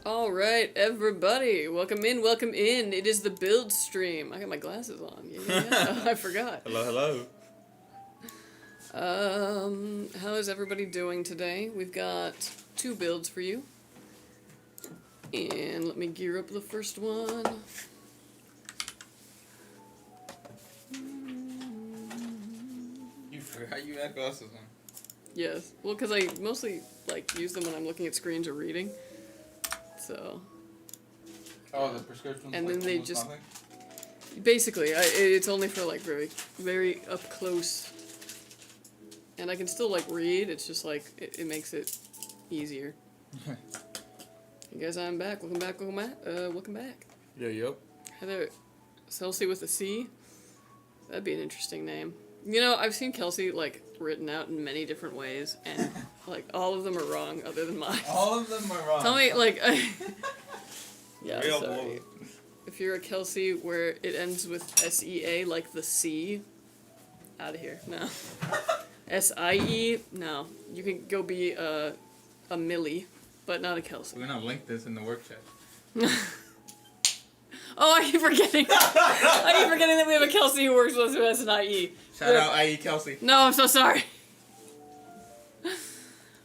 Alright, everybody, welcome in, welcome in. It is the build stream. I got my glasses on. Yeah, I forgot. Hello. How is everybody doing today? We've got 2 builds for you. And let me gear up the first one. You forgot you had glasses on. Yes. Well, because I mostly, use them when I'm looking at screens or reading. So. Oh, the prescription. And then they just. Nothing? Basically, it's only for, very, very up close. And I can still, read. It's just, it makes it easier. Hey guys, I'm back. Welcome back. Welcome back. Yep. Hi there. Kelsey with a C? That'd be an interesting name. You know, I've seen Kelsey, written out in many different ways, and, all of them are wrong other than mine. All of them are wrong. Tell me, yeah, Real sorry. bold. If you're a Kelsey where it ends with S-E-A, like the C, out of here. No. S-I-E, no. You can go be a Millie, but not a Kelsey. We're gonna link this in the work chat. Oh, I keep forgetting. I keep forgetting that we have a Kelsey who works with us who has an IE. Shout out IE Kelsey. No, I'm so sorry.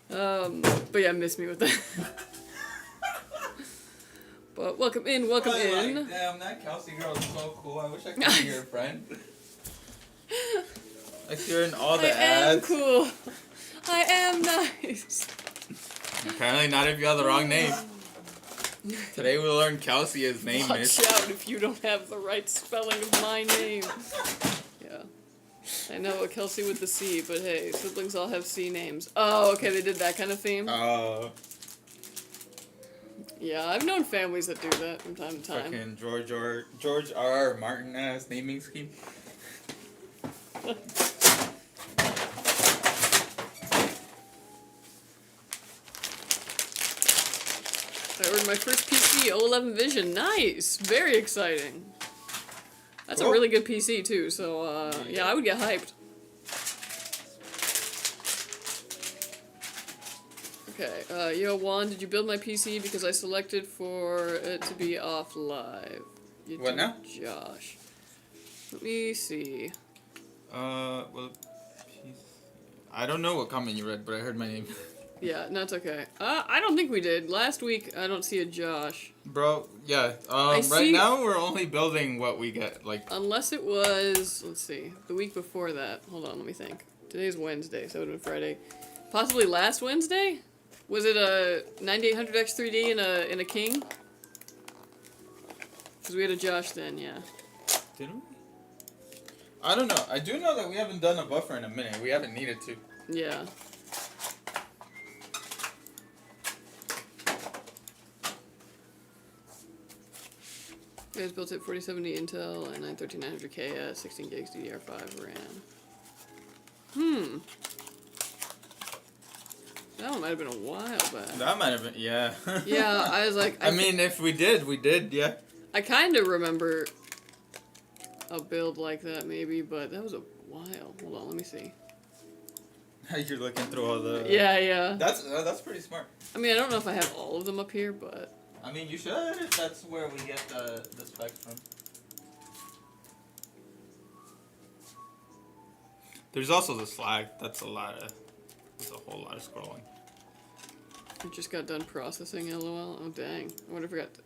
But yeah, miss me with that. But welcome in, welcome in. Damn, that Kelsey girl is so cool. I wish I could be your friend. You're in all the ads. I am cool. I am nice. Apparently not if you have the wrong name. Today we'll learn Kelsey is name is. Watch out if you don't have the right spelling of my name. Yeah. I know a Kelsey with the C, but hey, siblings all have C names. Oh, okay, they did that kind of theme? Oh. Yeah, I've known families that do that from time to time. Fucking George R. Martin ass naming scheme. I ordered my first PC, 011 Vision. Nice! Very exciting. That's a really good PC, too, so, yeah, I would get hyped. Okay, yo, Juan, did you build my PC because I selected for it to be off live? What now? Josh. Let me see. Well, I don't know what comment you read, but I heard my name. Yeah, no, it's okay. I don't think we did. Last week, I don't see a Josh. Bro, yeah. Right now, we're only building what we get, Unless it was, let's see, the week before that. Hold on, let me think. Today's Wednesday, so it would have been Friday. Possibly last Wednesday? Was it a 9800X 3D in a King? Because we had a Josh then, yeah. Did we? I don't know. I do know that we haven't done a buffer in a minute. We haven't needed to. Yeah. You guys built it 4070 Intel and 913-900K at 16 gigs DDR5 RAM. That one might have been a while back. That might have been, yeah. Yeah, I was like... I mean, if we did, yeah. I kind of remember a build like that, maybe, but that was a while. Hold on, let me see. You're looking through all the... Yeah. That's pretty smart. I mean, I don't know if I have all of them up here, but... I mean, you should if that's where we get the specs from. There's also the Slack. That's a whole lot of scrolling. I just got done processing, LOL. Oh, dang. I wonder if I got,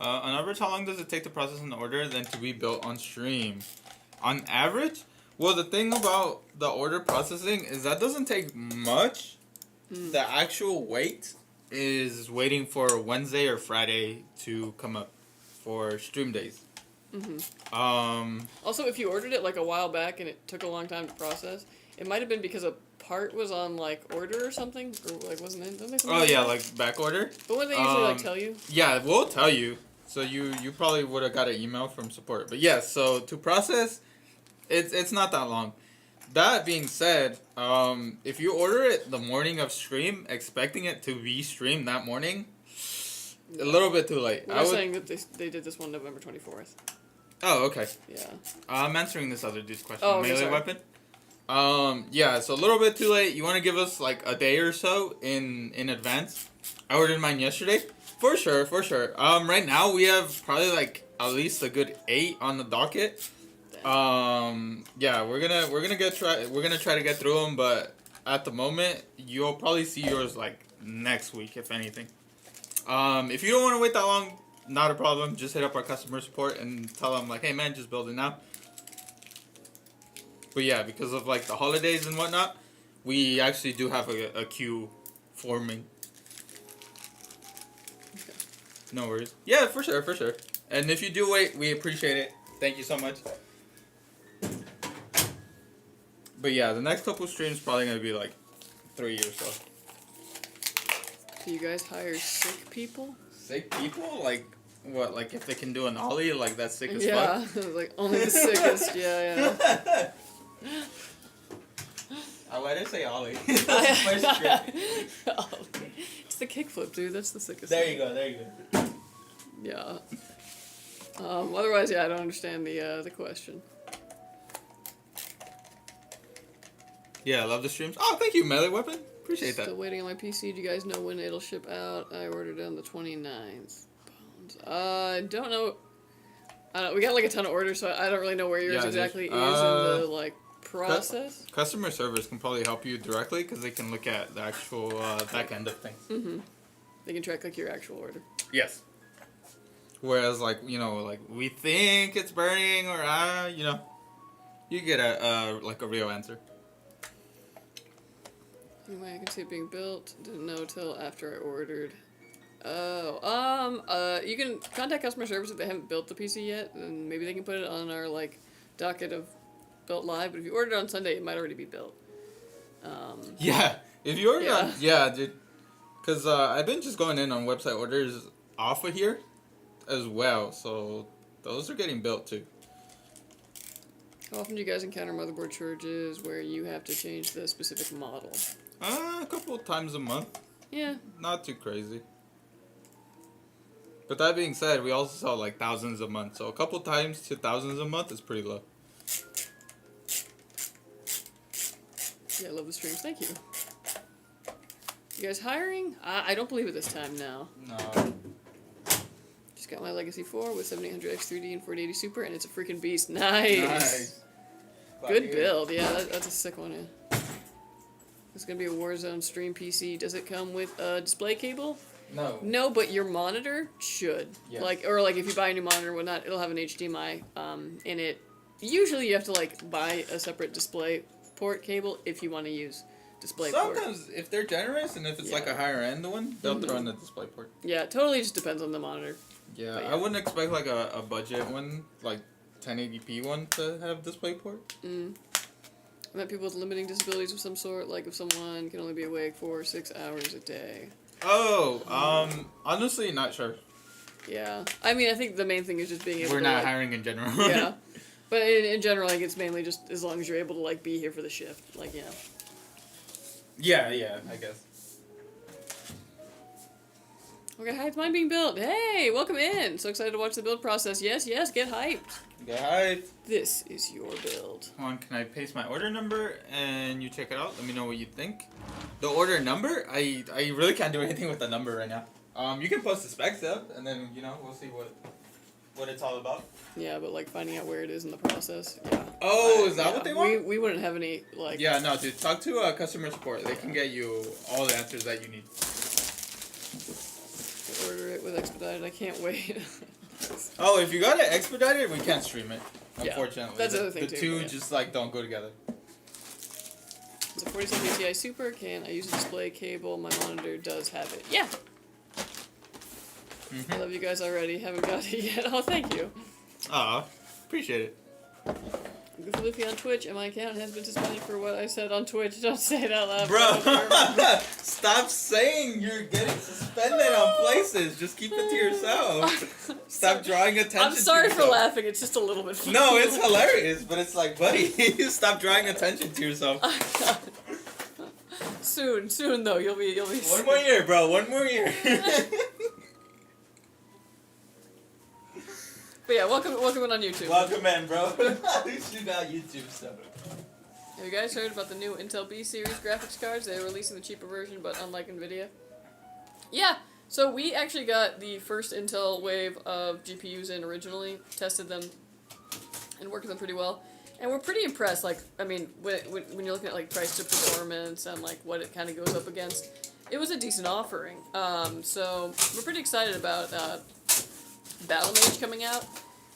On average, how long does it take to process an order then to be built on stream? On average? Well, the thing about the order processing is that doesn't take much. The actual wait is waiting for Wednesday or Friday to come up for stream days. Also, if you ordered it a while back and it took a long time to process, it might have been because a part was on order or something, or wasn't it? Oh yeah, back order. But what they usually tell you? Yeah, we'll tell you. So you probably would have got an email from support. But yeah, so to process, it's not that long. That being said, if you order it the morning of stream, expecting it to be streamed that morning, a little bit too late. We're saying that they did this one November 24th. Oh, okay. Yeah. I'm answering this other dude's question. Oh, okay, Melee sorry. weapon? Yeah, so a little bit too late. You want to give us like a day or so in advance. I ordered mine yesterday. For sure. Right now we have probably like at least a good 8 on the docket. Yeah, we're gonna try to get through them, but at the moment you'll probably see yours like next week, if anything. If you don't want to wait that long, not a problem. Just hit up our customer support and tell them like, hey man, just build it now. But yeah, because of like the holidays and whatnot, we actually do have a queue forming. Okay. No worries. Yeah, for sure. And if you do wait, we appreciate it. Thank you so much. But yeah, the next couple streams probably gonna be like 3 or so. Do you guys hire sick people? Sick people? Like what? Like if they can do an ollie, like that's sick as yeah, fuck? like only the sickest. Yeah. Why did I say ollie? It's the kickflip, dude. That's the sickest. There you go. Yeah. Otherwise, yeah, I don't understand the question. Yeah, I love the streams. Oh, thank you, Melee Weapon. Appreciate that. Still waiting on my PC. Do you guys know when it'll ship out? I ordered it on the 29th. I don't know. We got like a ton of orders, so I don't really know where yours exactly is in the like process. Customer service can probably help you directly because they can look at the actual back end of things. Mm-hmm. They can track like your actual order. Yes. Whereas like like we think it's burning or you get a real answer. Anyway, I can see it being built. Didn't know till after I ordered. Oh, you can contact customer service if they haven't built the PC yet, and maybe they can put it on our like docket of built live. But if you ordered it on Sunday, it might already be built. Yeah, if you ordered on dude, because I've been just going in on website orders off of here, as well. So those are getting built too. How often do you guys encounter motherboard shortages where you have to change the specific model? A couple of times a month. Yeah. Not too crazy. But that being said, we also sell like thousands a month. So a couple times to thousands a month is pretty low. Yeah, I love the streams. Thank you. You guys hiring? I don't believe it this time, no. No. Just got my Legacy 4 with 7800X 3D and 4080 Super, and it's a freaking beast. Nice. Good build. Yeah, that's a sick one, yeah. It's going to be a Warzone stream PC. Does it come with a display cable? No. No, but your monitor should. Yes. Like if you buy a new monitor or whatnot, it'll have an HDMI in it. Usually you have to like buy a separate display port cable if you want to use display port. Sometimes if they're generous and if it's like a higher end one, they'll throw in the display port. Yeah, it totally just depends on the monitor. Yeah, I wouldn't expect like a budget one, like 1080p one to have display port. I met people with limiting disabilities of some sort, like if someone can only be awake 4 or 6 hours a day. Oh, honestly, not sure. Yeah. I mean, I think the main thing is just being able to... We're not hiring in general. Yeah. But in general, like, it's mainly just as long as you're able to, like, be here for the shift. Like, Yeah, I guess. Okay, hype's mine being built. Hey, welcome in. So excited to watch the build process. Yes, get hyped. Get hyped. This is your build. Hold on, can I paste my order number and you check it out? Let me know what you think. The order number, I really can't do anything with the number right now. You can post the specs up and then, we'll see what it's all about. Yeah, but like finding out where it is in the process. Yeah. Oh, is that what they want? We wouldn't have any like... Yeah, no, dude. Talk to customer support. They can get you all the answers that you need. Order it with expedited. I can't wait. Oh, if you got it expedited, we can't stream it. Unfortunately, that's the other thing the two just like don't go together. It's a 47 Ti Super. Can I use a display cable? My monitor does have it. Yeah. I love you guys already. Haven't got it yet. Oh, thank you. Aw, appreciate it. Goofy Luffy on Twitch, and my account has been suspended for what I said on Twitch. Don't say it out loud. Bro, stop saying you're getting suspended on places. Just keep it to yourself. Stop drawing attention I'm sorry to for yourself. laughing. It's just a little bit funny. No, it's hilarious, but it's like, buddy, stop drawing attention to yourself. Soon though, you'll be. One more year, bro. One more year. But yeah, welcome in on YouTube. Welcome in, bro. At least you got YouTube stuff. Have you guys heard about the new Intel B series graphics cards? They're releasing the cheaper version, but unlike NVIDIA. Yeah, so we actually got the first Intel wave of GPUs in originally, tested them, and worked with them pretty well. And we're pretty impressed, like, I mean, when you're looking at, like, price to performance and, like, what it kind of goes up against, it was a decent offering. So we're pretty excited about Battle Mage coming out.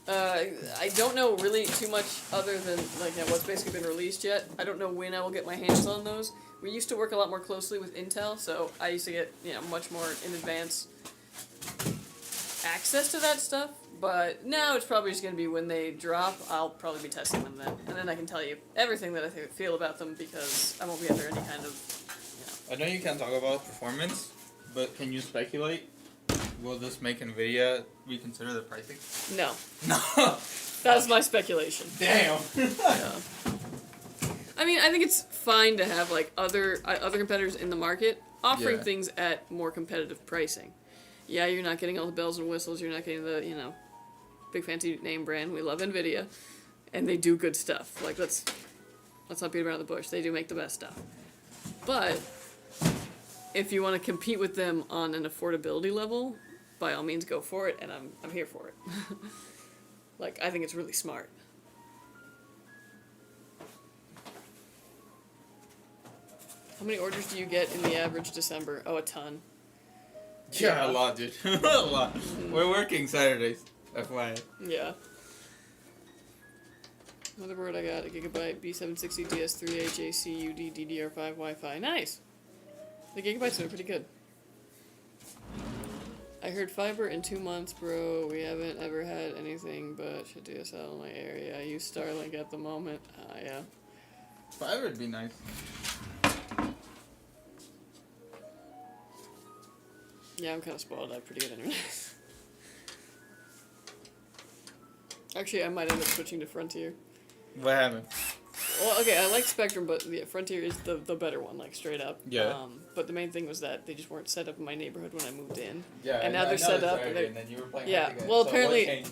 I don't know really too much other than, like, what's basically been released yet. I don't know when I will get my hands on those. We used to work a lot more closely with Intel, so I used to get, much more in advance access to that stuff. But now it's probably just going to be when they drop, I'll probably be testing them then. And then I can tell you everything that I feel about them because I won't be under any kind of, I know you can't talk about performance, but can you speculate? Will this make NVIDIA reconsider the pricing? No. No. That's my speculation. Damn. Yeah. I mean, I think it's fine to have, like, other competitors in the market offering things at more competitive pricing. Yeah, you're not getting all the bells and whistles, you're not getting the, big fancy name brand. We love NVIDIA, and they do good stuff. Like, let's not beat around the bush. They do make the best stuff. But if you want to compete with them on an affordability level, by all means go for it, and I'm here for it. Like, I think it's really smart. How many orders do you get in the average December? Oh, a ton. Yeah, a lot, dude. A lot. We're working Saturdays. FYI. Yeah. Motherboard, I got a Gigabyte B760 DS3H ACUD DDR5 Wi-Fi. Nice! The Gigabytes are pretty good. I heard fiber in 2 months, bro. We haven't ever had anything but shit DSL in my area. I use Starlink at the moment. Yeah. Fiber would be nice. Yeah, I'm kind of spoiled. I have pretty good internet. Actually, I might end up switching to Frontier. What happened? Well, okay, I like Spectrum, but yeah, Frontier is the better one, like, straight up. Yeah. But the main thing was that they just weren't set up in my neighborhood when I moved in. Yeah, and now they're set up. And then you were playing well, so apparently,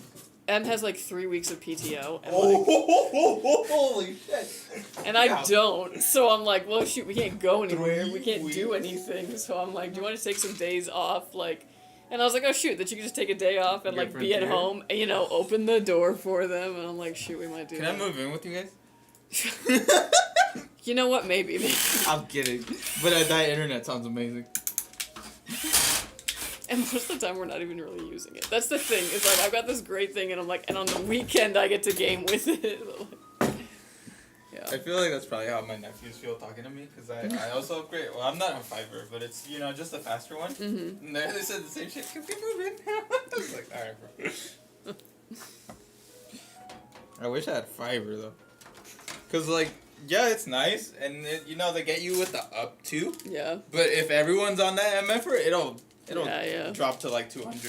M has like 3 weeks of PTO. And holy shit! And I don't, so I'm like, well, shoot, we can't go anywhere. We can't do anything. So I'm like, do you want to take some days off, like? And I was like, oh shoot, that you could just take a day off and like be at home, and, open the door for them. And I'm like, shoot, we might do that. Can I move in with you guys? You know what? Maybe. I'm kidding, but that internet sounds amazing. And most of the time, we're not even really using it. That's the thing. It's like, I've got this great thing, and I'm like, and on the weekend, I get to game with it. Yeah. I feel like that's probably how my nephews feel talking to me, because I also upgrade. Well, I'm not on fiber, but it's, just a faster one. Mm-hmm. And they said the same shit. Keep moving. I was like, alright, bro. I wish I had fiber, though. Because, like, yeah, it's nice, and, they get you with the up to. Yeah. But if everyone's on that MFR, it'll drop to, like, 200.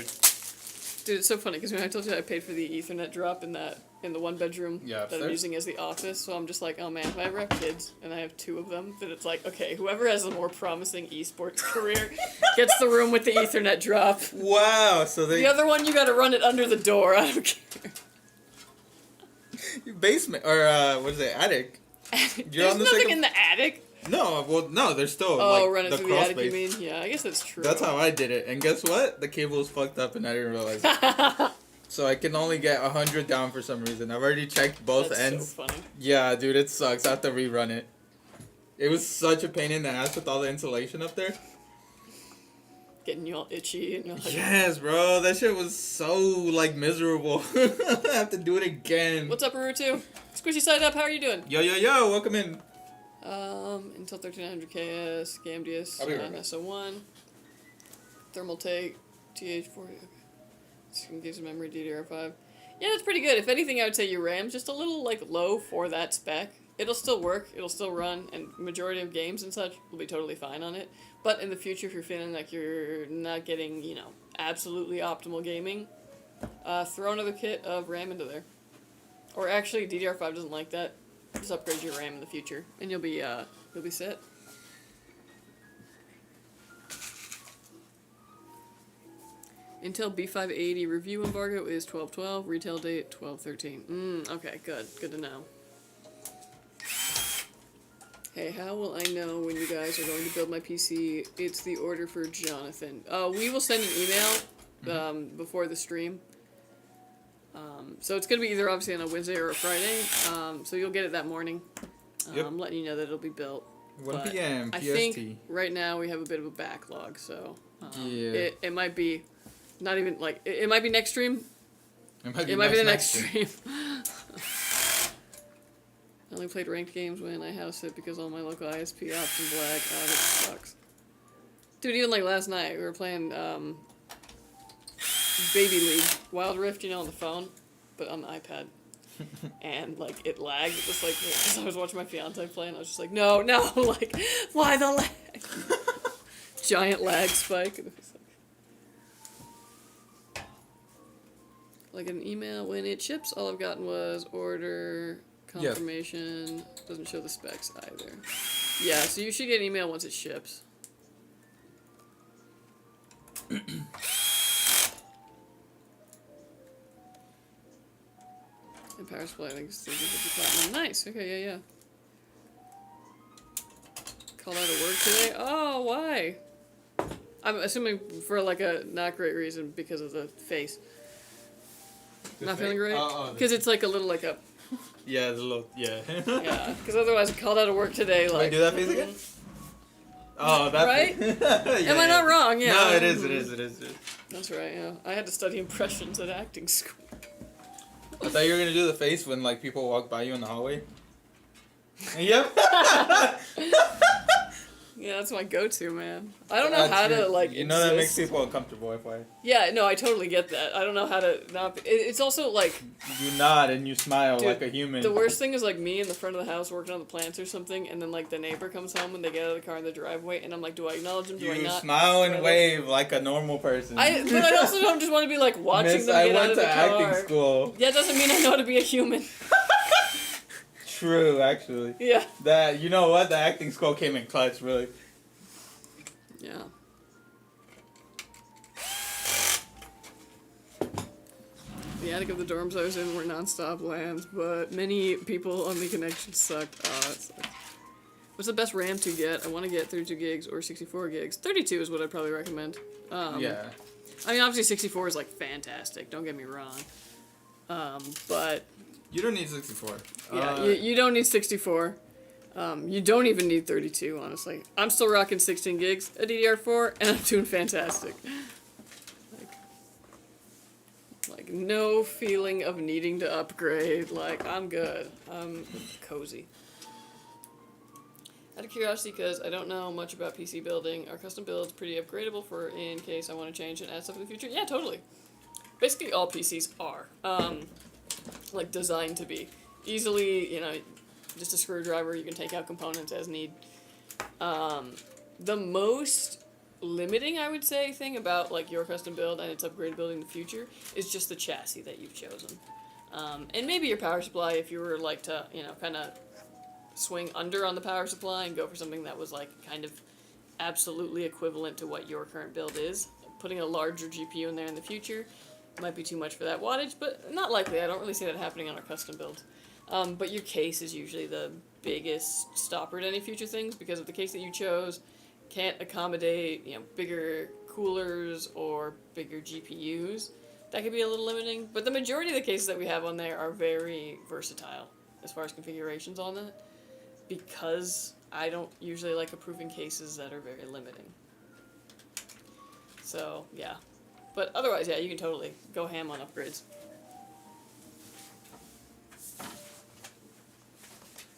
Dude, it's so funny, because when I told you I paid for the Ethernet drop in the one bedroom that I'm using as the office, so I'm just like, oh man, if I ever have kids, and I have 2 of them, then it's like, okay, whoever has a more promising esports career gets the room with the Ethernet drop. Wow, so The other one, you gotta run it under the door, I don't care. Basement, or, what is it, attic? There's nothing in the attic. No, well, no, there's still, run it the through the attic, space. you mean? Yeah, I guess that's true. That's how I did it, and guess what? The cable was fucked up, and I didn't realize it. So I can only get 100 down for some reason. I've already checked both ends. That's so funny. Yeah, dude, it sucks. I have to rerun it. It was such a pain in the ass with all the insulation up there. Getting you all itchy. And you're like, Yes, bro. That shit was so, like, miserable. I have to do it again. what's up, Arutu? Squishy side up, how are you doing? Yo, welcome in. Intel 3900KS, GameDS, I'll be right back. SO1, Thermaltake, TH40, okay. Some gigs of memory, DDR5. Yeah, that's pretty good. If anything, I would say your RAM's just a little, like, low for that spec. It'll still work, it'll still run, and majority of games and such will be totally fine on it. But in the future, if you're feeling like you're not getting, absolutely optimal gaming, throw another kit of RAM into there. Or actually, DDR5 doesn't like that. Just upgrade your RAM in the future, and you'll be set. Intel B580 review embargo is 12/12, retail date 12/13. Okay, good to know. Hey, how will I know when you guys are going to build my PC? It's the order for Jonathan. We will send an email before the stream. So it's going to be either obviously on a Wednesday or a Friday. So you'll get it that morning. Yep. I'm letting you know that it'll be built. 1 p.m. PST. I think right now we have a bit of a backlog, so yeah. it might be not even like it might be next stream. It might be the next stream. I only played ranked games when I house it because all my local ISP options lag. Oh, that sucks. Dude, even like last night, we were playing Baby League, Wild Rift, on the phone, but on the iPad. And, like, it lagged, just like, because I was watching my fiance play, and I was just like, no, like, why the lag? Giant lag spike. And it was like an email when it ships, all I've gotten was order... confirmation. Doesn't show the specs either. Yeah, so you should get an email once it ships. And power supply, I think it's 350 platinum. Nice. Okay, yeah. Called out of work today. Oh, why? I'm assuming for like a not great reason because of the face. Not feeling great. Because it's like a little like a. Yeah, the little, yeah. Yeah, because otherwise I called out of work today. Like, wait, do that face again? Oh, that right? yeah, Am I not wrong? Yeah. No, it is. That's right. Yeah, I had to study impressions at acting school. I thought you were gonna do the face when like people walk by you in the hallway. Yep. Yeah, that's my go-to, man. I don't know how to like. You know that makes people uncomfortable, FYI. Yeah, no, I totally get that. I don't know how to not. It's also like. You nod and you smile dude, like a human. The worst thing is like me in the front of the house working on the plants or something, and then like the neighbor comes home and they get out of the car in the driveway, and I'm like, do I acknowledge him? Do I not? You smile and wave like a normal person. But I also don't just want to be like watching them get out of the car. I went to acting school. Yeah, it doesn't mean I know how to be a human. True, actually. Yeah. That you know what? The acting school came in clutch, really. Yeah. The attic of the dorms I was in were non-stop lands, but many people on the connection sucked. Oh, that sucks. What's the best RAM to get? I want to get 32 gigs or 64 gigs. 32 is what I'd probably recommend. Yeah. I mean, obviously 64 is like fantastic. Don't get me wrong. But you don't need 64. Yeah, you don't need 64. You don't even need 32, honestly. I'm still rocking 16 gigs at DDR4, and I'm doing fantastic. Like no feeling of needing to upgrade. Like, I'm good. I'm cozy. Out of curiosity, because I don't know much about PC building, are custom builds pretty upgradable for in case I want to change and add stuff in the future? Yeah, totally. Basically, all PCs are. Like, designed to be. Easily, just a screwdriver, you can take out components as need. The most limiting, I would say, thing about like your custom build and its upgradability in the future is just the chassis that you've chosen. And maybe your power supply if you were like to, kind of swing under on the power supply and go for something that was like kind of absolutely equivalent to what your current build is. Putting a larger GPU in there in the future might be too much for that wattage, but not likely. I don't really see that happening on our custom builds. But your case is usually the biggest stopper to any future things because if the case that you chose can't accommodate, bigger coolers or bigger GPUs, that could be a little limiting. But the majority of the cases that we have on there are very versatile as far as configurations on that because I don't usually like approving cases that are very limiting. So, yeah. But otherwise, yeah, you can totally go ham on upgrades.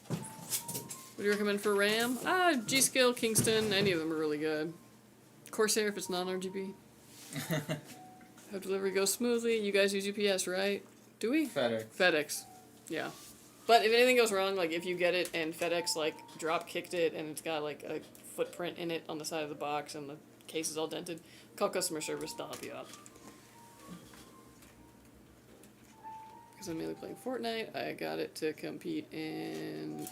What do you recommend for RAM? G-Skill, Kingston, any of them are really good. Corsair if it's non-RGB. Have delivery go smoothly. You guys use UPS, right? Do we? FedEx. Yeah. But if anything goes wrong, like if you get it and FedEx like drop kicked it and it's got like a footprint in it on the side of the box and the case is all dented, call customer service, they'll help you out. Because I'm mainly playing Fortnite, I got it to compete in...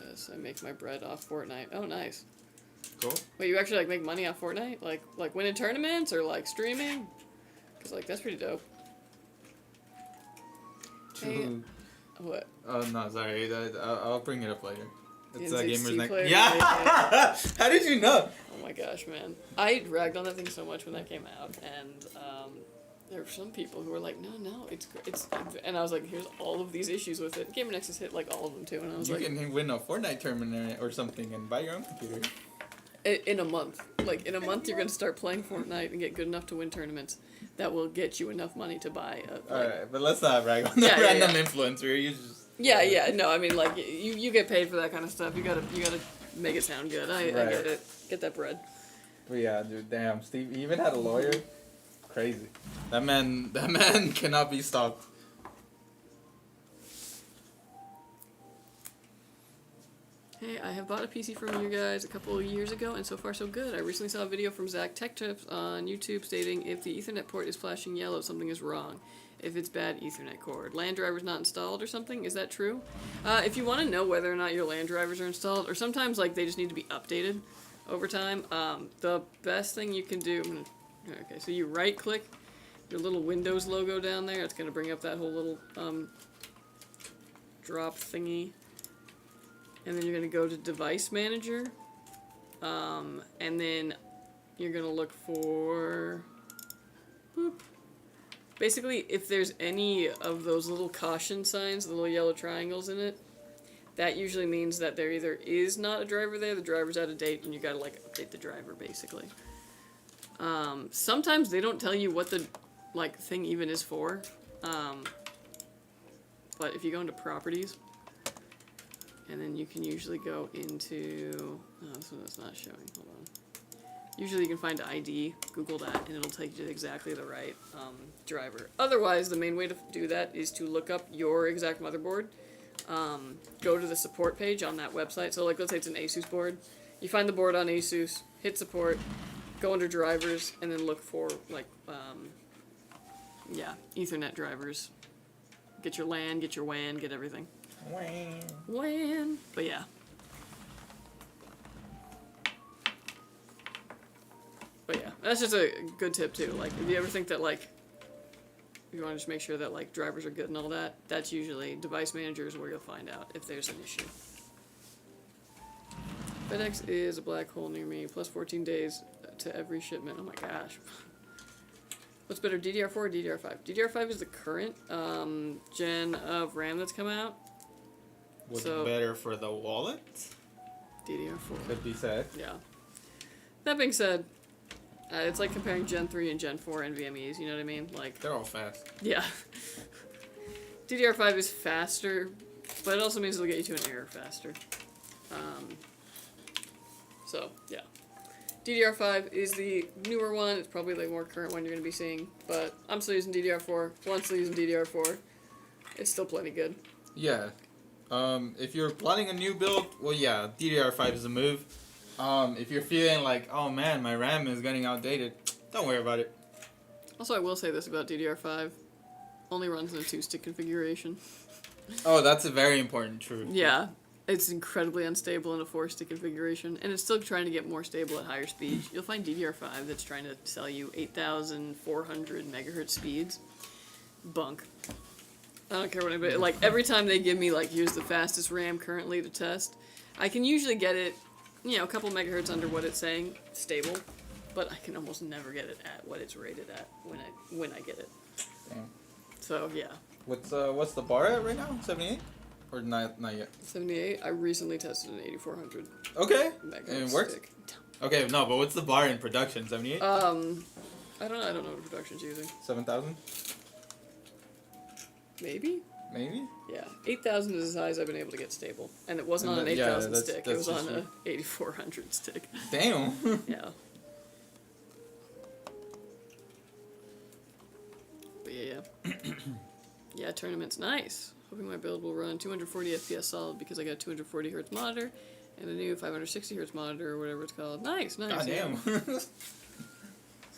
Yes, I make my bread off Fortnite. Oh, nice. Cool. Wait, you actually like make money off Fortnite? Like winning tournaments or like streaming? Because like that's pretty dope. Hey, what? Oh no, sorry. I'll bring it up later. It's a N6 gamer's neck. player, Yeah. How did you know? Oh my gosh, man! I ragged on that thing so much when that came out, and there were some people who were like, "No, it's," and I was like, "Here's all of these issues with it." Gamer Nexus hit like all of them too, and I was You like, can win a Fortnite tournament or something and buy your own computer. in a month, like in a month, you're gonna start playing Fortnite and get good enough to win tournaments that will get you enough money to buy. Alright, but let's not rag on the random influencer. You just. Yeah. No, I mean, like you get paid for that kind of stuff. You gotta make it sound good. I get it. Get that bread. But yeah, dude, damn, Steve he even had a lawyer. Crazy. That man cannot be stopped. Hey, I have bought a PC from you guys a couple of years ago, and so far so good. I recently saw a video from Zach Tech Tips on YouTube stating if the Ethernet port is flashing yellow, something is wrong. If it's bad Ethernet cord. LAN driver's not installed or something? Is that true? If you want to know whether or not your LAN drivers are installed, or sometimes like they just need to be updated over time, the best thing you can do... Okay, so you right-click your little Windows logo down there. It's going to bring up that whole little drop thingy. And then you're going to go to Device Manager. And then you're going to look for... Boop. Basically, if there's any of those little caution signs, the little yellow triangles in it, that usually means that there either is not a driver there, the driver's out of date, and you gotta, like, update the driver, basically. Sometimes they don't tell you what the, like, thing even is for. But if you go into Properties, and then you can usually go into... Oh, this one is not showing. Hold on. Usually you can find ID, Google that, and it'll take you to exactly the right driver. Otherwise, the main way to do that is to look up your exact motherboard. Go to the support page on that website. So, like, let's say it's an ASUS board. You find the board on ASUS, hit support, go under drivers, and then look for, like, Ethernet drivers. Get your LAN, get your WAN, get everything. WAN. But yeah. But yeah, that's just a good tip too. Like, if you ever think that, like, you want to just make sure that, like, drivers are good and all that, that's usually Device Manager is where you'll find out if there's an issue. FedEx is a black hole near me, plus 14 days to every shipment. Oh my gosh. What's better, DDR4 or DDR5? DDR5 is the current gen of RAM that's come out. What's better for the wallet? DDR4. Could be said. Yeah. That being said, it's like comparing Gen 3 and Gen 4 NVMe's, you know what I mean? Like, they're all fast. Yeah. DDR5 is faster, but it also means it'll get you to an error faster. So, yeah. DDR5 is the newer one. It's probably the more current one you're going to be seeing, but I'm still using DDR4. Juan's still using DDR4. It's still plenty good. Yeah. If you're planning a new build, well, yeah, DDR5 is a move. If you're feeling like, oh man, my RAM is getting outdated, don't worry about it. Also, I will say this about DDR5. Only runs in a 2-stick configuration. Oh, that's a very important truth. Yeah. It's incredibly unstable in a 4-stick configuration, and it's still trying to get more stable at higher speeds. You'll find DDR5 that's trying to sell you 8,400 megahertz speeds. Bunk. I don't care what anybody... Like, every time they give me, like, here's the fastest RAM currently to test, I can usually get it, you know, a couple megahertz under what it's saying, stable, but I can almost never get it at what it's rated at when I get it. Damn. So, yeah. What's the bar at right now? 78? Or not yet? 78. I recently tested an 8400. Okay. Megahertz And it works? stick. Okay, no, but what's the bar in production? 78? I don't know what production's using. 7,000? Maybe? Maybe? Yeah. 8,000 is as high as I've been able to get stable. And it wasn't on an 8,000 stick. It was on an 8400 stick. Damn. Yeah. But yeah. Yeah, tournament's nice. Hoping my build will run 240 FPS solid because I got a 240 Hz monitor and a new 560 Hz monitor or whatever it's called. Nice. God damn. That's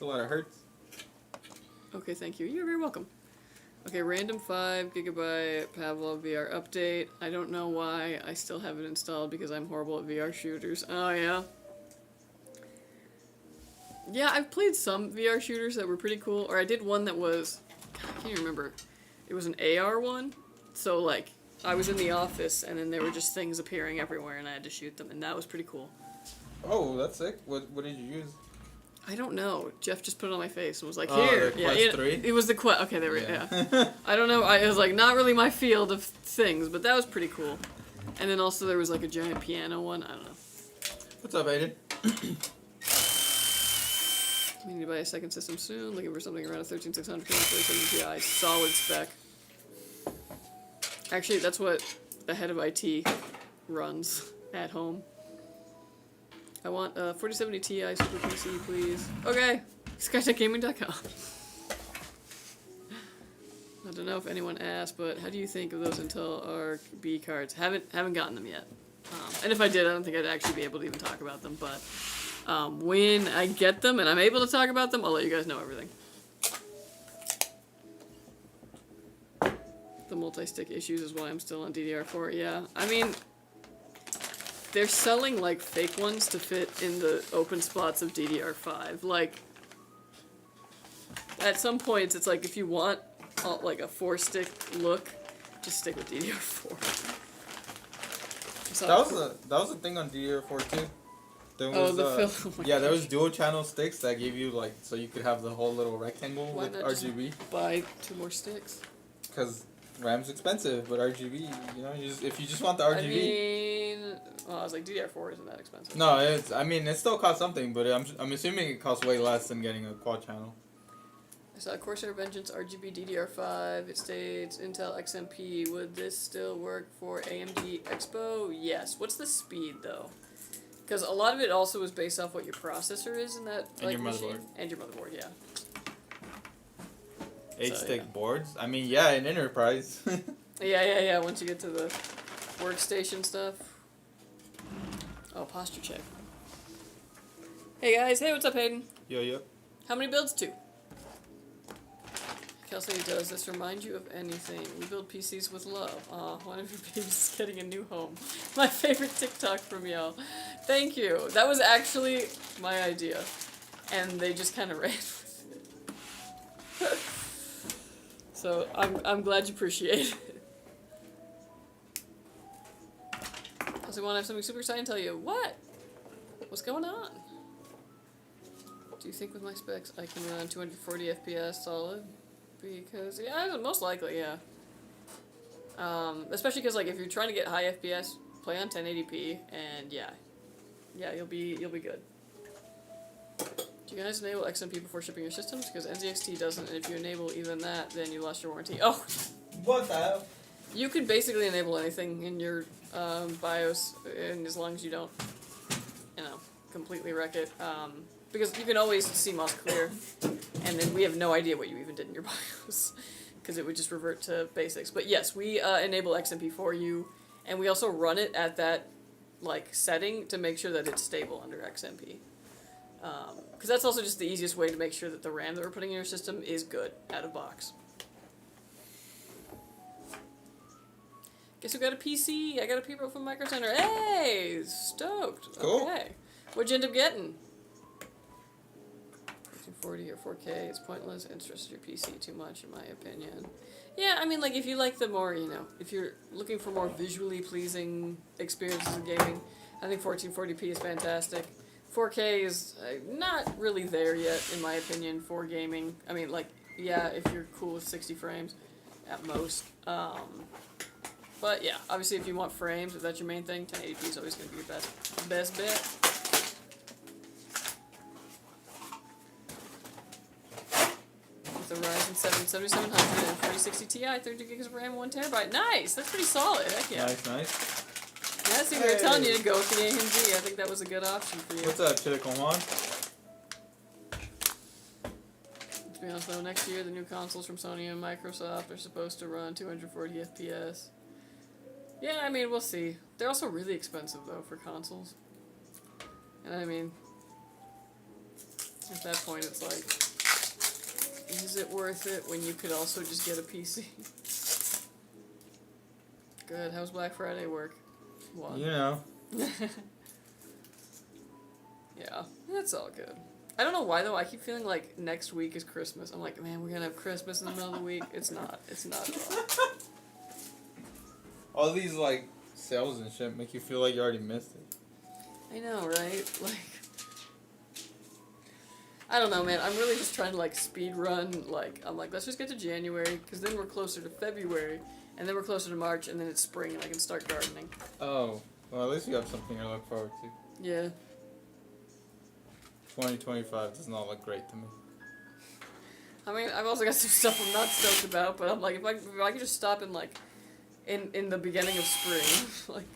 a lot of hertz. Okay, thank you. You're very welcome. Okay, random 5 GB Pavlov VR update. I don't know why I still have it installed because I'm horrible at VR shooters. Oh, yeah. Yeah, I've played some VR shooters that were pretty cool. Or I did one that was... God, I can't even remember. It was an AR one. So, like, I was in the office, and then there were just things appearing everywhere, and I had to shoot them, and that was pretty cool. Oh, that's sick. What did you use? I don't know. Jeff just put it on my face and was like, Oh, "Here." the Yeah, Quest 3? it was the Quest. Okay, there we go. Yeah. I don't know. It was like not really my field of things, but that was pretty cool. And then also there was like a giant piano one. I don't know. What's up, Aiden? We need to buy a second system soon. Looking for something around a 13600 47 Ti, solid spec. Actually, that's what the head of IT runs at home. I want a 4070 Ti Super PC, please. Okay, Skytechgaming.com. I don't know if anyone asked, but how do you think of those Intel ARGB cards? Haven't gotten them yet. And if I did, I don't think I'd actually be able to even talk about them. But when I get them and I'm able to talk about them, I'll let you guys know everything. The multi-stick issues is why I'm still on DDR4. Yeah, I mean, they're selling like fake ones to fit in the open spots of DDR5. Like, at some points, it's like if you want like a 4-stick look, just stick with DDR4. That was a thing on DDR4 too. There was, film. Oh yeah, there was dual channel sticks that gave you like so you could have the whole little rectangle Why with not RGB. just buy 2 more sticks? Because RAM's expensive, but RGB, you know, if you just want the RGB. I mean, well, I was like DDR4 isn't that expensive. No, it still costs something, but I'm assuming it costs way less than getting a quad channel. I saw Corsair Vengeance RGB DDR5. It states Intel XMP. Would this still work for AMD Expo? Yes. What's the speed though? Because a lot of it also is based off what your processor is in that And your machine. motherboard. And your motherboard, yeah. 8-stick yeah. boards. I mean, yeah, in enterprise. Yeah. Once you get to the workstation stuff. Oh, posture check. Hey guys. Hey, what's up, Hayden? Yo. How many builds? 2. Kelsey, does this remind you of anything? We build PCs with love. Aw, one of your babies is getting a new home. My favorite TikTok from y'all. Thank you. That was actually my idea. And they just kind of ran with it. So, I'm glad you appreciate it. I also want to have something super exciting to tell you. What? What's going on? Do you think with my specs I can run 240 FPS solid? Because, yeah, most likely, yeah. Especially because, like, if you're trying to get high FPS, play on 1080p, and yeah, you'll be good. Do you guys enable XMP before shipping your systems? Because NZXT doesn't, and if you enable even that, then you lost your warranty. Oh! What the hell? You can basically enable anything in your BIOS, and as long as you don't, completely wreck it. Because you can always CMOS clear, and then we have no idea what you even did in your BIOS, because it would just revert to basics. But yes, we enable XMP for you, and we also run it at that setting to make sure that it's stable under XMP. Because that's also just the easiest way to make sure that the RAM that we're putting in your system is good out of box. Guess who got a PC? I got a P-Pro from Micro Center. Hey! Stoked. Cool. Okay. What'd you end up getting? 1440 or 4K, it's pointless and stresses your PC too much, in my opinion. Yeah, I mean, if you like the more, if you're looking for more visually pleasing experiences in gaming, I think 1440p is fantastic. 4K is not really there yet, in my opinion, for gaming. I mean, yeah, if you're cool with 60 frames at most. But yeah, obviously if you want frames, if that's your main thing, 1080p is always going to be your best bet. The Ryzen 7 7700 and 4060 Ti, 32 gigs of RAM, 1 terabyte. Nice! That's pretty solid. Heck yeah. Nice. Yeah, see, we were telling you to go with the AMD. I think that was a good option for you. What's up, Chile Con Juan? To be honest though, next year the new consoles from Sony and Microsoft are supposed to run 240 FPS. Yeah, I mean, we'll see. They're also really expensive though for consoles. And I mean, at that point it's like, is it worth it when you could also just get a PC? Good. How's Black Friday work? One. You know. Yeah, that's all good. I don't know why though. I keep feeling like next week is Christmas. I'm like, man, we're gonna have Christmas in the middle of the week. It's not. It's not at all. All these like sales and shit make you feel like you already missed it. I know, right? Like, I don't know, man. I'm really just trying to like speed run. Like, I'm like, let's just get to January, because then we're closer to February, and then we're closer to March, and then it's spring, and I can start gardening. Oh, well, at least you have something to look forward to. Yeah. 2025 does not look great to me. I mean, I've also got some stuff I'm not stoked about, but I'm like, if I could just stop in like, in the beginning of spring, like,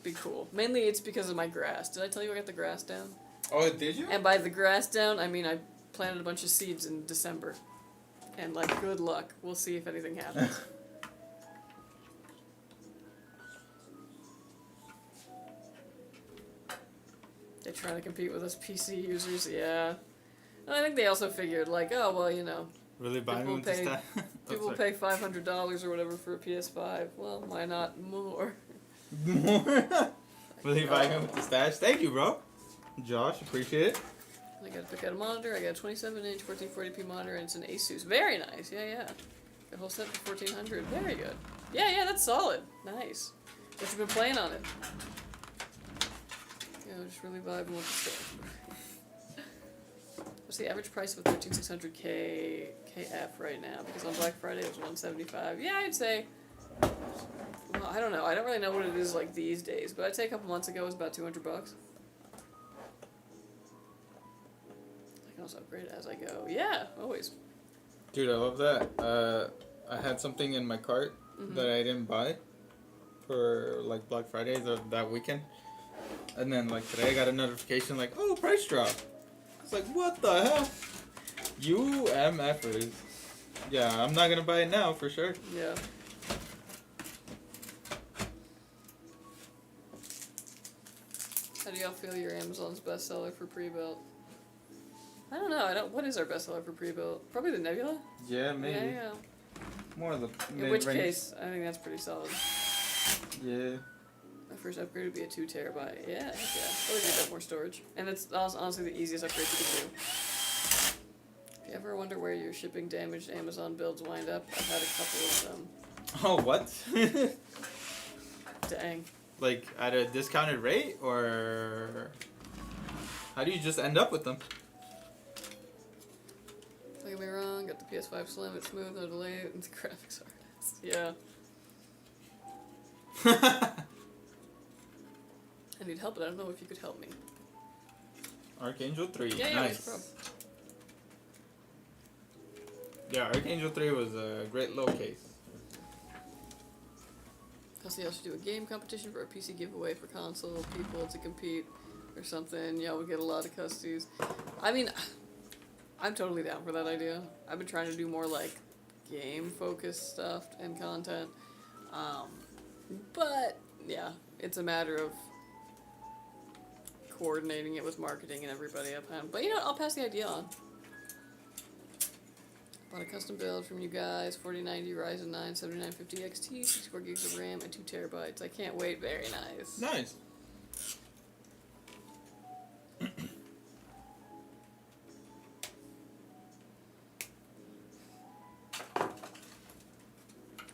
be cool. Mainly it's because of my grass. Did I tell you I got the grass down? Oh, did you? And by the grass down, I mean I planted a bunch of seeds in December. And like, good luck. We'll see if anything happens. They try to compete with us PC users, yeah. And I think they also figured like, oh well, you know, Really buying People with this pay- time? people pay $500 or whatever for a PS5. Well, why not more? More? Really buying it with the stash? Thank you, bro. Josh, appreciate it. I gotta pick out a monitor. I got a 27-inch 1440p monitor, and it's an ASUS. Very nice. Yeah. The whole set for $1,400. Very good. Yeah, that's solid. Nice. What you been playing on it? Yeah, just really vibing with the stuff. What's the average price of a 13600 KF right now? Because on Black Friday it was $175. Yeah, I'd say. Well, I don't know. I don't really know what it is like these days, but I'd say a couple months ago it was about $200. I can also upgrade as I go. Yeah, always. Dude, I love that. I had something in my cart that I didn't buy for like Black Friday that weekend. And then like today I got a notification like, oh, price drop. I was like, what the hell? UMFers. Yeah, I'm not gonna buy it now for sure. Yeah. How do y'all feel your Amazon's bestseller for pre-built? I don't know. What is our bestseller for pre-built? Probably the Nebula? Yeah, maybe. Yeah. More of the In which mid-range. case, I think that's pretty solid. Yeah. My first upgrade would be a 2 terabyte. Yeah, heck yeah. Probably need that more storage. And it's honestly the easiest upgrade you could do. If you ever wonder where your shipping damaged Amazon builds wind up, I've had a couple of them. Oh, what? Dang. Like at a discounted rate, or how do you just end up with them? Don't get me wrong, got the PS5 Slim, it's smooth, no delay, and the graphics artist. Yeah. I need help, but I don't know if you could help me. Archangel 3, Yeah, nice. no problem. Yeah, Archangel 3 was a great little case. I'll see, I should do a game competition for a PC giveaway for console people to compete or something. Yeah, we get a lot of custies. I mean, I'm totally down for that idea. I've been trying to do more like game-focused stuff and content. But, yeah, it's a matter of coordinating it with marketing and everybody up hand. But you know what? I'll pass the idea on. Bought a custom build from you guys, 4090 Ryzen 9 7950 XT, 64 gigs of RAM, and 2 terabytes. I can't wait. Very nice. Nice.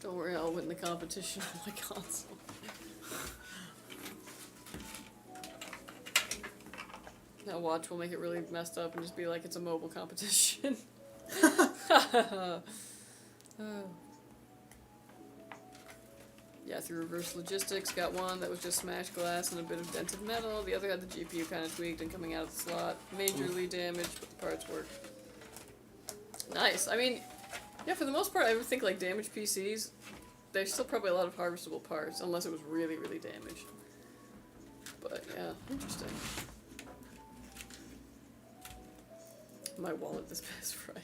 Don't worry, I'll win the competition on my console. Now watch, we'll make it really messed up and just be like it's a mobile competition. Oh. Yeah, through reverse logistics, got one that was just smashed glass and a bit of dented metal. The other had the GPU kind of tweaked and coming out of the slot. Majorly damaged, but the parts work. Nice. I mean, yeah, for the most part, I would think like damaged PCs, there's still probably a lot of harvestable parts, unless it was really, really damaged. But yeah, interesting. My wallet this past Friday.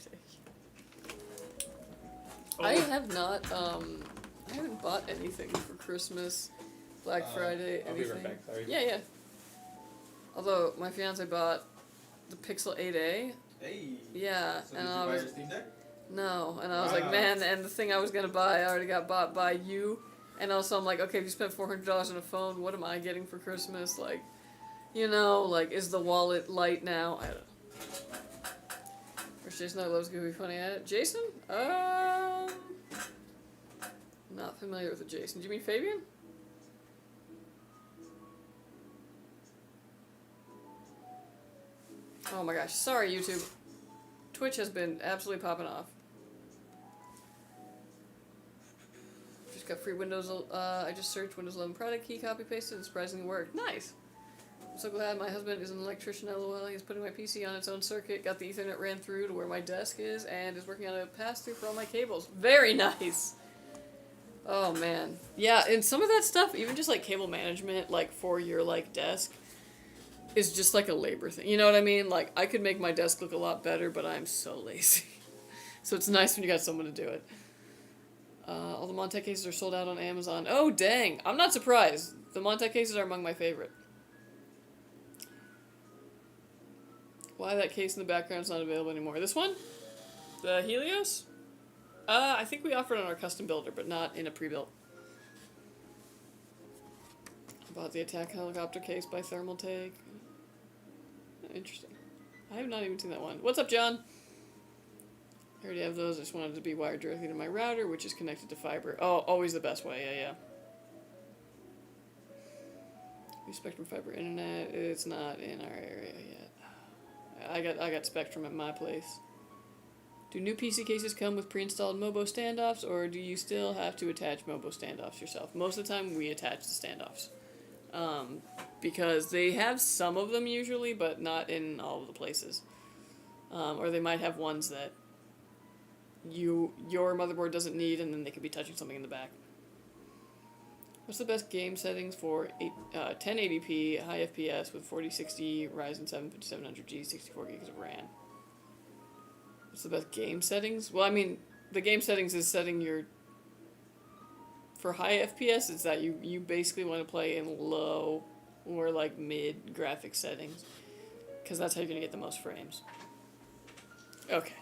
Oh. I have not, I haven't bought anything for Christmas, Black Friday, I'll be anything. right back, sorry. Yeah. Although, my fiance bought the Pixel 8a. Hey. Yeah, So and did you I buy was... your Steam Deck? No, and I was Wow. like, man, and the thing I was gonna buy, I already got bought by you. And also I'm like, okay, if you spent $400 on a phone, what am I getting for Christmas? Like, you know, like, is the wallet light now? I don't know. Where's Jason? I loves Goofy Funny at it. Jason? Not familiar with adjacent. Do you mean Fabian? Oh my gosh, sorry YouTube. Twitch has been absolutely popping off. Just got free Windows, I just searched Windows 11 product key, copy pasted, and surprisingly worked. Nice! I'm so glad my husband is an electrician, lol. He's putting my PC on its own circuit, got the Ethernet ran through to where my desk is, and is working on a pass-through for all my cables. Very nice! Oh man. Yeah, and some of that stuff, even just like cable management, like for your like desk, is just like a labor thing. You know what I mean? Like, I could make my desk look a lot better, but I'm so lazy. So it's nice when you got someone to do it. All the Montech cases are sold out on Amazon. Oh, dang. I'm not surprised. The Montech cases are among my favorite. Why that case in the background is not available anymore? This one? The Helios? I think we offered on our custom builder, but not in a pre-built. Bought the attack helicopter case by Thermaltake. Interesting. I have not even seen that one. What's up, John? I already have those. I just wanted to be wired directly to my router, which is connected to fiber. Oh, always the best way. Yeah, yeah. New Spectrum fiber internet. It's not in our area yet. I got Spectrum at my place. Do new PC cases come with pre-installed Mobo standoffs, or do you still have to attach Mobo standoffs yourself? Most of the time, we attach the standoffs. Because they have some of them usually, but not in all of the places. Or they might have ones that your motherboard doesn't need, and then they could be touching something in the back. What's the best game settings for 1080p high FPS with 4060 Ryzen 7 5700G 64 gigs of RAM? What's the best game settings? Well, I mean, the game settings is setting your... For high FPS, it's that you basically want to play in low or like mid graphics settings, because that's how you're going to get the most frames. Okay.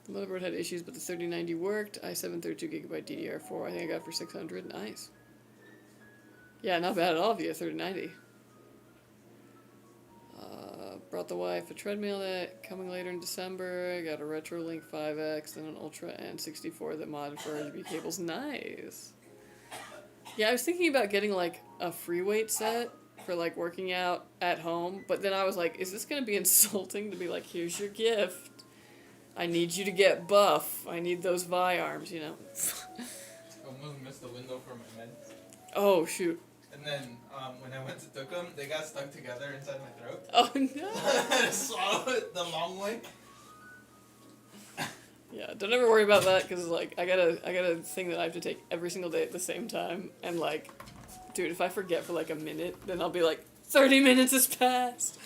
The motherboard had issues, but the 3090 worked. i7 32GB DDR4, I think I got for 600. Nice. Yeah, not bad at all via 3090. Brought the wife a treadmill that coming later in December. I got a RetroLink 5X, then an Ultra N64 that modded for RGB cables. Nice. Yeah, I was thinking about getting like a free weight set for like working out at home, but then I was like, is this going to be insulting to be like, here's your gift. I need you to get buff. I need those Vi arms, you know. Almost missed the window for my meds. Oh, shoot. And then when I went to took them, they got stuck together inside my throat. Oh, no. I had to swallow it the long way. Yeah, don't ever worry about that, because like I got a thing that I have to take every single day at the same time, and like, dude, if I forget for like a minute, then I'll be like, 30 minutes has passed.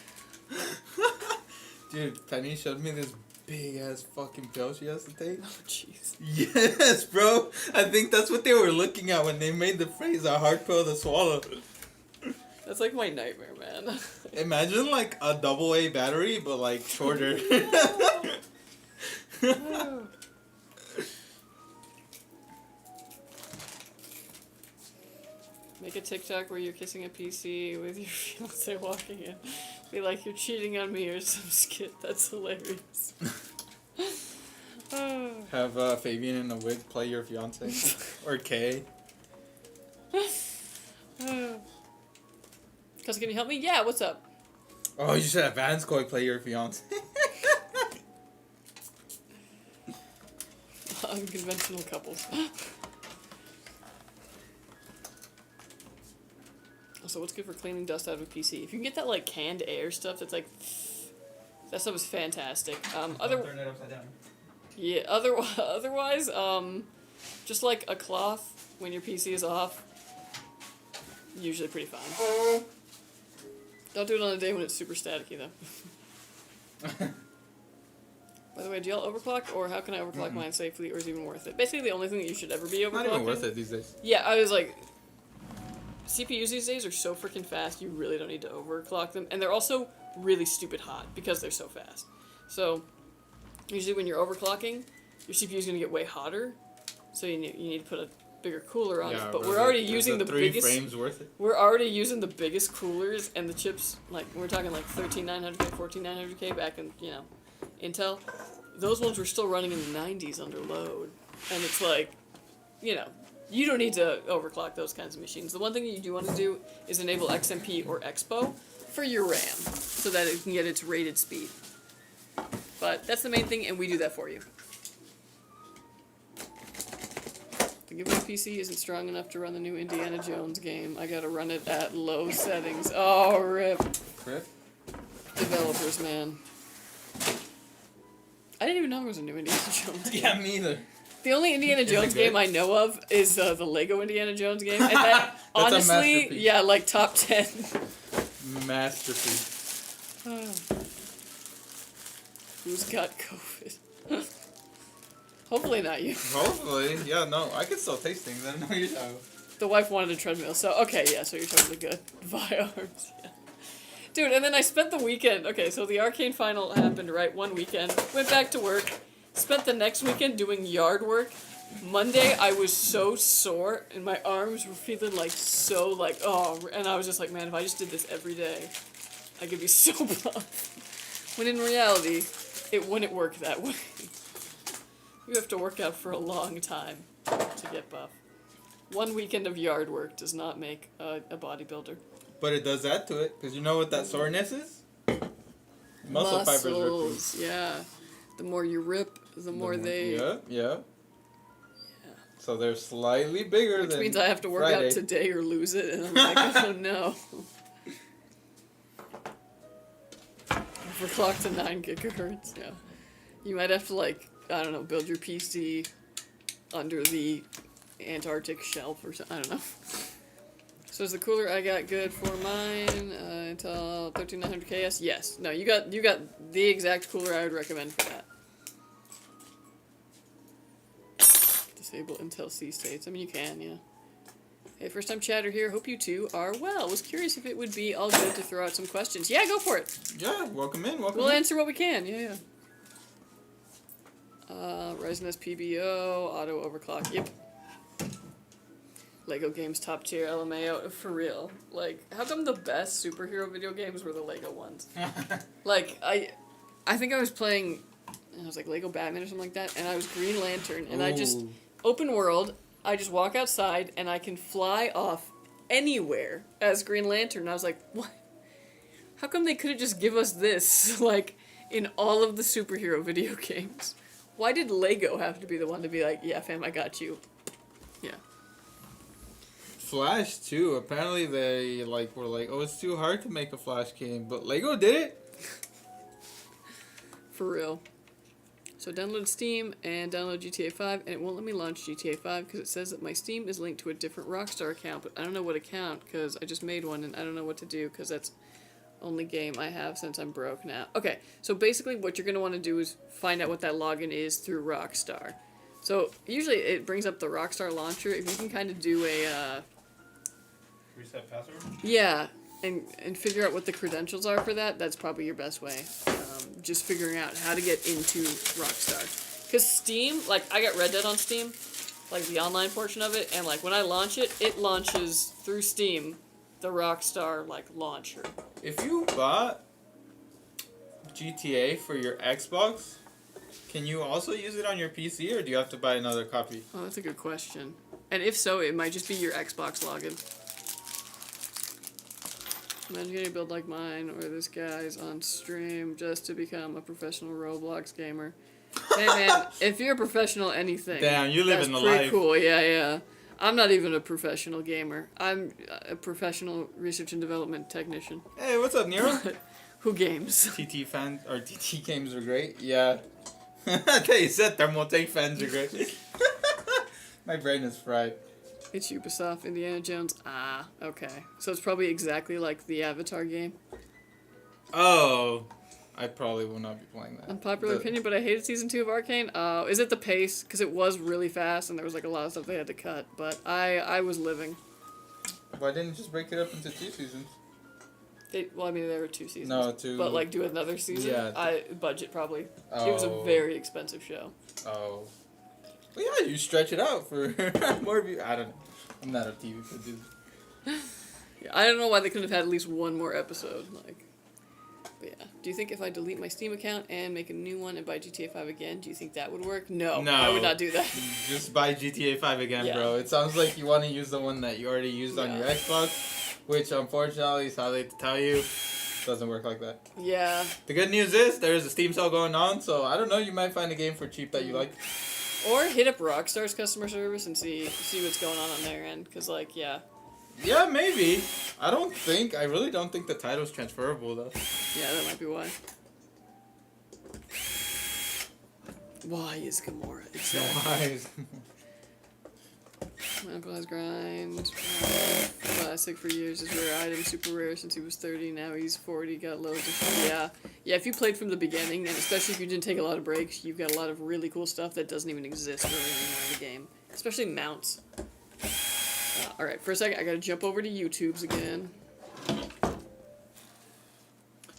Dude, Penny showed me this big ass fucking pill she has to take. Oh, jeez. Yes, bro. I think that's what they were looking at when they made the phrase a hard pill to swallow. That's like my nightmare, man. Imagine like a AA battery, but like shorter. Make a TikTok where you're kissing a PC with your fiance walking in. Be like, you're cheating on me or some skit. That's hilarious. Have Fabian in a wig play your fiance. Or Kay. Cause can you help me? Yeah, what's up? Oh, you should have Vance Coy play your fiance. Unconventional couples. Also, what's good for cleaning dust out of a PC? If you can get that like canned air stuff, that's like, that stuff is fantastic. Turn it upside down. Yeah. Otherwise, just like a cloth when your PC is off. Usually pretty fine. Don't do it on a day when it's super staticky though. By the way, do y'all overclock, or how can I overclock mine safely, or is it even worth it? Basically, the only thing that you should ever be overclocking. Not even worth it these days. Yeah, I was like, CPUs these days are so freaking fast, you really don't need to overclock them. And they're also really stupid hot because they're so fast. So, usually when you're overclocking, your CPU is going to get way hotter. So you need to put a bigger cooler on it. But we're already using the 3 biggest... frames worth it? We're already using the biggest coolers, and the chips, like, we're talking like 13900K, 14900K back in, you know, Intel. those ones were still running in the 90s under load. And it's like, you know, you don't need to overclock those kinds of machines. The one thing you do want to do is enable XMP or Expo for your RAM so that it can get its rated speed. But that's the main thing, and we do that for you. The given PC isn't strong enough to run the new Indiana Jones game. I gotta run it at low settings. Oh, rip. Rip? Developers, man. I didn't even know there was a new Indiana Jones game. Yeah, me either. The only Indiana Jones game I know of is the Lego Indiana Jones game. And that, honestly, yeah, like top 10. Masterpiece. Who's got COVID? Hopefully not you. Hopefully. Yeah, no, I can still taste things. I don't know what you're talking about. The wife wanted a treadmill, so okay, yeah, so you're totally good. Via arms, yeah. Dude, and then I spent the weekend, okay, so the Arcane Final happened, right, one weekend, went back to work, spent the next weekend doing yard work. Monday, I was so sore, and my arms were feeling like so, like, oh, and I was just like, man, if I just did this every day, I could be so buff. When in reality, it wouldn't work that way. You have to work out for a long time to get buff. One weekend of yard work does not make a bodybuilder. But it does add to it, because you know what that soreness is? Muscle fibers recruit. Yeah. The more you rip, the more they... Yeah. So they're slightly bigger Which than means I have to work Friday. out today or lose it, and I'm like, oh no. Overclock to 9 gigahertz, yeah. You might have to, like, I don't know, build your PC under the Antarctic shelf or something, I don't know. So is the cooler I got good for mine until 13900 KS? Yes. No, you got the exact cooler I would recommend for that. Disable Intel C states. I mean, you can, yeah. Hey, first time chatter here. Hope you two are well. Was curious if it would be all good to throw out some questions. Yeah, go for it. Yeah, welcome in. We'll answer what we can. Yeah. Ryzen SPBO, auto overclock. Yep. Lego games top tier LMAO for real. Like, how come the best superhero video games were the Lego ones? Like, I think I was playing, I was like Lego Batman or something like that, and I was Green Lantern, and I just, open world, I just walk outside, and I can fly off anywhere as Green Lantern. And I was like, what? How come they couldn't just give us this, like, in all of the superhero video games? Why did Lego have to be the one to be like, yeah, fam, I got you? Yeah. Flash too. Apparently they were like, oh, it's too hard to make a Flash game, but Lego did it. For real. So download Steam and download GTA 5, and it won't let me launch GTA 5 because it says that my Steam is linked to a different Rockstar account, but I don't know what account because I just made one and I don't know what to do because that's only game I have since I'm broke now. Okay, so basically what you're going to want to do is find out what that login is through Rockstar. So usually it brings up the Rockstar launcher. If you can kind of do a... Reset password? Yeah, and figure out what the credentials are for that, that's probably your best way. Just figuring out how to get into Rockstar. Because Steam, like, I got Red Dead on Steam, like the online portion of it, and like when I launch it, it launches through Steam, the Rockstar, like, launcher. If you bought GTA for your Xbox, can you also use it on your PC, or do you have to buy another copy? Oh, that's a good question. And if so, it might just be your Xbox login. Imagine getting a build like mine, or this guy's on stream just to become a professional Roblox gamer. Hey man, if you're a professional anything, damn, you live in the life. That's pretty cool, yeah. I'm not even a professional gamer. I'm a professional research and development technician. Hey, what's up, Nero? Who games? TT fans, or TT games are great, yeah. I thought you said Thermaltake fans are great. My brain is fried. It's Ubisoft, Indiana Jones. Ah, okay. So it's probably exactly like the Avatar game. Oh, I probably will not be playing that. Unpopular opinion, but I hated Season 2 of Arcane. Is it the pace? Because it was really fast, and there was like a lot of stuff they had to cut. But I was living. Why didn't you just break it up into 2 seasons? Well, I mean, there were 2 seasons. No, 2. But like, do another season? Yeah. Budget probably. Oh. It was a very expensive show. Oh. Well, yeah, you stretch it out for more views. I don't know. I'm not a TV producer. Yeah, I don't know why they couldn't have had at least one more episode. Like, But yeah. Do you think if I delete my Steam account and make a new one and buy GTA 5 again, do you think that would work? No. No. I would not do that. Just buy GTA 5 again, bro. It sounds like you want to use the one that you already used on your Xbox, which unfortunately, sadly to tell you, doesn't work like that. Yeah. The good news is there's a Steam sale going on, so I don't know, you might find a game for cheap that you like. Or hit up Rockstar's customer service and see what's going on their end, because like, yeah. Yeah, maybe. I really don't think the title's transferable though. Yeah, that might be why. Why is Gamora exactly? Why is My uncle has grind. Classic for years. His rare item, super rare since he was 30. Now he's 40. Got loads of yeah. If you played from the beginning, and especially if you didn't take a lot of breaks, you've got a lot of really cool stuff that doesn't even exist really anymore in the game. Especially mounts. All right, for a second, I gotta jump over to YouTube's again.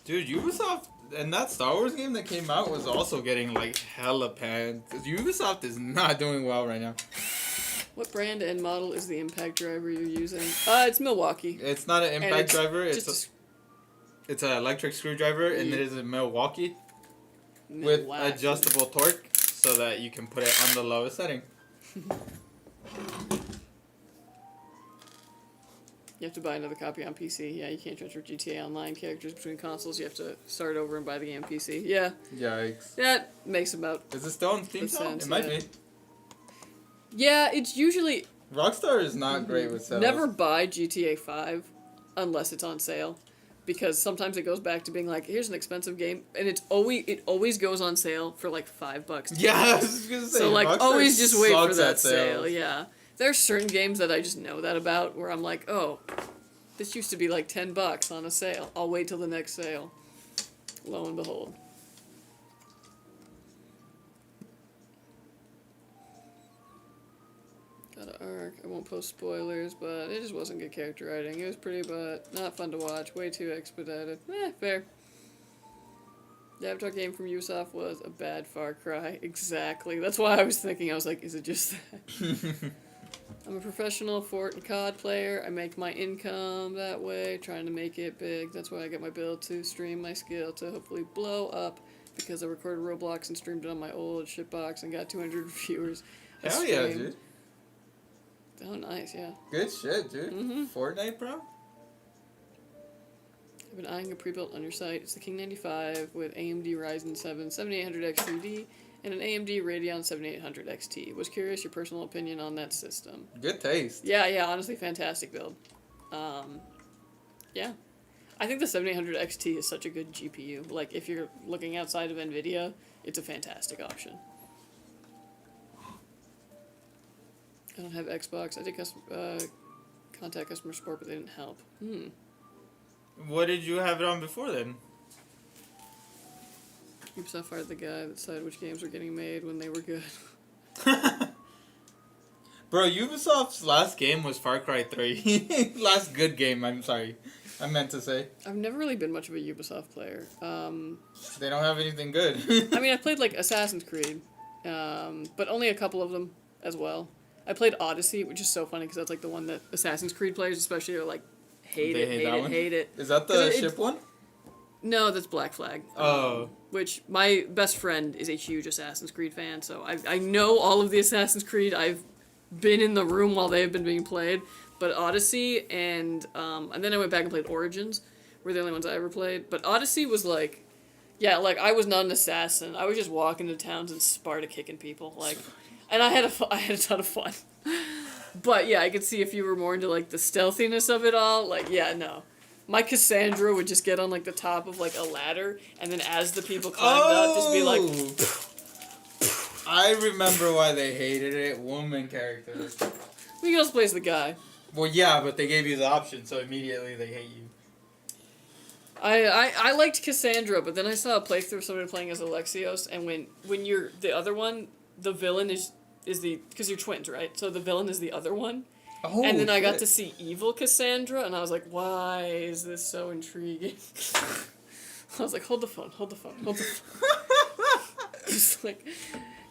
Dude, Ubisoft and that Star Wars game that came out was also getting like hella panned. Ubisoft is not doing well right now. What brand and model is the impact driver you're using? It's Milwaukee. It's not an impact driver. It's an electric screwdriver, and it is a Milwaukee with adjustable torque, so that you can put it on the lowest setting. You have to buy another copy on PC. Yeah, you can't transfer GTA Online characters between consoles. You have to start over and buy the game on PC. Yeah. Yikes. That makes about... Is it still on Steam sale? It might be. Yeah, it's usually... Rockstar is not great with sales. Never buy GTA 5 unless it's on sale. Because sometimes it goes back to being like, here's an expensive game, and it always goes on sale for like $5. Yeah, I was gonna say, so like Rockstar always just wait for that sales. sale. Yeah. There's certain games that I just know that about where I'm like, oh, this used to be like $10 on a sale. I'll wait till the next sale. Lo and behold. Got an arc. I won't post spoilers, but it just wasn't good character writing. It was pretty, but not fun to watch. Way too expedited. Fair. The Avatar game from Ubisoft was a bad Far Cry. Exactly. That's why I was thinking. I was like, is it just that? I'm a professional Fort and COD player. I make my income that way, trying to make it big. That's why I get my build to stream my skill to hopefully blow up, because I recorded Roblox and streamed it on my old shitbox and got 200 viewers. Hell yeah, dude. Oh, nice, yeah. Good shit, dude. Fortnite, bro? I've been eyeing a pre-built on your site. It's the King 95 with AMD Ryzen 7 7800X 3D and an AMD Radeon 7800 XT. Was curious your personal opinion on that system. Good taste. Yeah, honestly, fantastic build. Yeah. I think the 7800 XT is such a good GPU. Like, if you're looking outside of NVIDIA, it's a fantastic option. I don't have Xbox. I did contact customer support, but they didn't help. What did you have it on before then? Ubisoft fired the guy that decided which games were getting made when they were good. Bro, Ubisoft's last game was Far Cry 3. Last good game, I'm sorry. I meant to say. I've never really been much of a Ubisoft player. They don't have anything good. I mean, I played, like, Assassin's Creed, but only a couple of them as well. I played Odyssey, which is so funny, because that's, like, the one that Assassin's Creed players especially are, like, hate it. Is that the ship one? No, that's Black Flag. Oh. Which, my best friend is a huge Assassin's Creed fan, so I know all of the Assassin's Creed. I've been in the room while they've been being played. But Odyssey and then I went back and played Origins, were the only ones I ever played. But Odyssey was like, yeah, like, I was not an assassin. I was just walking to towns and Sparta kicking people, like, and I had a ton of fun. But yeah, I could see if you were more into, like, the stealthiness of it all, like, yeah, no. My Cassandra would just get on, like, the top of, like, a ladder, and then as the people climbed up, just be like... I remember why they hated it. Woman characters. We can also play as the guy. Well, yeah, but they gave you the option, so immediately they hate you. I liked Cassandra, but then I saw a playthrough of somebody playing as Alexios, and when you're the other one, the villain is the... Because you're twins, right? So the villain is the other one. Oh, and then I got to see evil Cassandra, and I was like, why is this so intriguing? I was like, hold the phone. Just like...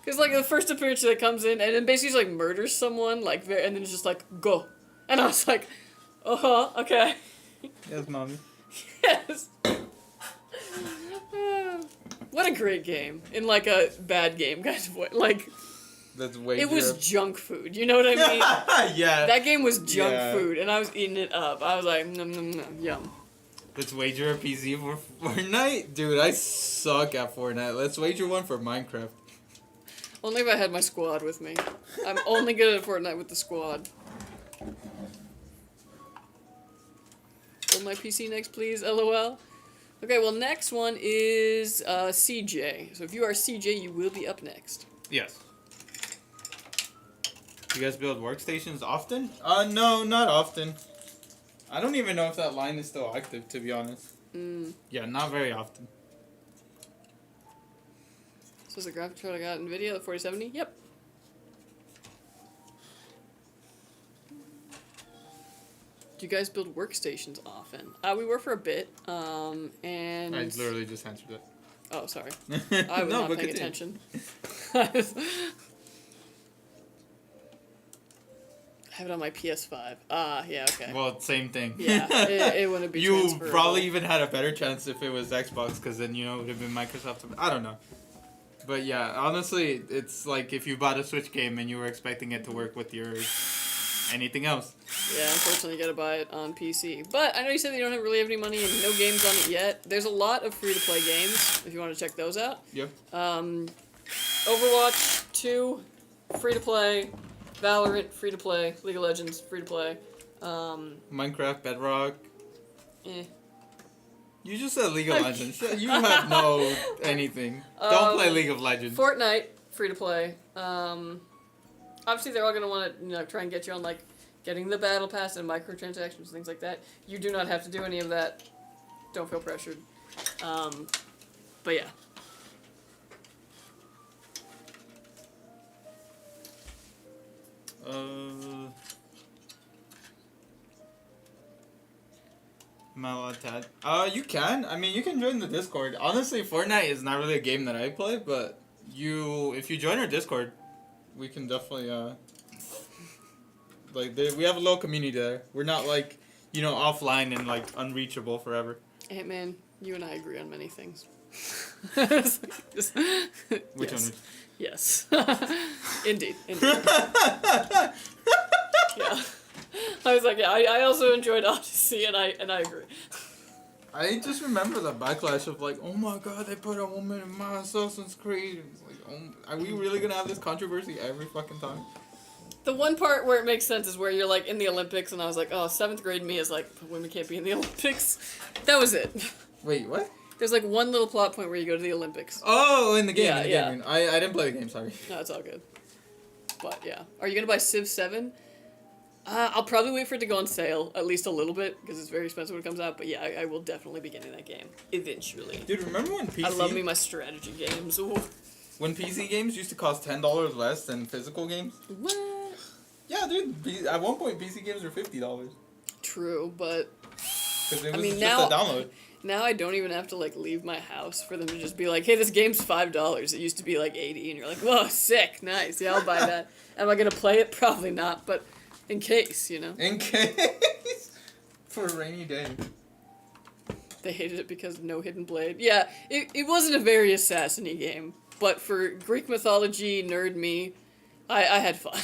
Because, like, the first appearance that comes in, and then basically just, like, murders someone, like, and then it's just like, go. And I was like, okay. Yes, mommy. Yes. What a great game. In like a bad game kind of way. Like, That's way it was junk food. You know what I mean? Yeah. That game was junk food, and I was eating it up. I was like, nom, nom, nom, yum. Let's wager a PC for Fortnite? Dude, I suck at Fortnite. Let's wager one for Minecraft. Only if I had my squad with me. I'm only good at Fortnite with the squad. Build my PC next, please, LOL. Okay, well, next one is CJ. So if you are CJ, you will be up next. Yes. You guys build workstations often? No, not often. I don't even know if that line is still active, to be honest. Yeah, not very often. So is the graphics card I got NVIDIA, the 4070? Yep. Do you guys build workstations often? We were for a bit, and... I literally just answered it. Oh, sorry. I was not paying attention. I have it on my PS5. Yeah, okay. Well, same thing. Yeah, it wouldn't be You transferable. probably even had a better chance if it was Xbox, because then, it would have been Microsoft. I don't know. But yeah, honestly, it's like if you bought a Switch game and you were expecting it to work with your anything else. Yeah, unfortunately you gotta buy it on PC. But I know you said that you don't really have any money and no games on it yet. There's a lot of free-to-play games, if you want to check those out. Yep. Overwatch 2, free-to-play. Valorant, free-to-play. League of Legends, free-to-play. Minecraft, Bedrock. Eh. You just said League of Legends. You have no anything. Don't play League of Legends. Fortnite, free-to-play. Obviously, they're all going to want to try and get you on, like, getting the battle pass and microtransactions, things like that. You do not have to do any of that. Don't feel pressured. But yeah. Am I allowed to add? You can. I mean, you can join the Discord. Honestly, Fortnite is not really a game that I play, but if you join our Discord, we can definitely, we have a little community there. We're not, like, offline and, like, unreachable forever. Hey, man, you and I agree on many things. Which one? Yes. Indeed. Yeah. I was like, yeah, I also enjoyed Odyssey, and I agree. I just remember the backlash of like, oh my god, they put a woman in my Assassin's Creed. It's like, are we really gonna have this controversy every fucking time? The one part where it makes sense is where you're like in the Olympics, and I was like, oh, 7th grade me is like, women can't be in the Olympics. That was it. Wait, what? There's like one little plot point where you go to the Olympics. Oh, in the game. Yeah, in the game. I didn't play the game, sorry. No, it's all good. But yeah. Are you gonna buy Civ 7? I'll probably wait for it to go on sale, at least a little bit, because it's very expensive when it comes out, but yeah, I will definitely be getting that game. Eventually. Dude, remember when PC... I love me my strategy games. Ooh. When PC games used to cost $10 less than physical games? What? Yeah, dude, at one point PC games were $50. True, but... Because it was just now, a download. Now I don't even have to, like, leave my house for them to just be like, hey, this game's $5. It used to be, like, $80, and you're like, whoa, sick, nice, yeah, I'll buy that. Am I gonna play it? Probably not, but... In case, In case. For a rainy day. They hated it because of no hidden blade. Yeah, it wasn't a very assassin-y game, but for Greek mythology nerd me, I had fun.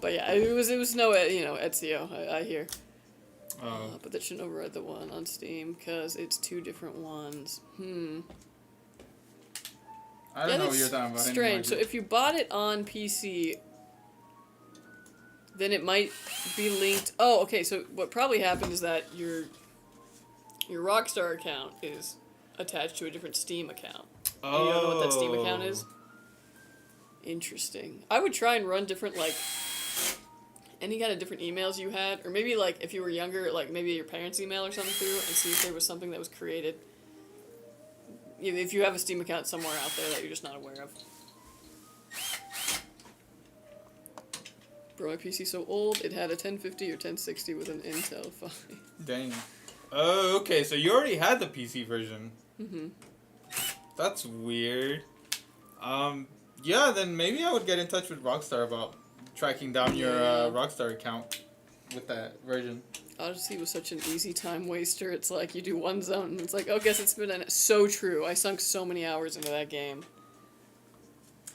But yeah, it was no, Ezio, I hear. But that shouldn't override the one on Steam, because it's 2 different ones. I don't know what you're talking about. Strange. So if you bought it on PC, then it might be linked. Oh, okay. So what probably happened is that your Rockstar account is attached to a different Steam account. Oh. And you don't know what that Steam account is? Interesting. I would try and run different, like, any kind of different emails you had, or maybe like if you were younger, like maybe your parents' email or something through, and see if there was something that was created. If you have a Steam account somewhere out there that you're just not aware of. Bro, my PC's so old, it had a 1050 or 1060 with an Intel 5. Dang. Oh, okay, so you already had the PC version. Mm-hmm. That's weird. Yeah, then maybe I would get in touch with Rockstar about tracking down your Rockstar account with that version. Odyssey was such an easy time waster. It's like you do one zone and it's like, oh, guess it's been so true. I sunk so many hours into that game.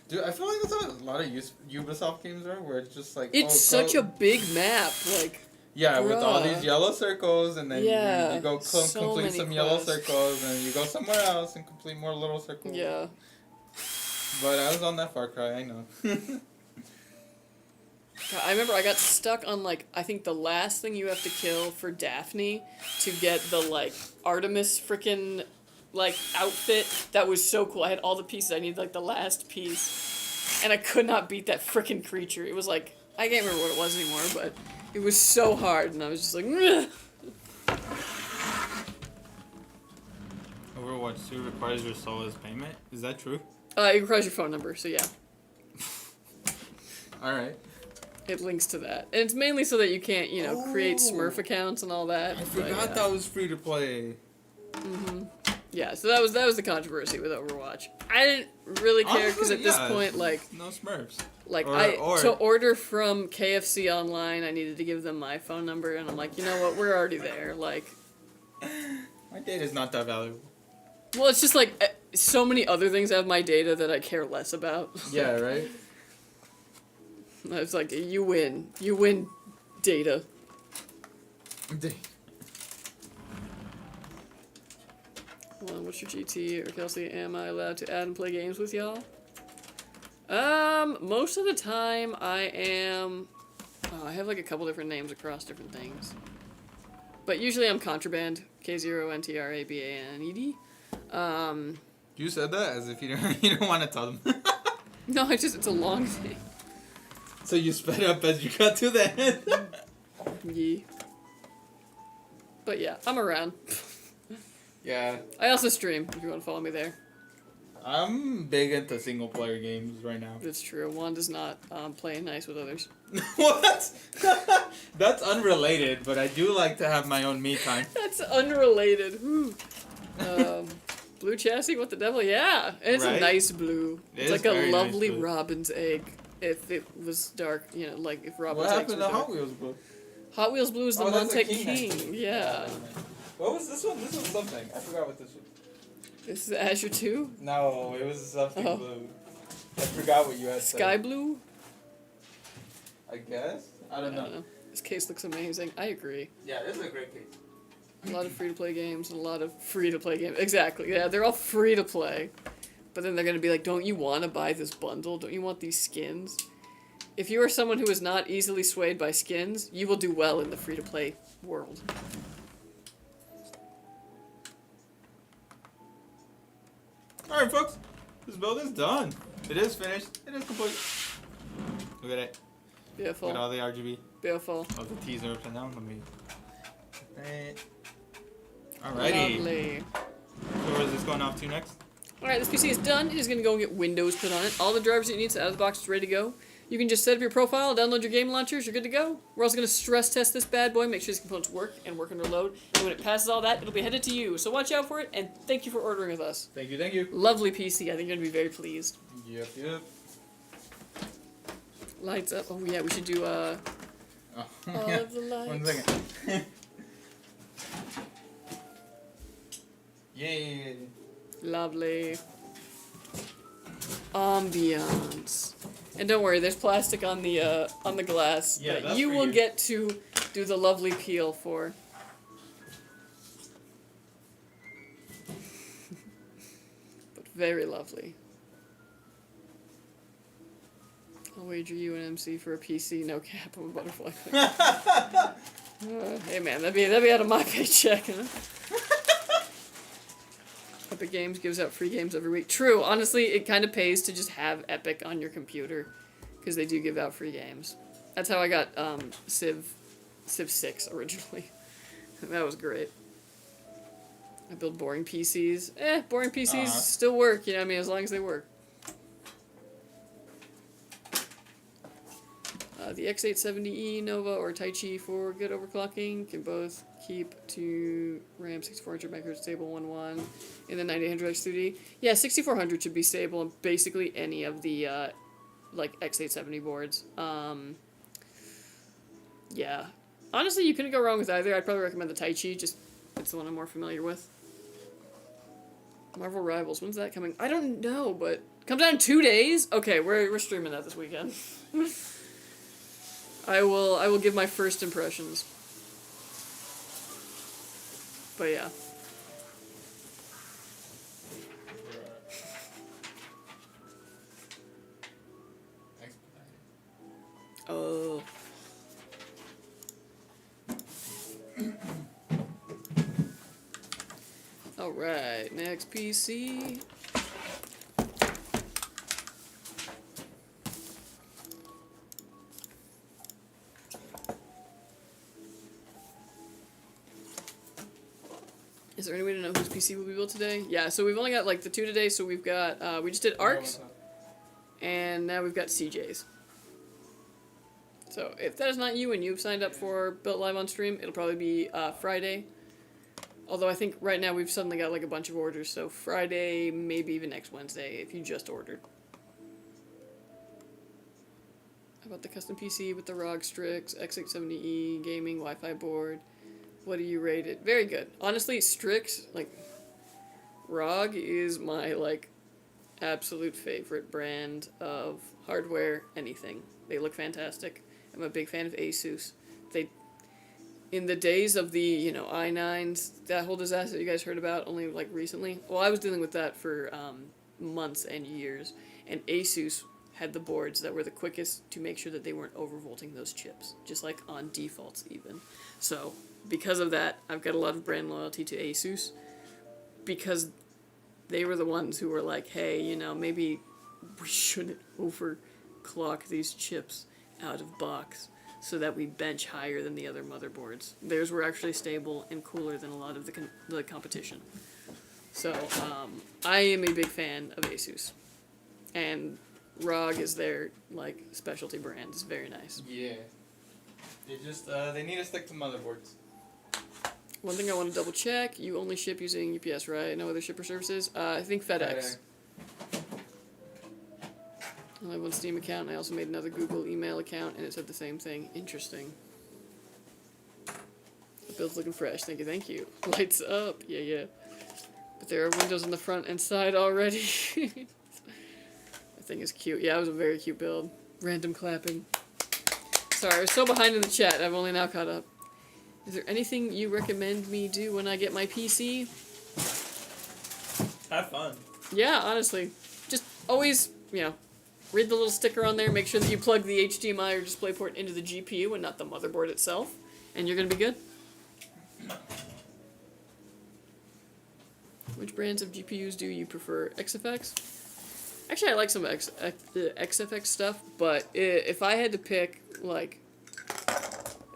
Dude, I feel like that's how a lot of Ubisoft games are, where it's just like... It's such a big map, like... Yeah, with all bruh. these yellow circles, and then you go so complete many some yellow quests. circles, and you go somewhere else and complete more little circles. Yeah. But I was on that Far Cry, I know. God, I remember I got stuck on, like, I think the last thing you have to kill for Daphne to get the, like, Artemis frickin', like, outfit. That was so cool. I had all the pieces. I needed, like, the last piece. And I could not beat that frickin' creature. It was, like, I can't remember what it was anymore, but it was so hard, and I was just like, "Ugh." Overwatch 2 requires your Solus payment? Is that true? It requires your phone number, so yeah. Alright. It links to that. And it's mainly so that you can't, you know, create Smurf accounts and all that. I forgot that was free to play. Mm-hmm. Yeah, so that was the controversy with Overwatch. I didn't really care, because at this point, like... No Smurfs. Like, to order from KFC online, I needed to give them my phone number, and I'm like, you know what, we're already there, like... My data's not that valuable. Well, it's just like, so many other things have my data that I care less about. Yeah, right? It's like, you win. You win, data. Well, what's your GT or Kelsey? Am I allowed to add and play games with y'all? Most of the time I am... Oh, I have like a couple different names across different things. But usually I'm Contraband. K0NTRABANED. You said that as if you don't want to tell them. No, it's a long thing. So you sped up as you got to the end. Yeah. But yeah, I'm around. Yeah. I also stream, if you want to follow me there. I'm big into single player games right now. It's true. One does not play nice with others. What? That's unrelated, but I do like to have my own me time. That's unrelated. Blue chassis? What the devil? Yeah. And it's a nice blue. It's like a lovely nice robin's egg. If it was dark, you know, like if robin's eggs were dark. What happened to Hot Wheels blue? Hot Wheels blue is the Montech King. Yeah. What was this one? This was something. I forgot what this was. This is Azure 2? No, it was something blue. I forgot what you had said. Sky blue? I guess? I don't know. This case looks amazing. I agree. Yeah, this is a great case. A lot of free-to-play games and a lot of free-to-play games. Exactly, yeah, they're all free-to-play. But then they're going to be like, don't you want to buy this bundle? Don't you want these skins? If you are someone who is not easily swayed by skins, you will do well in the free-to-play world. Alright, folks. This build is done. It is finished. It is complete. Look at it. Beautiful. Look at all the RGB. Beautiful. Oh, the T's are upside down. Let me... Alrighty. Lovely. So where is this going off to next? Alright, this PC is done. It is going to go and get Windows put on it. All the drivers that you need out of the box is ready to go. You can just set up your profile, download your game launchers, you're good to go. We're also going to stress test this bad boy, make sure these components work and work under load. And when it passes all that, it'll be headed to you. So watch out for it, and thank you for ordering with us. Thank you, thank you. Lovely PC. I think you're going to be very pleased. Yep, yep. Lights up. Oh, yeah, we should do, all of the lights. 1 second. Yay. Lovely. Ambiance. And don't worry, there's plastic on the glass that you will get to do the lovely peel for. But very lovely. I'll wager you an MC for a PC, no cap of a butterfly. Hey man, that'd be out of my paycheck, huh? Epic Games gives out free games every week. True, honestly, it kind of pays to just have Epic on your computer, because they do give out free games. That's how I got Civ 6 originally. That was great. I build boring PCs. Boring PCs still work, you know what I mean, as long as they work. The X870E Nova or Taichi for good overclocking can both keep to RAM 6400 MHz stable 1.1 in the 9800X 3D. Yeah, 6400 should be stable in basically any of the like X870 boards. Yeah, Honestly, you couldn't go wrong with either. I'd probably recommend the Tai Chi, just it's the one I'm more familiar with. Marvel Rivals, when's that coming? I don't know, but comes out in 2 days? Okay, we're streaming that this weekend. I will give my first impressions. But yeah. Oh. Alright, next PC. Is there any way to know whose PC will be built today? Yeah, so we've only got like the 2 today, so we've got, we just did ARCs, and now we've got CJs. So if that is not you and you've signed up for Built Live on stream, it'll probably be Friday. Although I think right now we've suddenly got like a bunch of orders, so Friday, maybe even next Wednesday if you just ordered. How about the custom PC with the ROG Strix, X670E, gaming, Wi-Fi board? What do you rate it? Very good. Honestly, Strix, like, ROG is my, like, absolute favorite brand of hardware, anything. They look fantastic. I'm a big fan of ASUS. They, in the days of the, you know, i9s, that whole disaster you guys heard about only, like, recently, well, I was dealing with that for months and years, and ASUS had the boards that were the quickest to make sure that they weren't overvolting those chips, just, like, on defaults, even. So, because of that, I've got a lot of brand loyalty to ASUS, because they were the ones who were like, hey, you know, maybe we shouldn't overclock these chips out of box so that we bench higher than the other motherboards. Theirs were actually stable and cooler than a lot of the competition. So, I am a big fan of ASUS. And ROG is their, like, specialty brand. It's very nice. Yeah. They just, they need to stick to motherboards. One thing I want to double check, you only ship using UPS, right? No other shipper services? I think FedEx. I have one Steam account, and I also made another Google email account, and it said the same thing. Interesting. The build's looking fresh. Thank you, thank you. Lights up. Yeah, yeah. But there are windows on the front and side already. That thing is cute. Yeah, it was a very cute build. Random clapping. Sorry, I was so behind in the chat. I've only now caught up. Is there anything you recommend me do when I get my PC? Have fun. Yeah, honestly. Just always, you know, read the little sticker on there, make sure that you plug the HDMI or DisplayPort into the GPU and not the motherboard itself, and you're going to be good. Which brands of GPUs do you prefer? XFX? Actually, I like some XFX stuff, but if I had to pick, like,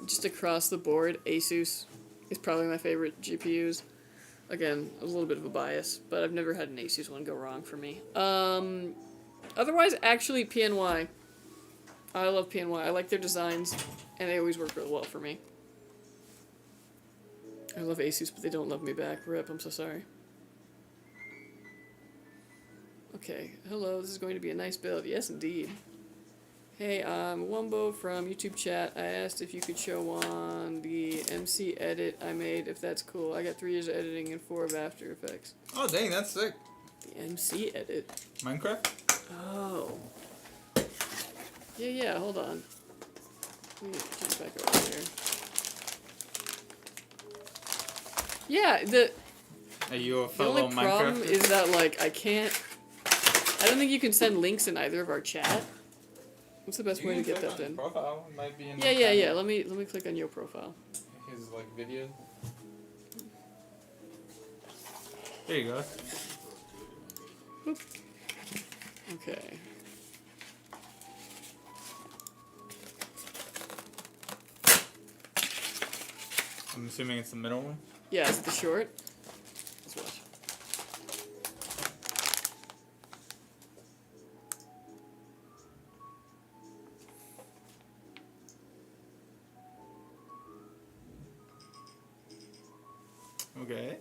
just across the board, ASUS is probably my favorite GPUs. Again, a little bit of a bias, but I've never had an ASUS one go wrong for me. Otherwise, actually, PNY. I love PNY. I like their designs, and they always work real well for me. I love ASUS, but they don't love me back. RIP, I'm so sorry. Okay, hello, this is going to be a nice build. Yes, indeed. Hey, I'm Wumbo from YouTube chat. I asked if you could show on the MC edit I made, if that's cool. I got 3 years of editing and 4 of After Effects. Oh, dang, that's sick. The MC edit? Minecraft? Oh. Yeah, hold on. Let me jump back over here. Yeah, Are you a the fellow only problem Minecrafter? is that, like, I don't think you can send links in either of our chat. What's the best way to get that then? Profile. It might be in Yeah. Let me click on your profile. His like video. There you go. Boop. Okay. I'm assuming it's the middle one. Yeah, it's the short. Let's watch. Okay.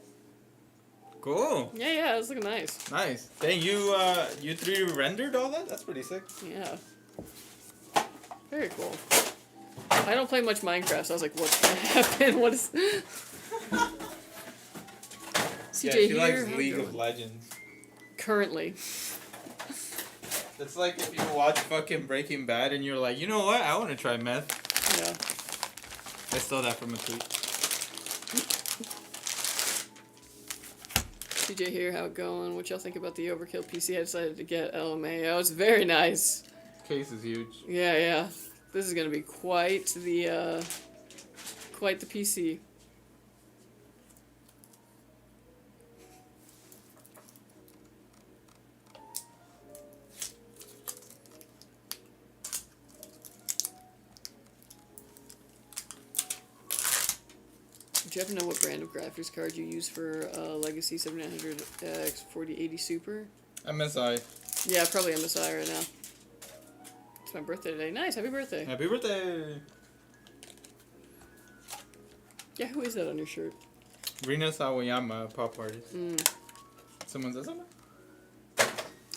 Cool. Yeah, it's looking nice. Nice. Dang, you 3D rendered all that? That's pretty sick. Yeah. Very cool. I don't play much Minecraft, so I was like, what's gonna happen? What is... CJ Yeah, she here? likes How League you of doing? Legends. Currently. It's like if you watch fucking Breaking Bad and you're like, you know what? I want to try meth. Yeah. I stole that from a tweet. CJ here, how it going? What y'all think about the overkill PC I decided to get? LMAO. It's very nice. Case is huge. Yeah, yeah. This is gonna be quite the PC. Do you happen to know what brand of graphics card you use for Legacy 7900X 4080 Super? MSI. Yeah, probably MSI right now. It's my birthday today. Nice, happy birthday. Happy birthday. Yeah, who is that on your shirt? Rina Sawayama, pop artist. Mm, Someone says something?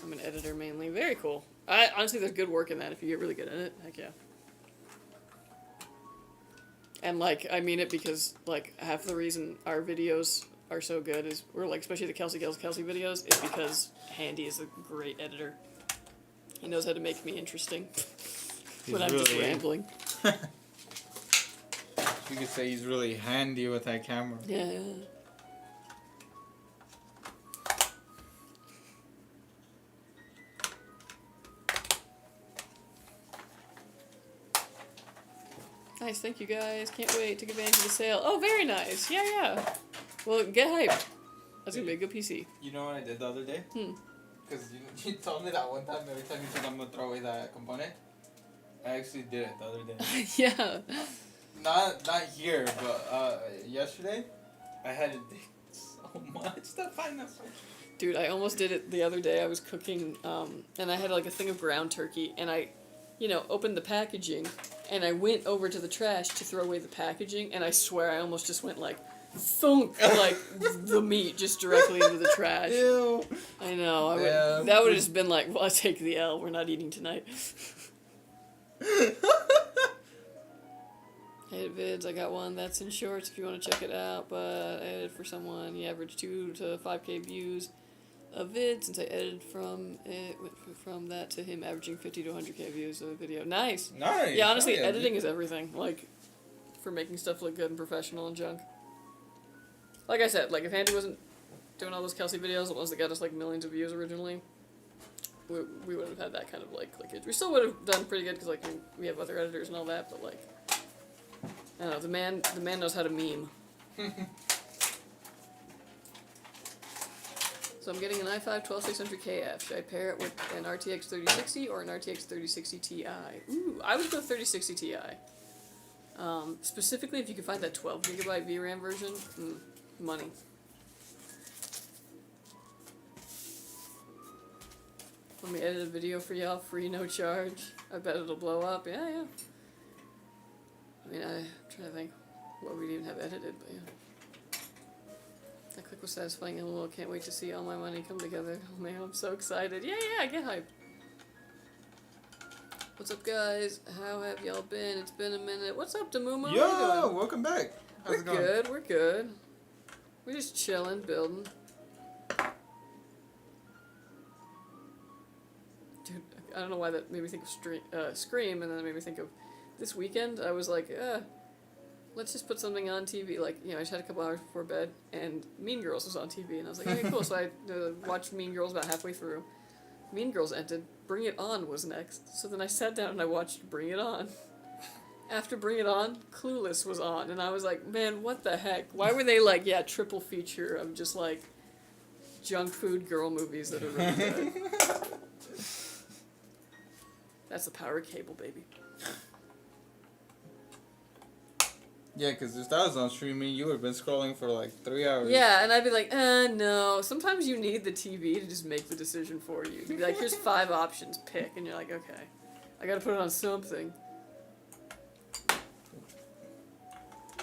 I'm an editor mainly. Very cool. Honestly, there's good work in that if you get really good at it. Heck yeah. And, like, I mean it because, like, half the reason our videos are so good is, we're like, especially the Kelsey videos, is because Handy is a great editor. He knows how to make me interesting when I'm just rambling. You could say he's really handy with that camera. Yeah. Nice, thank you guys. Can't wait. Take advantage of the sale. Oh, very nice. Yeah, yeah. Well, get hyped. That's gonna be a good PC. You know what I did the other day? Hmm. Because you told me that one time, every time you said I'm going to throw away that component. I actually did it the other day. Yeah. Not here, but yesterday, I had to dig so much to find that switch. Dude, I almost did it the other day. I was cooking, and I had like a thing of ground turkey, and I, opened the packaging, and I went over to the trash to throw away the packaging, and I swear I almost just went like, thunk, like the meat just directly into the trash. Ew. I know. Yeah. That would have just been like, well, I take the L. We're not eating tonight. Edit vids, I got one that's in shorts if you want to check it out, but I edited for someone. He averaged 2 to 5K views of vid since I edited from it, went from that to him averaging 50 to 100K views of a video. Nice. Nice. Yeah, honestly, Oh, yeah. editing is everything. Like, for making stuff look good and professional and junk. Like I said, like if Handy wasn't doing all those Kelsey videos, the ones that got us like millions of views originally, we would have had that kind of like clickage. We still would have done pretty good because like we have other editors and all that, but like I don't know, the man knows how to meme. So I'm getting an i5 12600KF. Should I pair it with an RTX 3060 or an RTX 3060 Ti? Ooh, I would go 3060 Ti. Specifically, if you can find that 12GB VRAM version, money. Let me edit a video for y'all, free, no charge. I bet it'll blow up. Yeah, yeah. I mean, I'm trying to think what we'd even have edited, but yeah. That click was satisfying and LOL. Can't wait to see all my money come together. Oh man, I'm so excited. Yeah, yeah, get hyped. What's up, guys? How have y'all been? It's been a minute. What's up, Damuma? How you Yo, doing? welcome back. How's We're it going? good, we're good. We're just chilling, building. Dude, I don't know why that made me think of Scream, and then it made me think of this weekend. I was like, let's just put something on TV. Like, I just had a couple hours before bed, and Mean Girls was on TV, and I was like, okay, cool. So I watched Mean Girls about halfway through. Mean Girls ended. Bring It On was next. So then I sat down and I watched Bring It On. After Bring It On, Clueless was on, and I was like, man, what the heck? Why were they like, triple feature of just like junk food girl movies that are really good? That's the power of cable, baby. Yeah, because if that was on streaming, you would have been scrolling for like 3 hours. Yeah, and I'd be like, no. Sometimes you need the TV to just make the decision for you. You'd be like, here's 5 options, pick. And you're like, okay, I gotta put it on something.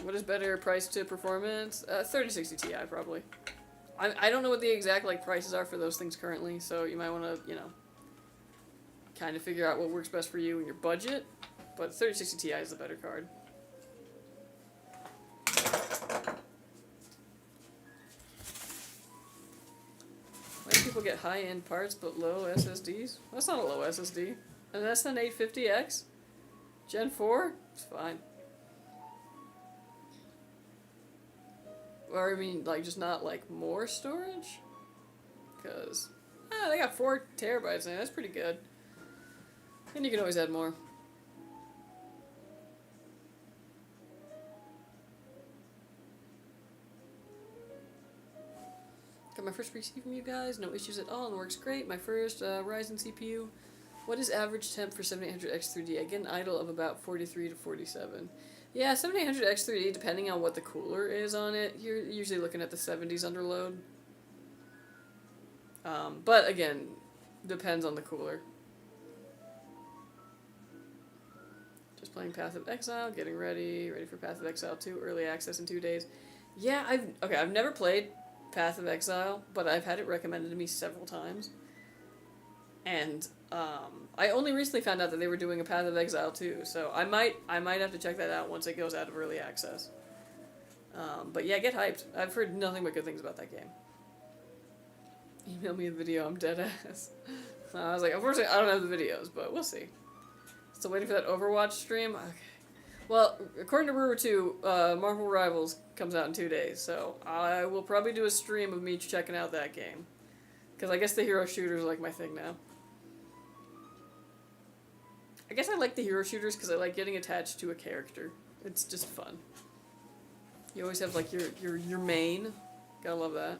What is better price to performance? 3060 Ti, probably. I don't know what the exact prices are for those things currently, so you might want to, kind of figure out what works best for you and your budget. but 3060 Ti is the better card. Why do people get high-end parts but low SSDs? That's not a low SSD. An SN850X? Gen 4? It's fine. Or, I mean, like, just not, like, more storage? Because, they got 4 terabytes in it. That's pretty good. And you can always add more. Got my first PC from you guys. No issues at all and works great. My first Ryzen CPU. What is average temp for 7800X3D? I get an idle of about 43 to 47. Yeah, 7800X3D, depending on what the cooler is on it, you're usually looking at the 70s under load. But again, depends on the cooler. Just playing Path of Exile, getting ready for Path of Exile 2, early access in 2 days. Yeah, I've never played Path of Exile, but I've had it recommended to me several times. And I only recently found out that they were doing a Path of Exile 2, so I might have to check that out once it goes out of early access. But yeah, get hyped. I've heard nothing but good things about that game. Email me a video, I'm dead ass. I was like, unfortunately, I don't have the videos, but we'll see. Still waiting for that Overwatch stream? Okay. Well, according to Brewer 2, Marvel Rivals comes out in 2 days, so I will probably do a stream of me checking out that game. Because I guess the hero shooters are like my thing now. I guess I like the hero shooters because I like getting attached to a character. It's just fun. You always have like your main. Gotta love that.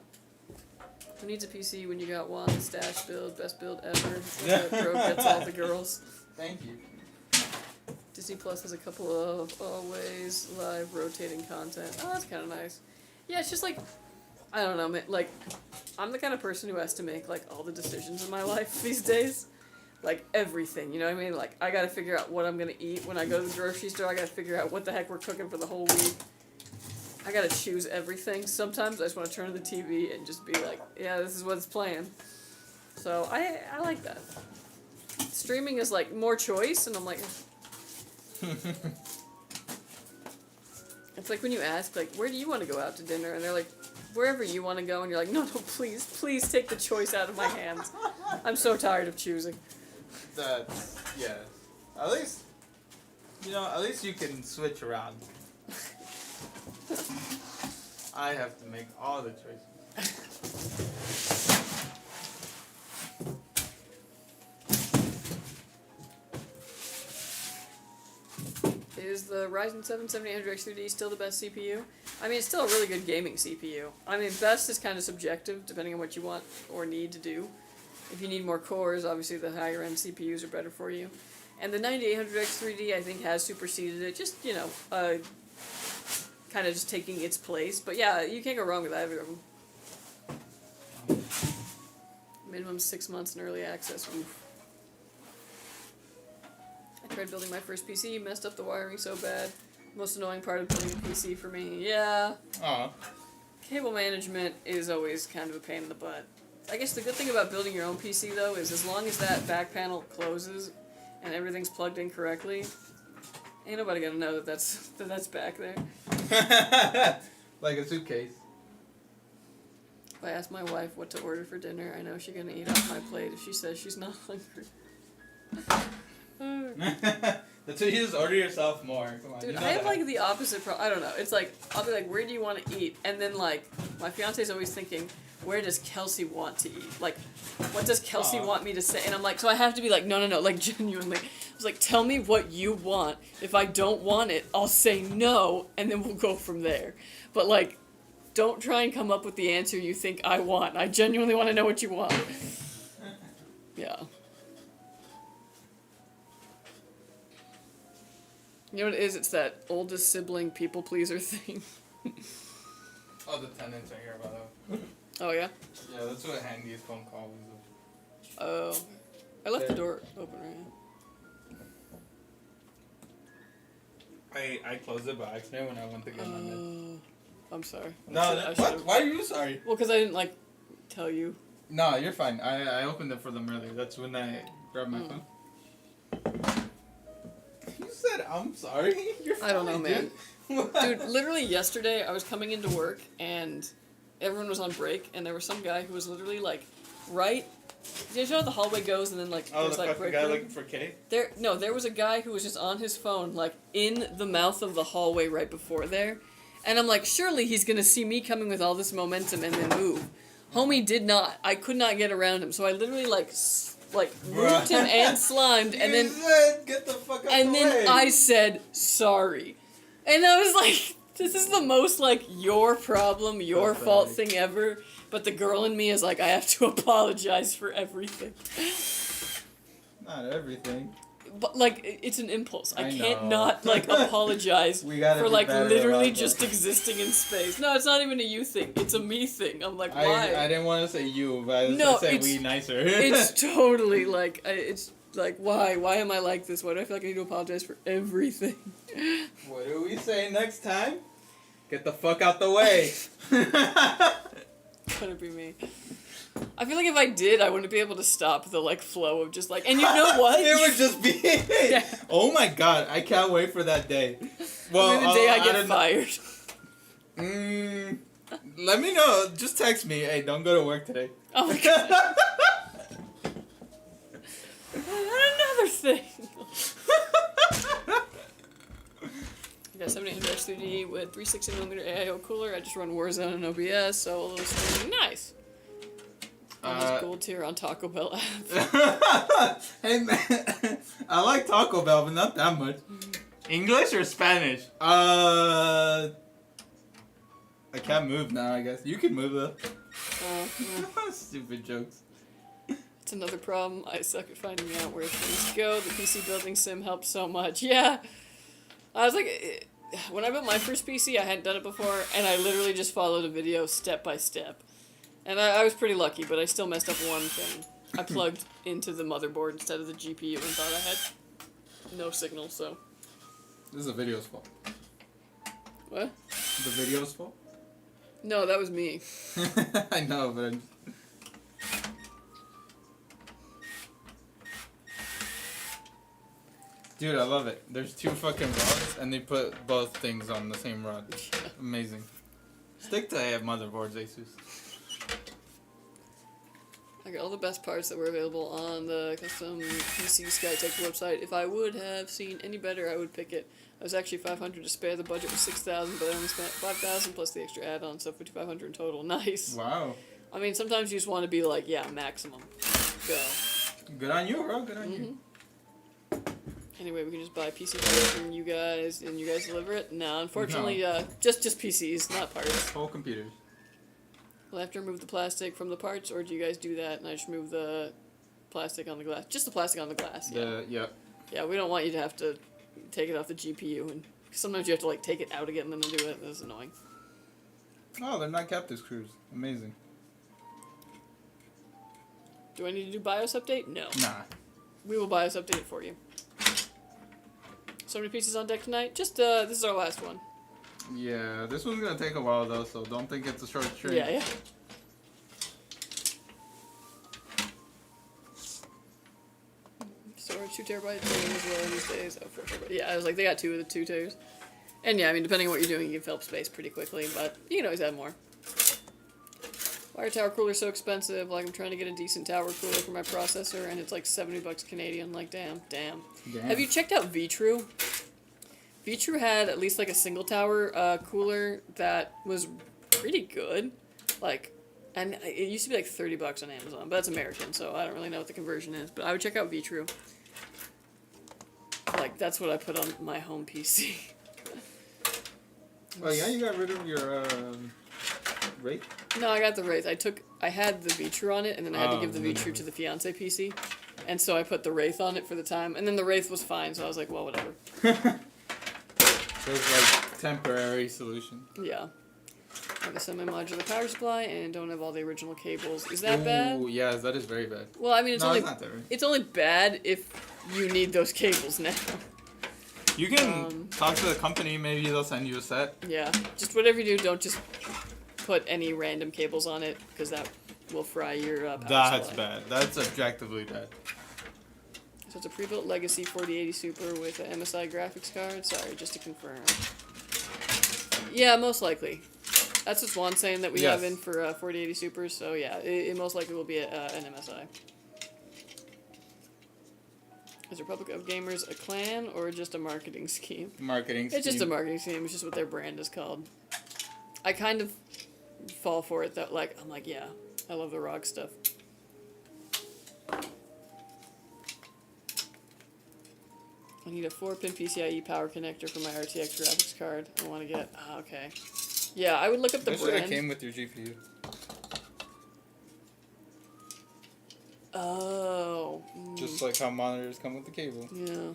Who needs a PC when you got one? Stash build, best build ever. It's like that bro gets all the girls. Thank you. Disney Plus has a couple of always live rotating content. Oh, that's kind of nice. Yeah, it's just like, I don't know, man, like, I'm the kind of person who has to make, like, all the decisions in my life these days. Like, everything, you know what I mean? Like, I gotta figure out what I'm gonna eat. When I go to the grocery store, I gotta figure out what the heck we're cooking for the whole week. I gotta choose everything. Sometimes I just want to turn on the TV and just be like, yeah, this is what's playing. So, I like that. Streaming is, like, more choice, and I'm like... It's like when you ask, like, where do you want to go out to dinner? And they're like, wherever you want to go. And you're like, no, please take the choice out of my hands. I'm so tired of choosing. That's, yeah. At least you can switch around. I have to make all the choices. Is the Ryzen 7 7800X3D still the best CPU? I mean, it's still a really good gaming CPU. I mean, best is kind of subjective, depending on what you want or need to do. If you need more cores, obviously the higher end CPUs are better for you. And the 9800X3D, I think, has superseded it, just, you know, kind of just taking its place. But yeah, you can't go wrong with either of them. Minimum 6 months in early access. Oof. I tried building my first PC, messed up the wiring so bad. Most annoying part of building a PC for me. Yeah. Cable management is always kind of a pain in the butt. I guess the good thing about building your own PC, though, is as long as that back panel closes and everything's plugged in correctly, ain't nobody gonna know that that's back there. Like a suitcase. If I ask my wife what to order for dinner, I know she's gonna eat off my plate if she says she's not hungry. That's what you just order yourself more. Come on. Dude, You know I have that. like the opposite I don't know. It's like, I'll be like, where do you want to eat? And then like, my fiance's always thinking, where does Kelsey want to eat? Like, what does Kelsey want me to say? And I'm like, so I have to be like, no, like genuinely. I was like, tell me what you want. If I don't want it, I'll say no, and then we'll go from there. But like, don't try and come up with the answer you think I want. I genuinely want to know what you want. Yeah. You know what it is? It's that oldest sibling people pleaser thing. Oh, the tenants are here, by the way. Oh, yeah? Yeah, that's what Handy's phone call was. Oh. I left the door open, right? I closed it by accident when I went to get my meds. I'm sorry. No, what? Why are you sorry? Well, because I didn't, like, tell you. No, you're fine. I opened it for them earlier. That's when I grabbed my phone. You said I'm sorry. You're fine, I don't know, man. Dude. Dude, literally yesterday I was coming into work and everyone was on break and there was some guy who was literally like right. You know how the hallway goes and then like Oh, there's the like fucking break guy room? looking for K? There was a guy who was just on his phone like in the mouth of the hallway right before there. And I'm like, surely he's gonna see me coming with all this momentum and then move. Homie did not. I could not get around him, so I literally like moved him and slimed, and then said, get the fuck out and the then way. I said sorry, and I was like, this is the most like your problem, your fault thing ever. But the girl in me is like, I have to apologize for everything. Not everything. But like it's an impulse. I can't know. not like apologize We gotta for be like better literally about just that. existing in space. No, it's not even a you thing. It's a me thing. I'm like, why? I didn't want to say you, but No, I said it's- we nicer. It's totally like it's like why? Why am I like this? Why do I feel like I need to apologize for everything? What do we say next time? Get the fuck out the way. Couldn't be me. I feel like if I did, I wouldn't be able to stop the like flow of just like. And you know what? It would just be. Yeah. Oh my god! I can't wait for that day. Well, Maybe the day I get don't know. fired. Let me know. Just text me. Hey, don't go to work today. Oh my god. Another thing. I got 7800 3D with 360mm AIO cooler. I just run Warzone and OBS, so a little streaming. Nice. Almost gold tier on Taco Bell app. Hey man, I like Taco Bell, but not that much. English or Spanish? I can't move now. I guess you can move though. Stupid jokes. It's another problem. I suck at finding out where things go. The PC building sim helped so much. Yeah. I was like, when I built my first PC, I hadn't done it before, and I literally just followed a video step by step. And I was pretty lucky, but I still messed up one thing. I plugged into the motherboard instead of the GPU and thought I had no signal, so. This is the video's fault. What? The video's fault? No, that was me. I know, but dude, I love it. There's two fucking rods, and they put both things on the same rod. Amazing. Stick to motherboards, ASUS. I got all the best parts that were available on the custom PC Skytech website. If I would have seen any better, I would pick it. I was actually $500 to spare. The budget was $6,000, but I only spent $5,000 plus the extra add-on, so $5,500 in total. Nice. Wow. I mean, sometimes you just want to be like, yeah, maximum. Go. Good on you, bro. Good on you. Anyway, we can just buy PC parts from you guys, and you guys deliver it? No, unfortunately, just PCs, not parts. Whole computers. Will I have to remove the plastic from the parts, or do you guys do that, and I just remove the plastic on the glass? Just the plastic on the glass, yeah. Yeah, we don't want you to have to take it off the GPU, and sometimes you have to, like, take it out again and then do it. That's annoying. Oh, they're not captive screws. Amazing. Do I need to do BIOS update? No. Nah. We will BIOS update it for you. So many pieces on deck tonight? Just, this is our last one. Yeah, this one's gonna take a while though, so don't think it's a short stream. Yeah. Storage 2 terabytes as well these days. Oh, 4 terabytes. Yeah, I was like, they got 2 of the 2 teras. And yeah, I mean, depending on what you're doing, you can fill up space pretty quickly, but you can always add more. Why are tower coolers so expensive? Like, I'm trying to get a decent tower cooler for my processor, and it's like $70 Canadian. Like, damn. Have you checked out VTrue? VTrue had at least like a single tower cooler that was pretty good. Like, and it used to be like $30 on Amazon, but that's American, so I don't really know what the conversion is. But I would check out VTrue. Like, that's what I put on my home PC. Oh yeah, you got rid of your Wraith? No, I got the Wraith. I had the VTrue on it, and then I had to give the VTrue to the fiance PC. And so I put the Wraith on it for the time, and then the Wraith was fine, so I was like, well, whatever. So it's like temporary solution. Yeah. I have a semi-modular power supply and don't have all the original cables. Is that bad? Oh, yeah, that is very bad. Well, I mean, it's not that right. It's only bad if you need those cables now. You can talk to the company, maybe they'll send you a set. Yeah. Just whatever you do, don't just put any random cables on it, because that will fry your power That's supply. bad. That's objectively bad. So it's a pre-built Legacy 4080 Super with an MSI graphics card. Sorry, just to confirm. Yeah, most likely. That's what Swan's saying that we have in for 4080 Supers. So yeah, it most likely will be an MSI. Is Republic of Gamers a clan or just a marketing scheme? Marketing scheme. It's just a marketing scheme. It's just what their brand is called. I kind of fall for it. That I'm like, yeah, I love the ROG stuff. I need a 4-pin PCIe power connector for my RTX graphics card. I want to get. Okay. Yeah, I would look up the brand. That came with your GPU. Oh. Just like how monitors come with the cable. Yeah.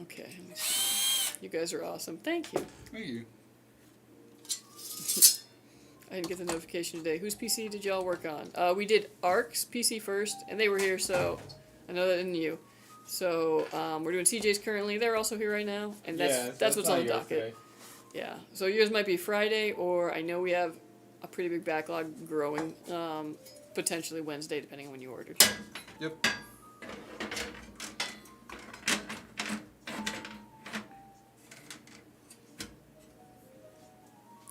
Okay, let me see. You guys are awesome. Thank you. Thank you. I didn't get the notification today. Whose PC did y'all work on? We did ARC's PC first, and they were here, so I know that isn't you. So we're doing CJ's currently. They're also here right now, and that's what's on the docket. Today. Yeah. So yours might be Friday, or I know we have a pretty big backlog growing. Potentially Wednesday, depending on when you ordered. Yep.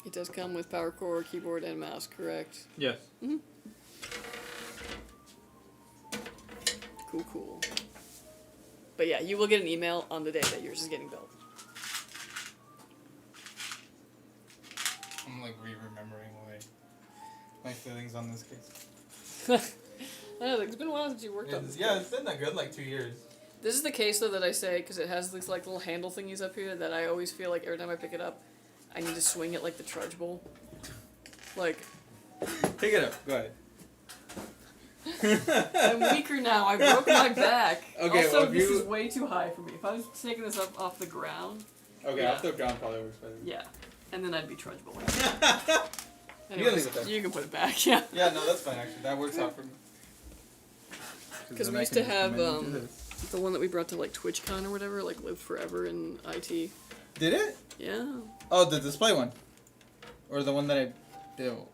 It does come with power cord, keyboard, and mouse, correct? Yes. Mm-hmm. Cool, cool. But yeah, you will get an email on the day that yours is getting built. I'm like re-remembering my feelings on this case. I know, it's been a while since you worked on this. Yeah, it's been a good 2 years. This is the case though that I say because it has these little handle thingies up here that I always feel like every time I pick it up, I need to swing it like the Trudge Bowl. Pick it up. Go ahead. I'm weaker now. I broke my back. Okay, also, well, this is way too high for me. If I was taking this up off the ground. Okay, off the ground probably works better. Yeah, and then I'd be Trudge Bowling. You can leave it there. You can put it back. Yeah. Yeah, no, that's fine actually. That works out for me. Because we used to have the one that we brought to TwitchCon or whatever, lived forever in IT. Did it? Yeah. Oh, the display one, or the one that I built.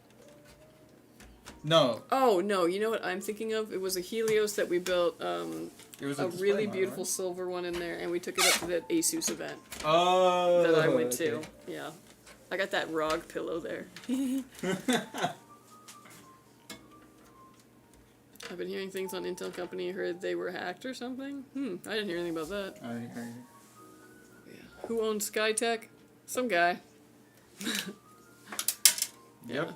No. Oh no! You know what I'm thinking of? It was a Helios that we built. It was a really beautiful silver one in there, and we took it up to that ASUS event. Oh. That I went to. Yeah. I got that ROG pillow there. I've been hearing things on Intel Company. Heard they were hacked or something. I didn't hear anything about that. I didn't hear anything. Who owns Skytech? Some guy. Yep. That's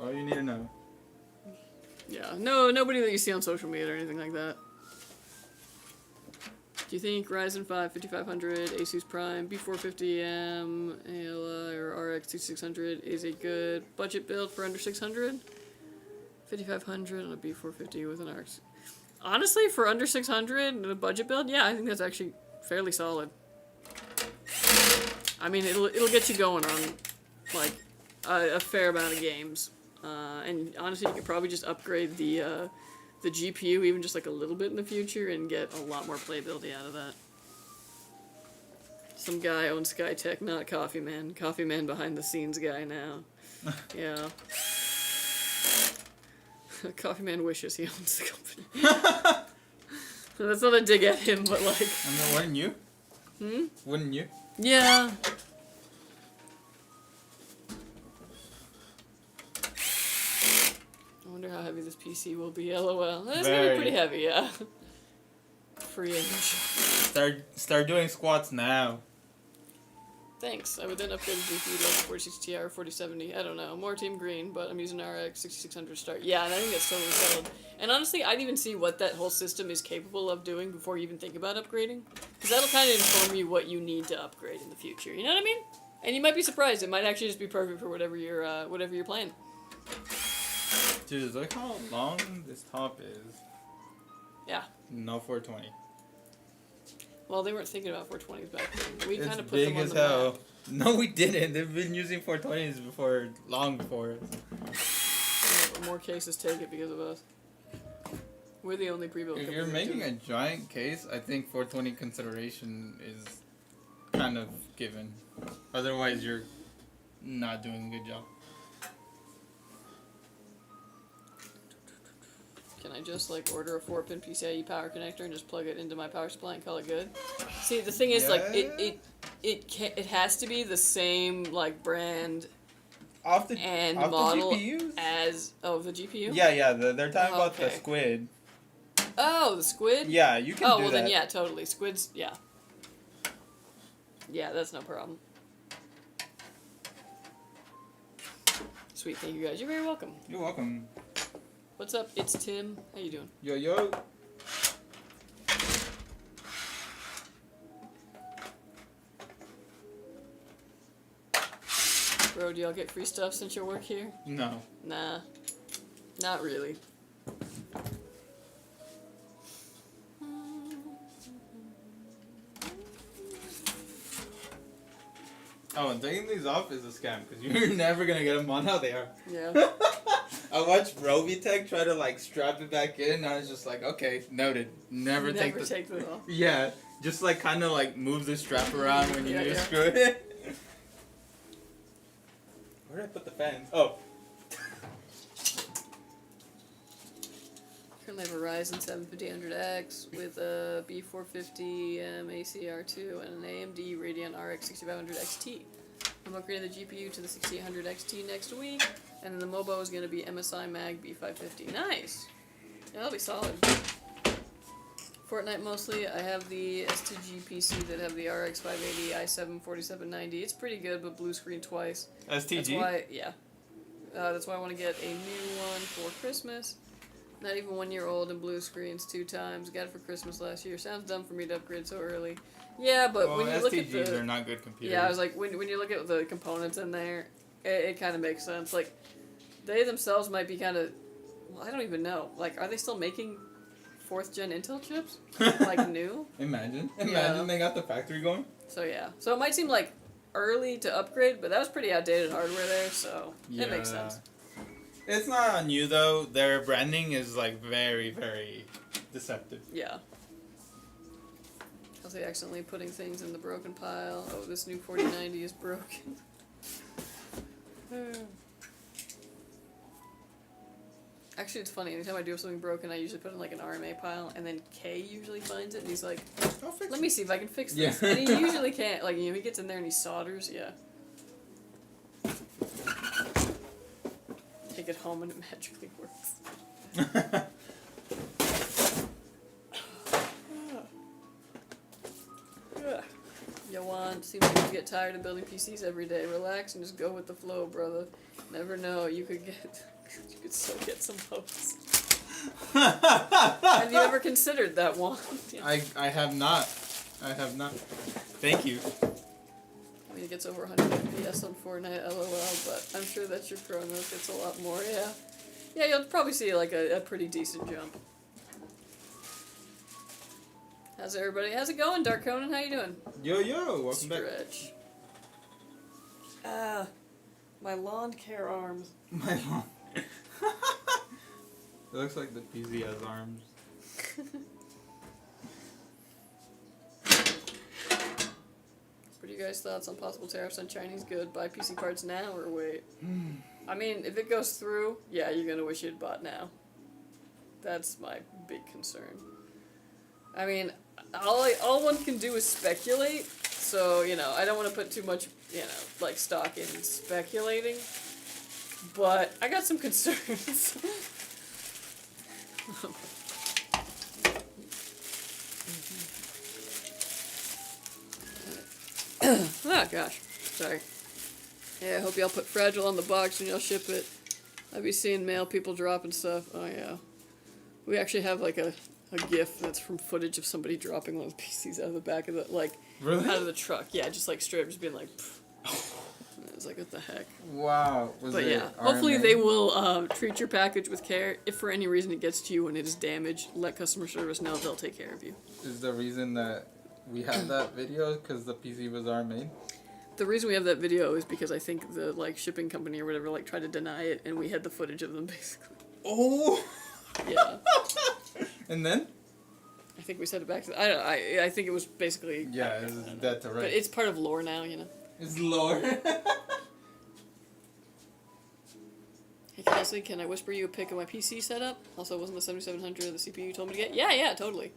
all you need to know. Yeah. No, nobody that you see on social media or anything like that. Do you think Ryzen 5 5500, ASUS Prime, B450M, ALI, or RX 6600 is a good budget build for under 600? 5500 on a B450 with an RX. Honestly, for under 600 and a budget build, yeah, I think that's actually fairly solid. I mean, it'll get you going on a fair amount of games, and honestly, you could probably just upgrade the GPU even just a little bit in the future and get a lot more playability out of that. Some guy owns Skytech, not Coffee Man. Coffee Man behind the scenes guy now. Yeah. Coffee Man wishes he owns the company. That's not a dig at him, but I mean, wouldn't you? Wouldn't you? Yeah. I wonder how heavy this PC will be, LOL. It's gonna be pretty heavy, yeah. Free English. Start doing squats now. Thanks. I would then upgrade the GPU to 4060 Ti or 4070. I don't know. More Team Green, but I'm using RX 6600 start. Yeah, and I think that's totally solid. And honestly, I'd even see what that whole system is capable of doing before you even think about upgrading. Because that'll kind of inform you what you need to upgrade in the future. You know what I mean? And you might be surprised. It might actually just be perfect for whatever you're playing. Dude, look how long this top is. Yeah. No 420. Well, they weren't thinking about 420s back then. We kind of put big them on as the hell. map. No, we didn't. They've been using 420s before, long before us. Yeah, but more cases take it because of us. We're the only pre-built. If you're making a giant case, I think 420 consideration is kind of given. Otherwise, you're not doing a good job. Can I just like order a 4-pin PCIe power connector and just plug it into my power supply and call it good? See, the thing is, like, it has to be the same like brand and model as the GPU. Yeah. They're talking about the Squid. Oh, the Squid. Yeah, you can. Oh, well then, yeah, totally. Squids, yeah. Yeah, that's no problem. Sweet, thank you guys. You're very welcome. You're welcome. What's up? It's Tim. How you doing? Yo. Bro, do y'all get free stuff since you work here? No. Nah. Not really. Oh, and taking these off is a scam because you're never gonna get them on how they are. Yeah. I watched Robitech try to like strap it back in, and I was just like, okay, noted. Never take them off. Yeah, just like kind of like move the strap around when you screw it. Where did I put the fans? Oh. Currently have a Ryzen 7-5800X with a B450 ACR2 and an AMD Radeon RX 6500 XT. I'm upgrading the GPU to the 6800 XT next week, and then the MOBO is going to be MSI Mag B550. Nice! Yeah, that'll be solid. Fortnite mostly. I have the STG PC that have the RX 580 i7 4790. It's pretty good, but blue screen twice. STG? That's why, yeah. That's why I want to get a new one for Christmas. Not even 1 year old and blue screens 2 times. Got it for Christmas last year. Sounds dumb for me to upgrade so early. Yeah, but when you look at the... STGs are not good computers. Yeah, I was like, when you look at the components in there, it kind of makes sense. Like, they themselves might be kind of... Well, I don't even know. Like, are they still making 4th gen Intel chips? Like, new? Imagine Yeah. they got the factory going. So, yeah. So, it might seem, like, early to upgrade, but that was pretty outdated hardware there, so it makes sense. It's not on you, though. Their branding is, like, very, very deceptive. Yeah. I was accidentally putting things in the broken pile. Oh, this new 4090 is broken. Actually, it's funny. Anytime I do have something broken, I usually put it in like an RMA pile, and then Kay usually finds it, and he's like, "Let me see if I can fix this." Yeah. And he usually can't. Like, he gets in there and he solders. Yeah. Take it home and it magically works. Yawan, seems like you get tired of building PCs every day. Relax and just go with the flow, brother. Never know, you could still get some hosts. Have you ever considered that one? Yeah. I have not. Thank you. I mean, it gets over 100 FPS on Fortnite, LOL, but I'm sure that your Chronos gets a lot more, yeah. Yeah, you'll probably see like a pretty decent jump. How's everybody? How's it going, Dark Conan? How you doing? Yo, welcome back. Stretch. My lawn care arms. My lawn. It looks like the PC has arms. What are you guys' thoughts on possible tariffs on Chinese goods? Buy PC parts now or wait? I mean, if it goes through, yeah, you're gonna wish you'd bought now. That's my big concern. I mean, all one can do is speculate, so, you know, I don't want to put too much, you know, like, stock in speculating, but I got some concerns. Oh, gosh. Sorry. Yeah, I hope y'all put Fragile on the box when y'all ship it. I'll be seeing mail people dropping stuff. Oh, yeah. We actually have, like, a GIF that's from footage of somebody dropping one of the PCs out of the back of the, like, out of the truck. Yeah, just, like, straight up just being like, it was like, what the heck? Wow. But yeah, hopefully they will treat your package with care. If for any reason it gets to you and it is damaged, let customer service know. They'll take care of you. Is the reason that we have that video because the PC was made? The reason we have that video is because I think the, like, shipping company or whatever, like, tried to deny it, and we had the footage of them, basically. Oh! Yeah. And then? I think we sent it back to... I think it was basically... Yeah, it's dead to rights. But it's part of lore now, you know? It's lore. Kelsey, can I whisper you a pic of my PC setup? Also, wasn't the 7700 the CPU you told me to get? Yeah, totally.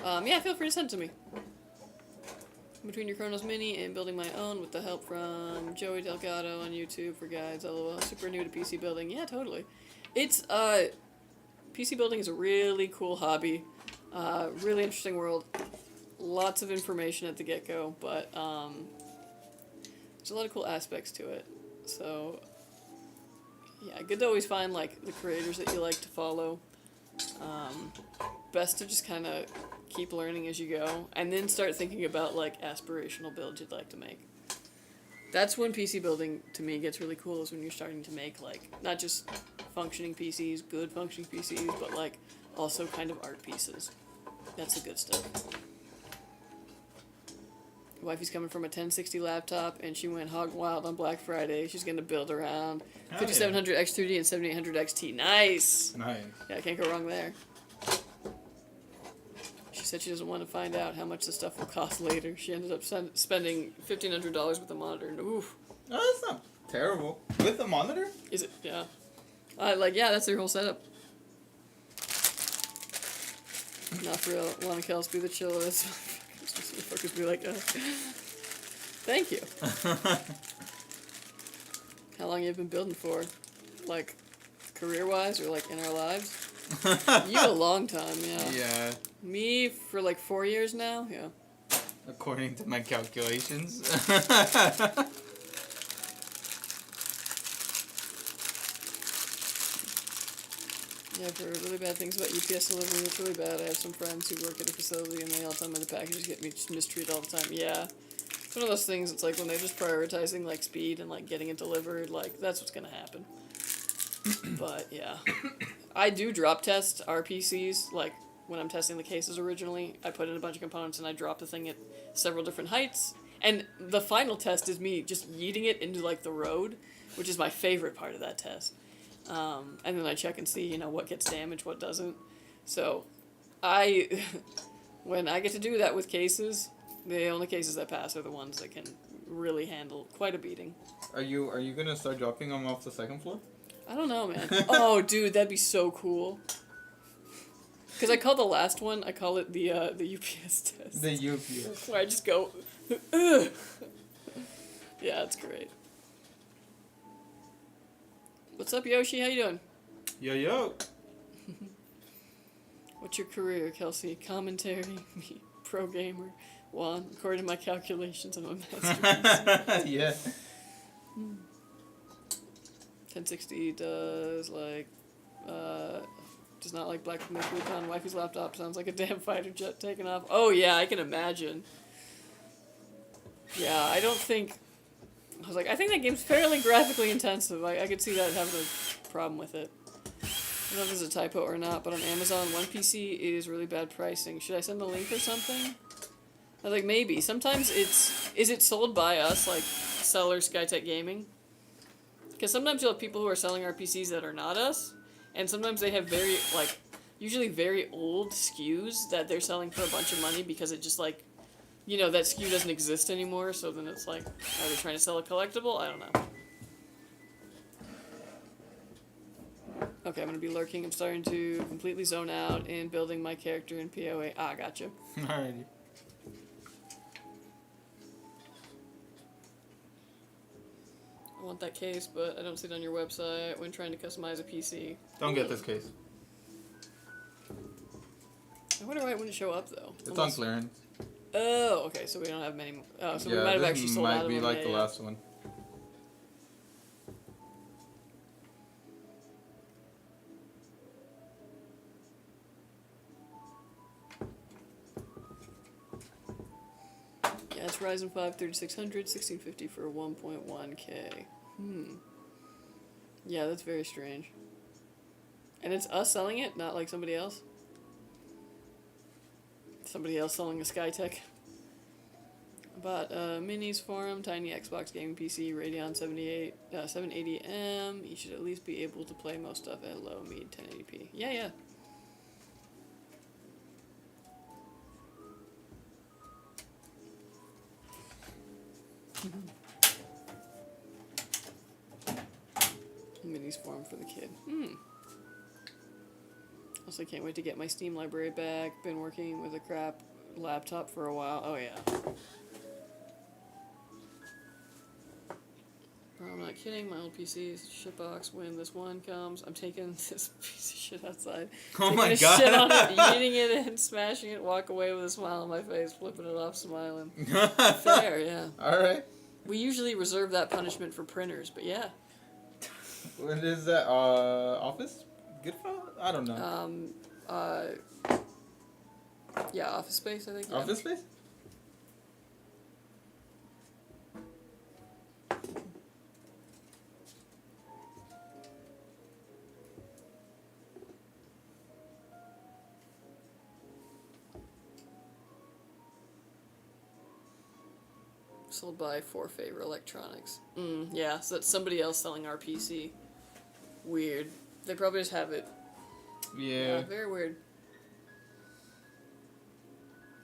Yeah, feel free to send it to me. Between your Chronos Mini and building my own with the help from Joey Delgado on YouTube for guides, lol. Super new to PC building. Yeah, totally. It's, PC building is a really cool hobby. Really interesting world. Lots of information at the get-go, but, there's a lot of cool aspects to it. So, yeah, good to always find, like, the creators that you like to follow. Best to just kind of keep learning as you go, and then start thinking about, like, aspirational builds you'd like to make. That's when PC building, to me, gets really cool, is when you're starting to make, like, not just functioning PCs, good functioning PCs, but, like, also kind of art pieces. That's the good stuff. Wifey's coming from a 1060 laptop, and she went hog wild on Black Friday. She's going to build around 5700 X3D and 7800 XT. Nice! Nice. Yeah, can't go wrong there. She said she doesn't want to find out how much the stuff will cost later. She ended up spending $1,500 with the monitor. And oof. Oh, that's not terrible. With the monitor? Is it? Yeah. Yeah, that's their whole setup. Not for real. Lana Kels, be the chillest. Fuckers be like, thank you. How long you been building for? Like, career-wise or like in our lives? You a long time, yeah. Yeah. Me for like 4 years now, yeah. According to my calculations. Yeah, I've heard really bad things about UPS delivery. It's really bad. I have some friends who work at a facility and they all tell me the packages get me just mistreated all the time. Yeah. It's one of those things, it's like when they're just prioritizing like speed and like getting it delivered, like that's what's gonna happen. But yeah. I do drop test our PCs, like when I'm testing the cases originally. I put in a bunch of components and I drop the thing at several different heights. And the final test is me just yeeting it into like the road, which is my favorite part of that test. And then I check and see, what gets damaged, what doesn't. So, when I get to do that with cases, the only cases that pass are the ones that can really handle quite a beating. Are you gonna start dropping them off the second floor? I don't know, man. Oh, dude, that'd be so cool. Because I call the last one, I call it the UPS test. The UPS. Where I just go, ugh. Yeah, it's great. What's up, Yoshi? How you doing? Yo. What's your career, Kelsey? Commentary, me, pro gamer, Juan. According to my calculations, I'm a masterpiece. Yeah. 1060 does not like Black Myth Recon. Wifey's laptop sounds like a damn fighter jet taking off. Oh yeah, I can imagine. Yeah, I think that game's fairly graphically intensive. I could see that having a problem with it. I don't know if it's a typo or not, but on Amazon, one PC is really bad pricing. Should I send the link or something? I was like, maybe. Sometimes is it sold by us, like seller Skytech Gaming? Because sometimes you'll have people who are selling our PCs that are not us, and sometimes they have usually very old SKUs that they're selling for a bunch of money because it just that SKU doesn't exist anymore, so then it's like, are they trying to sell a collectible? I don't know. Okay, I'm going to be lurking. I'm starting to completely zone out in building my character in PoE. Ah, gotcha. Alrighty. I want that case, but I don't see it on your website when trying to customize a PC. Don't get this case. I wonder why it wouldn't show up, though. It's on clearance. Oh, okay, so we don't have many. Oh, so yeah, we might have actually sold out of them. Might be like the last one. Yeah, it's Ryzen 5 3600, 1650 for 1.1K. Yeah, that's very strange. And it's us selling it, not like somebody else? Somebody else selling a Skytech. Bought Minis Forum, tiny Xbox gaming PC, Radeon 780M. You should at least be able to play most stuff at low, mid, 1080p. Yeah. minis for him for the kid. Also, can't wait to get my Steam library back. Been working with a crap laptop for a while. Oh, yeah. Bro, I'm not kidding. My old PC is shitbox. When this one comes, I'm taking this piece of shit outside. Oh taking my a god. shit on it, eating it and smashing it, walk away with a smile on my face, flipping it off, smiling. Fair, yeah. Alright. We usually reserve that punishment for printers, but yeah. What is that? Office? Good file? I don't know. Yeah, Office Space, I think. Yeah. Office Space? Sold by For Favor Electronics. Yeah, so that's somebody else selling our PC. Weird. They probably just have it. Yeah. Very weird.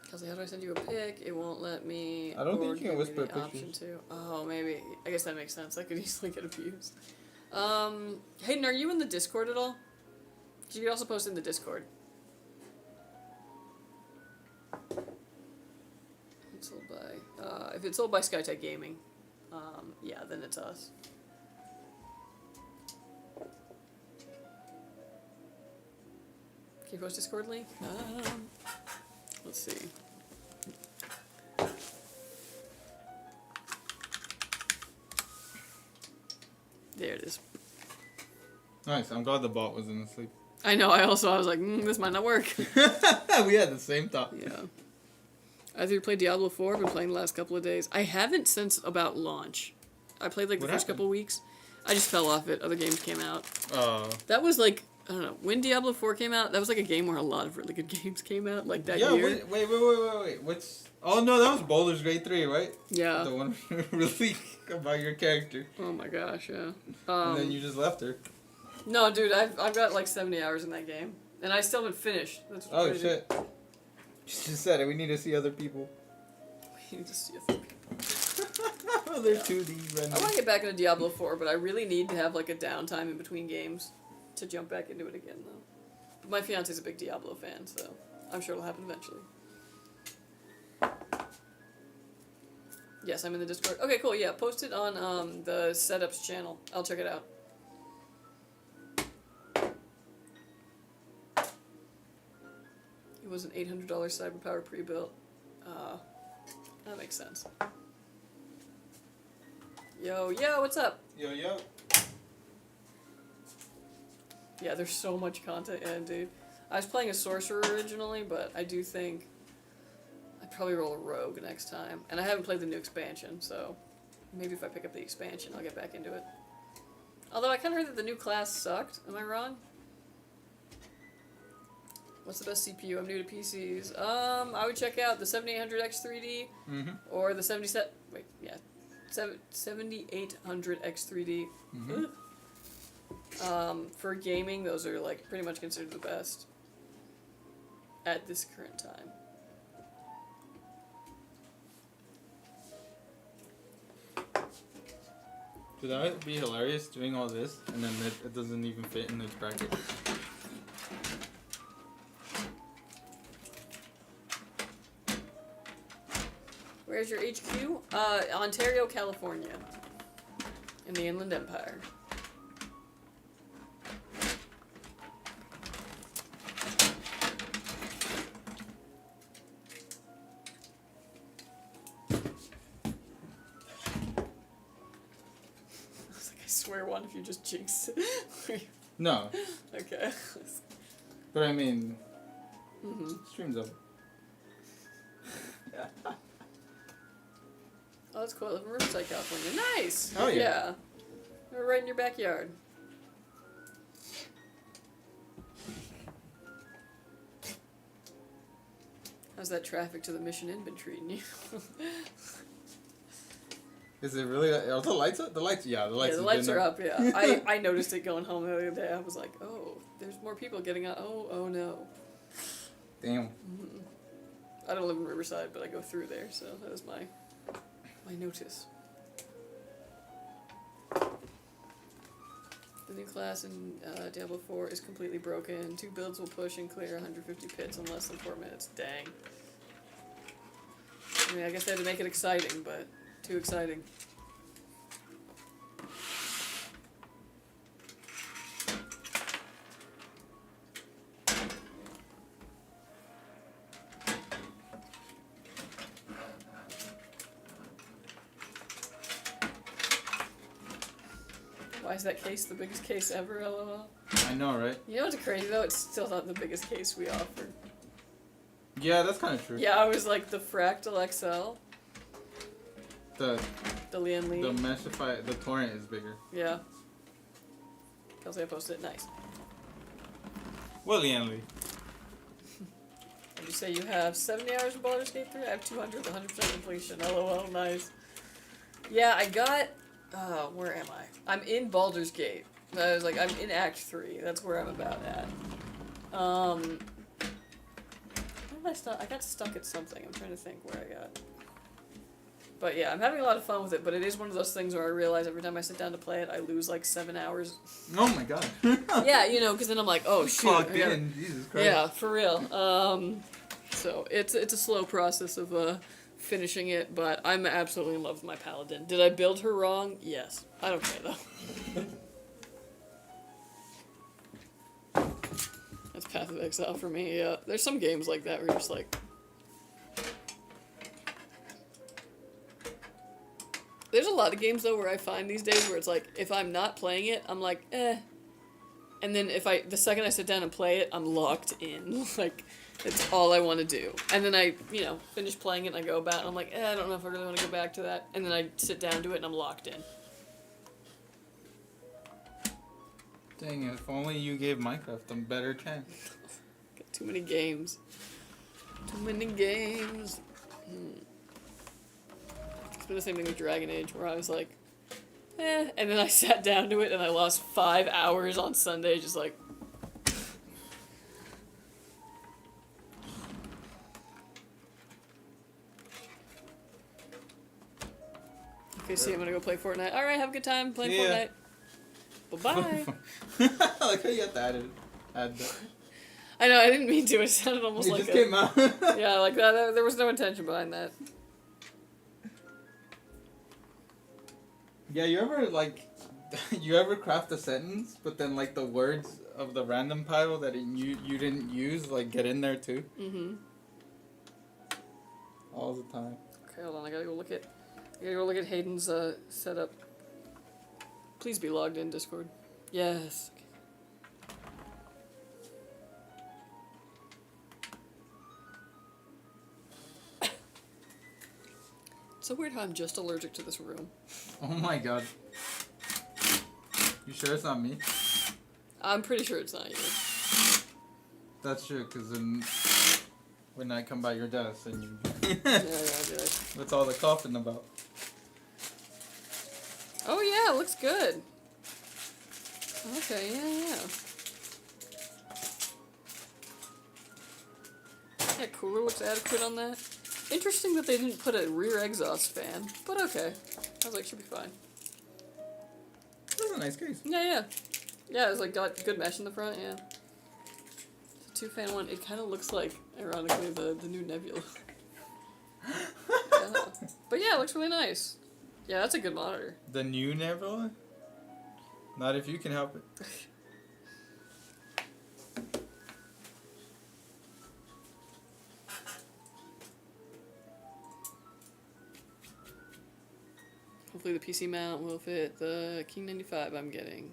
Kelsey, how do I send you a pic? It won't let me. I don't think or you can give me whisper the option pictures. to. Oh, maybe. I guess that makes sense. That could easily get abused. Hayden, are you in the Discord at all? 'Cause you could also post in the Discord. It's sold by. If it's sold by Skytech Gaming, yeah, then it's us. Can you post Discord link? Let's see. There it is. Nice. I'm glad the bot wasn't asleep. I know, I was like, this might not work. We had the same thought. Yeah. I either played Diablo 4, been playing the last couple of days. I haven't since about launch. I played like the What first happened? couple of weeks. I just fell off it. Other games came out. Oh. That was like, I don't know, when Diablo 4 came out, that was like a game where a lot of really good games came out, like that Yeah, year. wait. What's... Oh, no, that was Boulder's Grade 3, right? Yeah. The one really about your character. Oh my gosh, yeah. And then you just left her. No, dude, I've got like 70 hours in that game. And I still haven't finished. That's Oh, crazy. shit. She just said it. We need to see other people. We need to see a thing. Oh, they're 2D I renders. want to get back into Diablo 4, but I really need to have like a downtime in between games to jump back into it again, though. My fiance's a big Diablo fan, so I'm sure it'll happen eventually. Yes, I'm in the Discord. Okay, cool. Yeah, post it on the setups channel. I'll check it out. It was an $800 CyberPower pre-built. That makes sense. Yo, what's up? Yo. Yeah, there's so much content in, dude. I was playing a sorcerer originally, but I do think I'd probably roll a rogue next time. And I haven't played the new expansion, so maybe if I pick up the expansion, I'll get back into it. Although I kind of heard that the new class sucked. Am I wrong? What's the best CPU? I'm new to PCs. I would check out the 7800X3D or the 7800X3D. For gaming, those are like pretty much considered the best at this current time. Dude, that would be hilarious doing all this and then it doesn't even fit in this bracket. Where's your HQ? Ontario, California. In the Inland Empire. I was like, I swear one if you just jinx it. No, Okay. but I mean, stream's over. Oh, that's cool. I live in Riverside, California. Nice! Oh, yeah. We're right in your backyard. How's that traffic to the Mission Inn been treating you? Is it really? Are the lights up? The lights, yeah, the lights. Yeah, the lights are up, yeah. I noticed it going home the other day. I was like, oh, there's more people getting out. Oh no. Damn. I don't live in Riverside, but I go through there, so that was my notice. The new class in Diablo 4 is completely broken. 2 builds will push and clear 150 pits in less than 4 minutes. Dang. I mean, I guess they had to make it exciting, but too exciting. Why is that case the biggest case ever, lol? I know, right? You know what's crazy though? It's still not the biggest case we offered. Yeah, that's kind of true. Yeah, I was like the Fractal XL. The Lian Li. The Meshify, the torrent is bigger. Yeah. Kelsey, I posted it. Nice. Well, Lian Li. Did you say you have 70 hours in Baldur's Gate 3? I have 200, 100% completion. LOL, nice. Yeah, I got... where am I? I'm in Baldur's Gate. I was like, I'm in Act 3. That's where I'm about at. Where did I stop? I got stuck at something. I'm trying to think where I got. But yeah, I'm having a lot of fun with it, but it is one of those things where I realize every time I sit down to play it, I lose like 7 hours. Oh my god. Yeah, you know, because then I'm like, oh shoot. Clocked in, Jesus Christ. Yeah, for real. So it's a slow process of finishing it, but I'm absolutely in love with my paladin. Did I build her wrong? Yes. I don't care though. That's Path of Exile for me. Yeah, there's some games like that where you're just like. There's a lot of games though where I find these days where it's like if I'm not playing it, I'm like eh, and then the second I sit down and play it, I'm locked in. Like it's all I want to do. And then I finish playing it and I go about and I'm like I don't know if I really want to go back to that. And then I sit down to it and I'm locked in. Dang it! If only you gave Minecraft a better chance. Got too many games. Too many games. It's been the same thing with Dragon Age, where I was like, eh, and then I sat down to it and I lost 5 hours on Sunday, just like. Okay, see, I'm gonna go play Fortnite. Alright, have a good time playing Fortnite. Bye-bye. I like how you have to add that. I know, I didn't mean to. It sounded almost It like just came out. Yeah, like that. There was no intention behind that. Yeah, you ever craft a sentence, but then like the words of the random pile that you didn't use like get in there too? Mm-hmm. All the time. Okay, hold on. I gotta go look at Hayden's setup. Please be logged in, Discord. Yes. It's so weird how I'm just allergic to this room. Oh my god. You sure it's not me? I'm pretty sure it's not you. That's true, because then when I come by your desk and you... Yeah, I'll be like... What's all the coughing about? Oh yeah, it looks good. Okay, yeah. Yeah, Cougar looks adequate on that. Interesting that they didn't put a rear exhaust fan, but okay. I was like, should be fine. That's a nice case. Yeah. Yeah, it's like got good mesh in the front, yeah. It's a 2-fan one. It kind of looks like, ironically, the new Nebula. Yeah. But yeah, it looks really nice. Yeah, that's a good monitor. The new Nebula? Not if you can help it. Hopefully the PC mount will fit the King 95 I'm getting.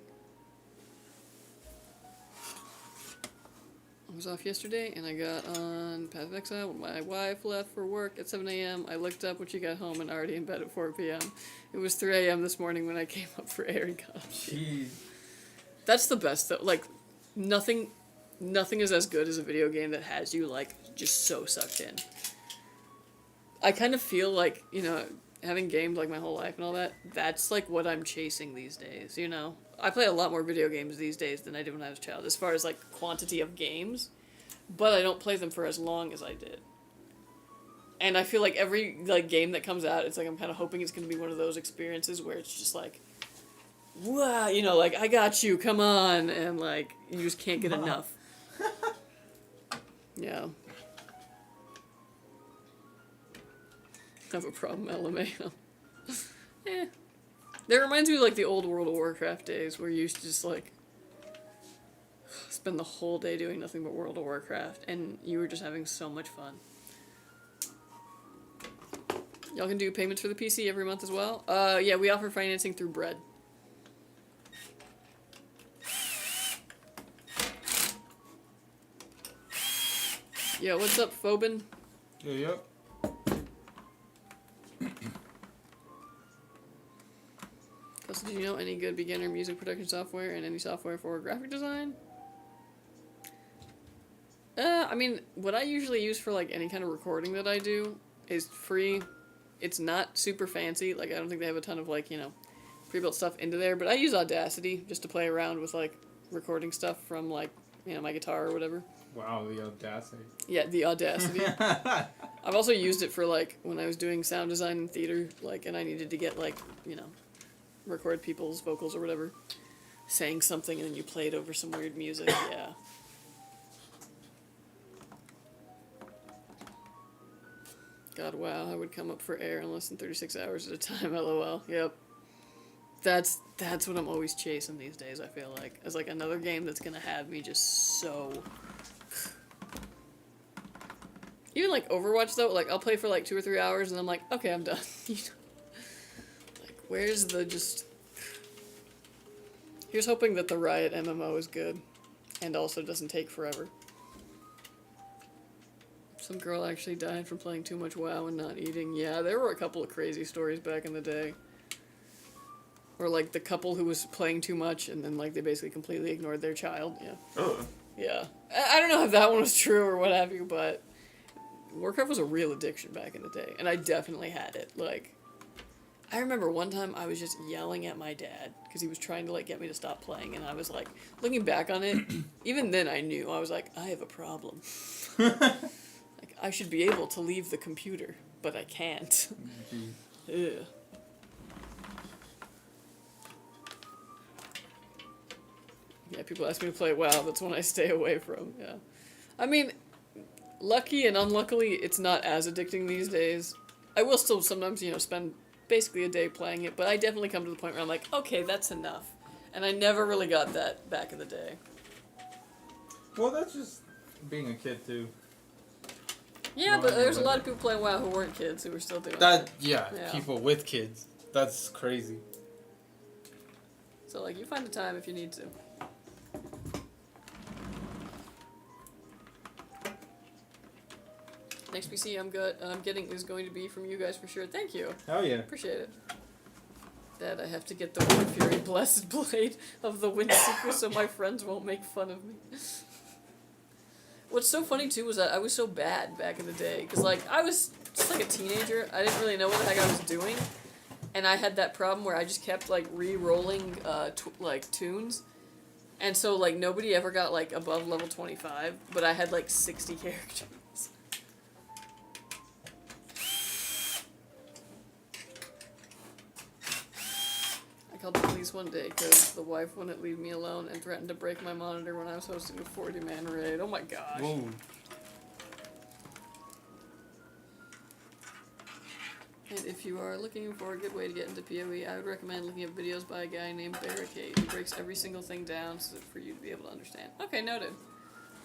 I was off yesterday and I got on Path of Exile when my wife left for work at 7 a.m. I looked up when she got home and already in bed at 4 p.m. It was 3 a.m. this morning when I came up for air and got Jeez. That's the best though. Like, nothing is as good as a video game that has you, like, just so sucked in. I kind of feel like, having gamed, like, my whole life and all that, that's, like, what I'm chasing these days, I play a lot more video games these days than I did when I was a child, as far as, like, quantity of games, but I don't play them for as long as I did. And I feel like every, like, game that comes out, it's like I'm kind of hoping it's going to be one of those experiences where it's just, like, wow, you know, like, I got you, come on, and, like, you just can't get enough. Yeah. I have a problem, LMAO. Eh. That reminds me of, like, the old World of Warcraft days, where you used to just, like, spend the whole day doing nothing but World of Warcraft, and you were just having so much fun. Y'all can do payments for the PC every month as well? Yeah, we offer financing through Bread. Yeah, what's up, Phobin? Yeah, yep. Also, do you know any good beginner music production software and any software for graphic design? I mean, what I usually use for, like, any kind of recording that I do is free. It's not super fancy. Like, I don't think they have a ton of, like, you know, pre-built stuff into there. But I use Audacity just to play around with, like, recording stuff from, like, you know, my guitar or whatever. Wow, the audacity. Yeah, the Audacity. I've also used it for, like, when I was doing sound design in theater, like, and I needed to get, like, you know, record people's vocals or whatever, saying something and then you play it over some weird music, yeah. God, wow, I would come up for air in less than 36 hours at a time, lol. Yep. That's what I'm always chasing these days, I feel like. As, like, another game that's gonna have me just so... Even, like, Overwatch, though, like, I'll play for, like, 2 or 3 hours, and I'm like, okay, I'm done. You know? Like, where's the just... Here's hoping that the Riot MMO is good, and also doesn't take forever. Some girl actually died from playing too much WoW and not eating. Yeah, there were a couple of crazy stories back in the day. Or, like, the couple who was playing too much, and then, like, they basically completely ignored their child, yeah. Oh. Yeah. I don't know if that one was true or what have you, but... Warcraft was a real addiction back in the day, and I definitely had it. Like, I remember one time I was just yelling at my dad because he was trying to, like, get me to stop playing, and I was like, looking back on it, even then I knew. I was like, I have a problem. Like, I should be able to leave the computer, but I can't. Ugh. Yeah, people ask me to play WoW, that's when I stay away from, yeah. I mean... Lucky and unluckily, it's not as addicting these days. I will still sometimes, you know, spend basically a day playing it, but I definitely come to the point where I'm like, okay, that's enough. And I never really got that back in the day. Well, that's just being a kid, too. Yeah, but there's a lot of people playing WoW who weren't kids who were still doing that. it. Yeah, people with kids. That's crazy. So, like, you find the time if you need to. Next PC I'm getting is going to be from you guys for sure. Thank you. Hell yeah. Appreciate it. Dad, I have to get the Wind Fury Blessed Blade of the Wind Seeker so my friends won't make fun of me. What's so funny too was that I was so bad back in the day. Because, like, I was just like a teenager. I didn't really know what the heck I was doing. And I had that problem where I just kept, like, re-rolling, like, tunes. And so, like, nobody ever got, like, above level 25. But I had, like, 60 characters. I called the police one day because the wife wouldn't leave me alone and threatened to break my monitor when I was hosting a 40-man raid. Oh my gosh. Whoa. And if you are looking for a good way to get into PoE, I would recommend looking at videos by a guy named Barricade who breaks every single thing down so for you to be able to understand. Okay, noted.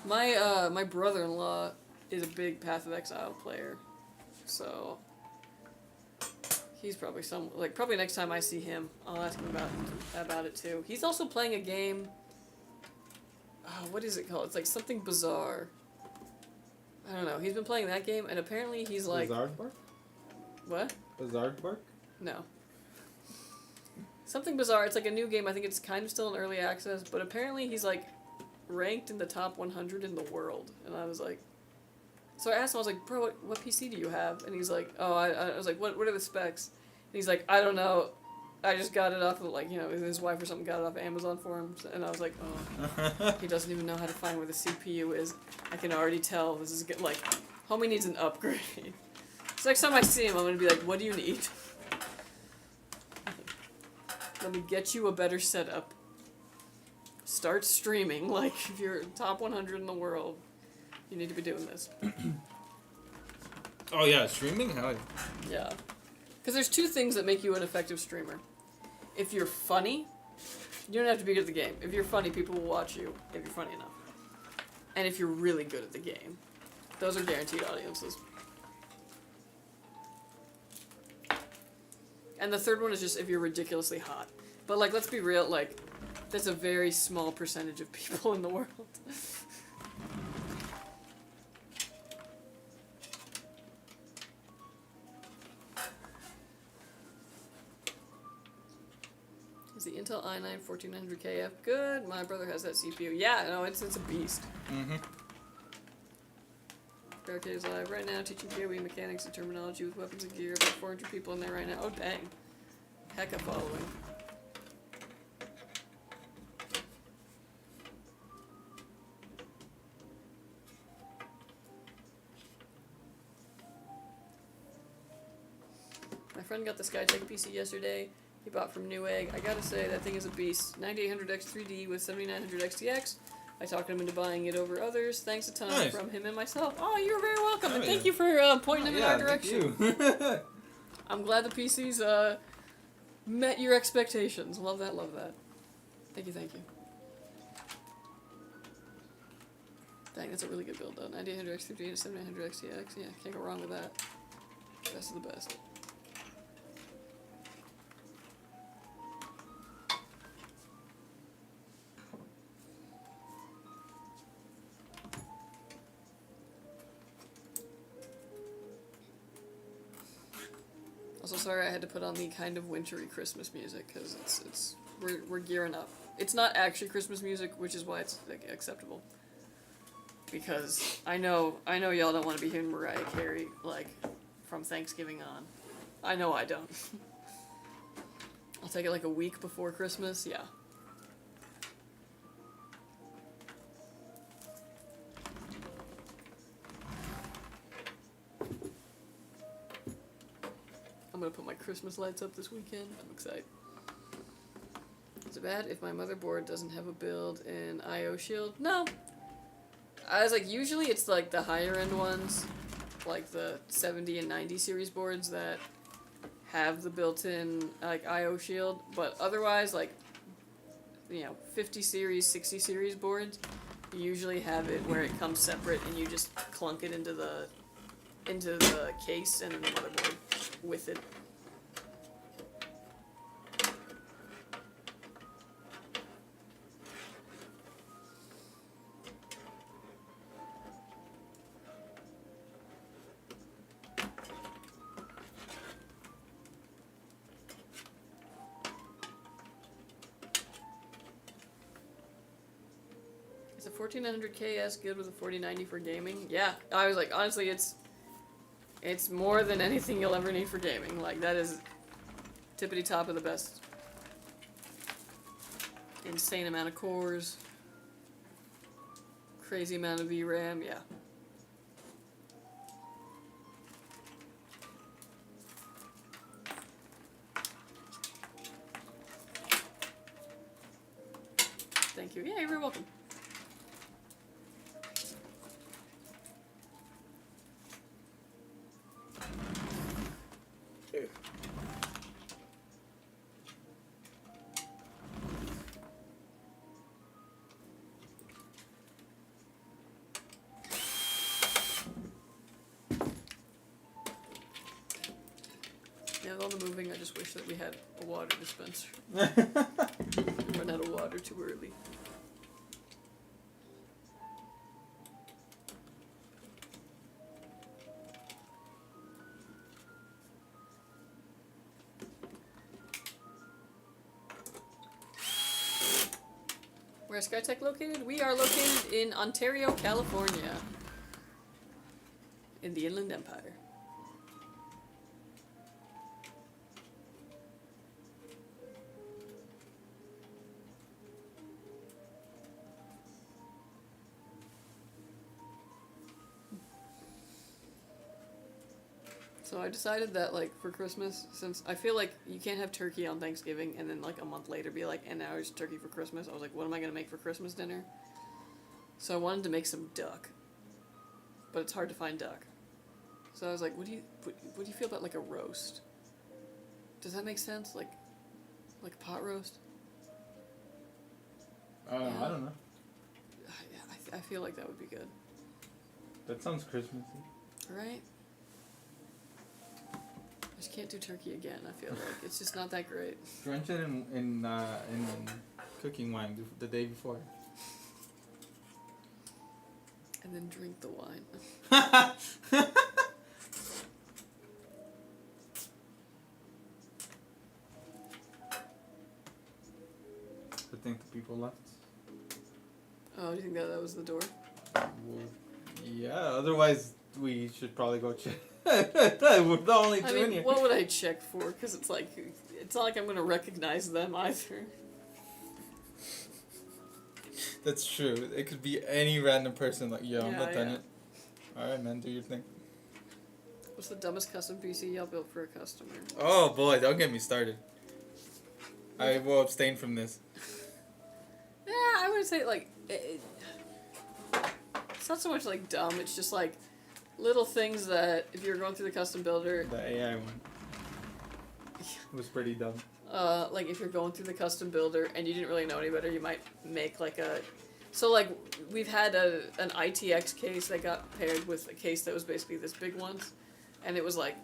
My brother-in-law is a big Path of Exile player, so... He's probably probably next time I see him, I'll ask him about it too. He's also playing a game. Oh, what is it called? It's like something bizarre. I don't know. He's been playing that game, and apparently he's like. Bizarre? What? Bizarre? No. Something bizarre. It's like a new game. I think it's kind of still in early access, but apparently he's like ranked in the top 100 in the world, and I was like. So I asked him, I was like, bro, what PC do you have? And he's like, oh, I was like, what are the specs? And he's like, I don't know. I just got it off of, like, you know, his wife or something got it off of Amazon for him. And I was like, oh, he doesn't even know how to find where the CPU is. I can already tell this is good. Like, homie needs an upgrade. So next time I see him, I'm going to be like, what do you need? Let me get you a better setup. Start streaming. Like, if you're top 100 in the world, you need to be doing this. Oh yeah, streaming? Hell yeah. Yeah. Because there's two things that make you an effective streamer. If you're funny, you don't have to be good at the game. If you're funny, people will watch you if you're funny enough. And if you're really good at the game. Those are guaranteed audiences. And the third one is just if you're ridiculously hot. But, like, let's be real, like, that's a very small percentage of people in the world. Is the Intel i9 1400KF good? My brother has that CPU. Yeah, no, it's a beast. Mm-hmm. Barricade is live right now, teaching PoE mechanics and terminology with weapons and gear. About 400 people in there right now. Oh, dang. Hecka following. My friend got the Skytech PC yesterday. He bought from Newegg. I gotta say, that thing is a beast. 9800X 3D with 7900 XTX. I talked him into buying it over others. Thanks a ton from him and myself. Oh, you're very welcome, and thank you for pointing him in our direction. Thank you. I'm glad the PC's met your expectations. Love that, love that. Thank you, thank you. Dang, that's a really good build, though. 9800X 3D and 7900 XTX. Yeah, can't go wrong with that. Best of the best. Also, sorry I had to put on the kind of wintry Christmas music, because we're gearing up. It's not actually Christmas music, which is why it's like, acceptable. Because I know y'all don't want to be hearing Mariah Carey, like, from Thanksgiving on. I know I don't. I'll take it like a week before Christmas, yeah. I'm gonna put my Christmas lights up this weekend. I'm excited. Is it bad if my motherboard doesn't have a build in IO Shield? No. I was like, usually it's like the higher end ones, like the 70 and 90 series boards that have the built-in like IO Shield, but otherwise, like, you know, 50 series, 60 series boards, you usually have it where it comes separate and you just clunk it into the case and then the motherboard with it. Is a 1400 KS good with a 4090 for gaming? Yeah, I was like, honestly, it's more than anything you'll ever need for gaming. Like, that is tippity top of the best. Insane amount of cores. Crazy amount of VRAM, yeah. Thank you. Yeah, you're very welcome. Yeah, with all the moving, I just wish that we had a water dispenser. Run out of water too early. Where is Skytech located? We are located in Ontario, California. In the Inland Empire. So I decided that, like, for Christmas, since I feel like you can't have turkey on Thanksgiving and then, like, a month later be like, and now it's turkey for Christmas. I was like, what am I going to make for Christmas dinner? So I wanted to make some duck. But it's hard to find duck. So I was like, what do you feel about, like, a roast? Does that make sense? Like a pot roast? I don't know. I feel like that would be good. That sounds Christmassy. Right? I just can't do turkey again, I feel like. It's just not that great. Drench it in cooking wine the day before. And then drink the wine. I think the people left. Oh, do you think that was the door? Well, yeah, otherwise we should probably go check. We're the only two in here. What would I check for? Because it's not like I'm going to recognize them either. That's true. It could be any random person like, yo, I'm Yeah, Lieutenant. Alright, man, do your thing. What's the dumbest custom PC y'all built for a customer? Oh, boy, don't get me started. I will abstain from this. Yeah, I would say, like, it's not so much, like, dumb. It's just, like, little things that, if you're going through the custom builder... The AI one. Was pretty dumb. Like, if you're going through the custom builder and you didn't really know any better, you might make, like, a... So, like, we've had an ITX case that got paired with a case that was basically this big one. And it was, like...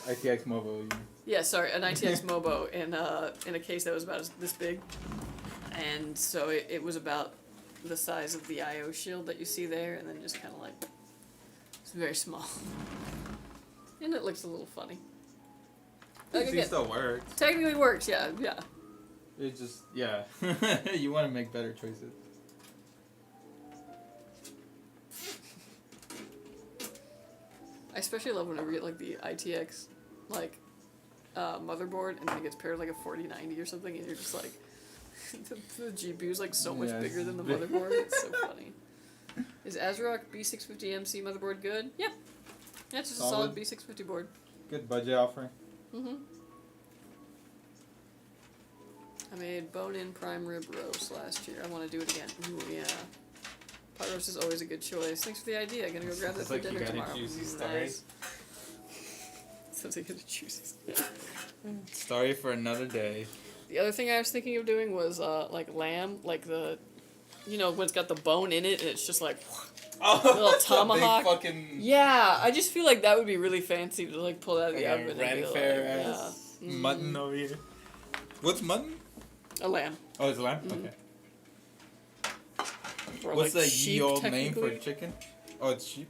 ITX Mobile. Yeah, sorry, an ITX Mobo in a case that was about this big. And so it was about the size of the I/O shield that you see there, and then just kind of like, it's very small. And it looks a little funny. It still works. Technically works, yeah. It just, yeah. You want to make better choices. I especially love whenever you get, like, the ITX, like, motherboard, and then it gets paired, like, a 4090 or something, and you're just like, the GPU is, like, so much bigger than the motherboard. It's so funny. Is ASRock B650MC motherboard good? Yep. Yeah, it's just a solid B650 board. Good budget offering. Mm-hmm. I made bone-in prime rib roast last year. I want to do it again. Ooh, yeah. Pot roast is always a good choice. Thanks for the idea. I'm gonna go grab that for dinner tomorrow. Nice. Sounds like a juicy story. Story for another day. The other thing I was thinking of doing was, like, lamb. Like, when it's got the bone in it, and it's just, like, a little tomahawk. Big fucking... Yeah, I just feel like that would be really fancy to, like, pull that out of the oven. Ran fair ass mutton over here. What's mutton? A lamb. Oh, it's a lamb? Mm-hmm. Okay. Or, what's like, the ye old name for technically. chicken? Oh, it's sheep?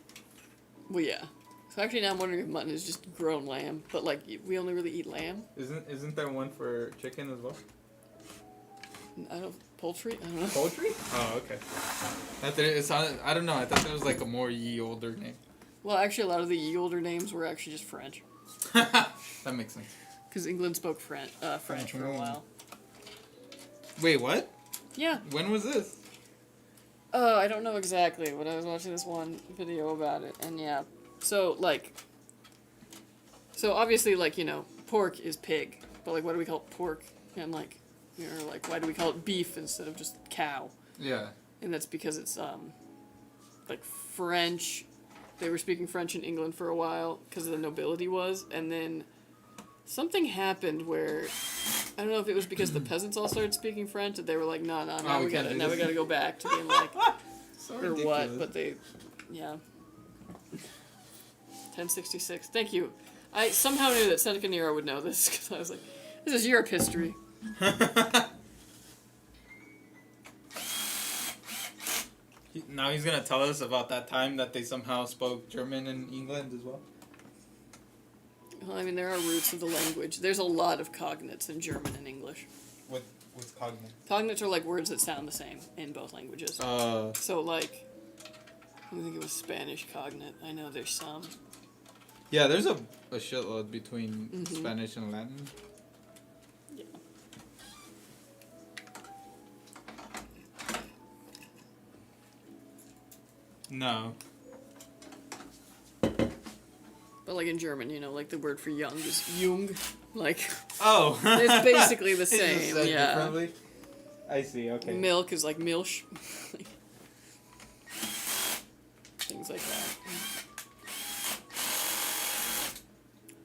Well, yeah. So actually now I'm wondering if mutton is just grown lamb, but, like, we only really eat lamb. Isn't there one for chicken as well? Poultry? I don't know. Poultry? Oh, okay. I don't know. I thought there was, like, a more ye older name. Well, actually, a lot of the ye older names were actually just French. That makes sense. Because England spoke French for a while. Wait, what? Yeah. When was this? I don't know exactly, but I was watching this one video about it, and yeah. So obviously, like, pork is pig, but, like, why do we call it pork? And, like, why do we call it beef instead of just cow? Yeah. And that's because it's, like, French. They were speaking French in England for a while because the nobility was, and then something happened where, I don't know if it was because the peasants all started speaking French, and they were like, no, now we gotta go back to being like, so or ridiculous. what, but they, yeah. 1066, thank you. I somehow knew that Seneca Nero would know this, because I was like, this is Europe history. Now he's gonna tell us about that time that they somehow spoke German in England as well. Well, I mean, there are roots of the language. There's a lot of cognates in German and English. What's cognate? Cognates are like words that sound the same in both languages. So, like, I think it was Spanish cognate. I know there's some. Yeah, there's a shitload between Spanish and Latin. Yeah. But like in German, you know, like the word for young is Jung. Like, Oh. it's basically the It's just same. said Yeah. differently. I see. Okay. Milk is like milch. Things like that.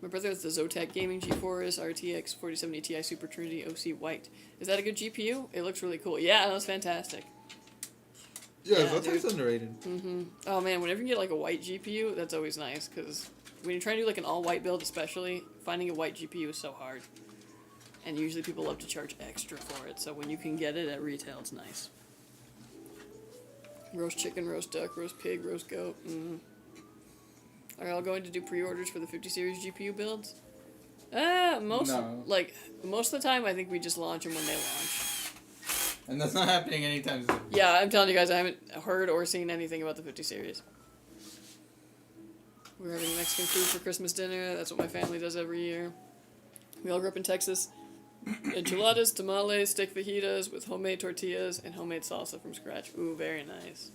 My brother has the Zotac Gaming GeForce RTX 4070 Ti Super Trinity OC White. Is that a good GPU? It looks really cool. Yeah, that was fantastic. Yeah, Yeah, Zotec's dude. underrated. Oh man, whenever you get like a white GPU, that's always nice because when you're trying to do like an all-white build, especially, finding a white GPU is so hard. And usually people love to charge extra for it, so when you can get it at retail, it's nice. Roast chicken, roast duck, roast pig, roast goat. Are y'all going to do pre-orders for the 50 series GPU builds? Most of the time, I think we just launch them when they launch. And that's not happening anytime soon. Yeah, I'm telling you guys, I haven't heard or seen anything about the 50 series. We're having Mexican food for Christmas dinner. That's what my family does every year. We all grew up in Texas. Enchiladas, tamales, steak fajitas with homemade tortillas and homemade salsa from scratch. Ooh, very nice.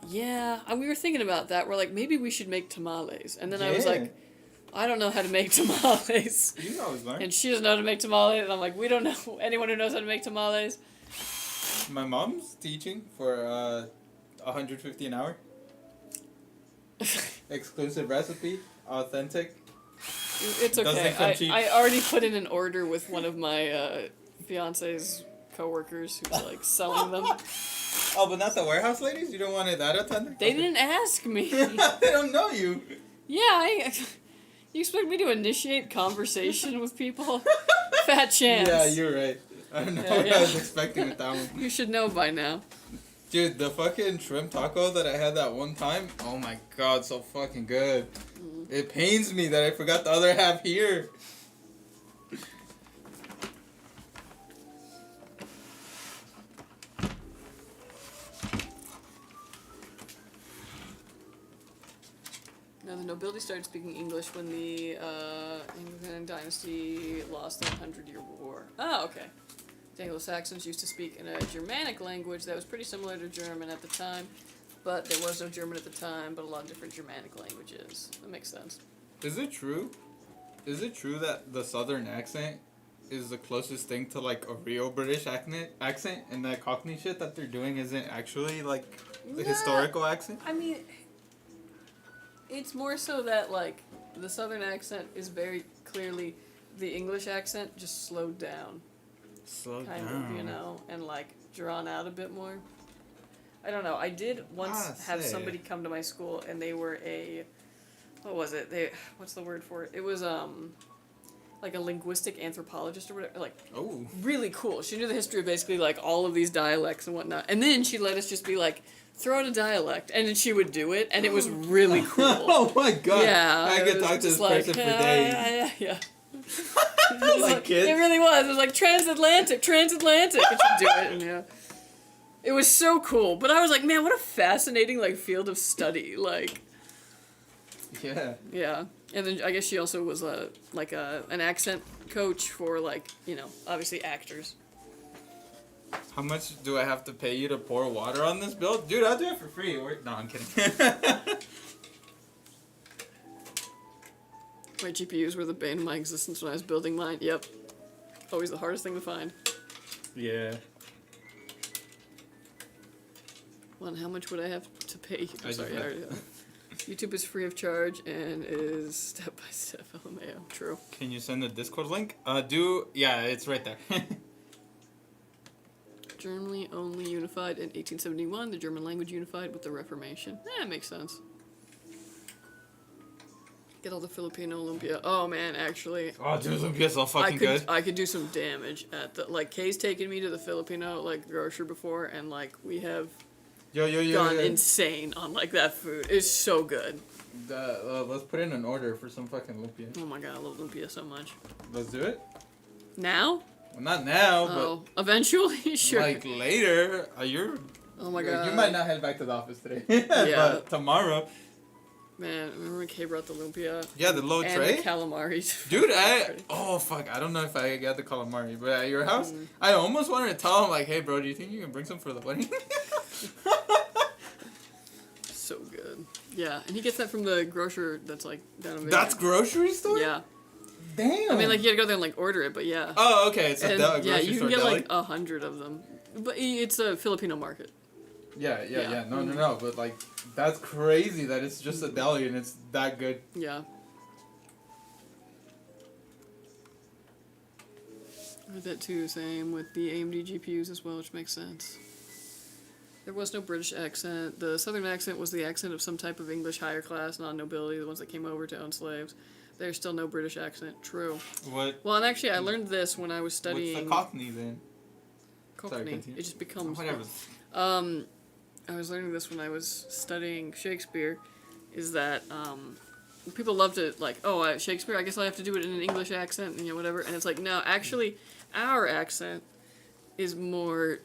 Yeah, we were thinking about that. We're like, maybe we should make tamales. And then I was like, I don't know how to make tamales. You can always learn. And she doesn't know how to make tamales. And I'm like, we don't know anyone who knows how to make tamales. My mom's teaching for $150 an hour. Exclusive recipe, authentic. It's Doesn't come okay. cheap. I already put in an order with one of my fiance's coworkers who's like selling them. Oh, but not the warehouse ladies? You don't want it that authentic? They didn't ask me. They don't know you. Yeah, you expect me to initiate conversation with people? Fat chance. Yeah, you're right. I don't know what I was expecting with that one. You should know by now. Dude, the fucking shrimp taco that I had that one time, oh my god, so fucking good. It pains me that I forgot the other half here. Now, the nobility started speaking English when the Anglo dynasty lost the 100-Year War. Oh, okay. The Anglo-Saxons used to speak in a Germanic language that was pretty similar to German at the time, but there was no German at the time, but a lot of different Germanic languages. That makes sense. Is it true? Is it true that the southern accent is the closest thing to like a real British accent, and that Cockney shit that they're doing isn't actually like the historical accent? I mean, it's more so that like the southern accent is very clearly the English accent just slowed down. Kind of, you know, and like drawn out a bit more. I don't know. I did once have somebody come to my school and they were what was it? What's the word for it? It was like a linguistic anthropologist or whatever. Like, really cool. She knew the history of basically like all of these dialects and whatnot. And then she let us just be like, throw out a dialect, and then she would do it, and it was really cool. Oh my god! Yeah, I could talk to this person for days. Yeah. Like kids. It really was. It was like transatlantic, and she'd do it, and yeah. It was so cool, but I was like, man, what a fascinating like field of study, like. Yeah. Yeah, and then I guess she also was an accent coach for like, you know, obviously actors. How much do I have to pay you to pour water on this build? Dude, I'll do it for free. No, I'm kidding. My GPUs were the bane of my existence when I was building mine. Yep. Always the hardest thing to find. Yeah. Well, and how much would I have to pay? I'm sorry, I already YouTube is free of charge and is step-by-step LMAO. True. Can you send the Discord link? Yeah, it's right there. Germany only unified in 1871. The German language unified with the Reformation. That makes sense. Get all the Filipino Olympia. Oh man, actually. Oh, dude, Olympia's so fucking good. I could do some damage at the Kay's taken me to the Filipino grocery before, and we have gone insane on that food. It's so good. Let's put in an order for some fucking lumpia. Oh my god, I love lumpia so much. Let's do it. Now? Well, not now, but eventually, sure. Later. Oh my god. You might not head back to the office today. Yeah. But tomorrow. Man, remember when Kay brought the lumpia? Yeah, the little tray. And the calamari. Dude, fuck, I don't know if I got the calamari, but at your house, I almost wanted to tell him hey, bro, do you think you can bring some for the wedding? So good. Yeah, and he gets that from the grocer that's like down in That's grocery store? Yeah. Damn. I mean, like, you gotta go there and, like, order it, but yeah. Oh, okay. It's a And, grocery yeah, you store can get, deli? like, 100 of them. But it's a Filipino market. Yeah. No. Mm-hmm. But, like, that's crazy that it's just a deli and it's that good. Yeah. I heard that too, same with the AMD GPUs as well, which makes sense. There was no British accent. The southern accent was the accent of some type of English higher class, non-nobility, the ones that came over to own slaves. There's still no British accent. True. What? Well, and actually, I learned this when I was studying. What's the Cockney then? Cockney. Sorry, continue. It just becomes. Whatever. I was learning this when I was studying Shakespeare, is that people love to like, oh, Shakespeare, I guess I have to do it in an English accent, you know, whatever. And it's like, no, actually, our accent is more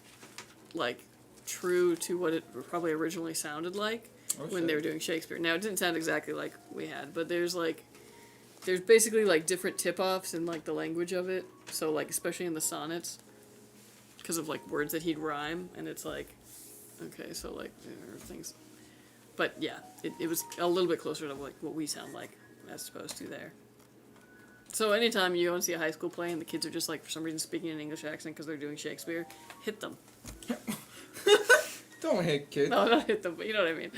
like true to what it probably originally sounded like when they were doing Shakespeare. Now, it didn't sound exactly like we had, but there's basically like different tip-offs in like the language of it. So like, especially in the sonnets, because of like words that he'd rhyme, and it's like, okay, so like there are things, but yeah, it was a little bit closer to like what we sound like as opposed to there. So anytime you go and see a high school play and the kids are just like for some reason speaking an English accent because they're doing Shakespeare, hit them. Don't hit kids. No, not hit them, but you know what I mean.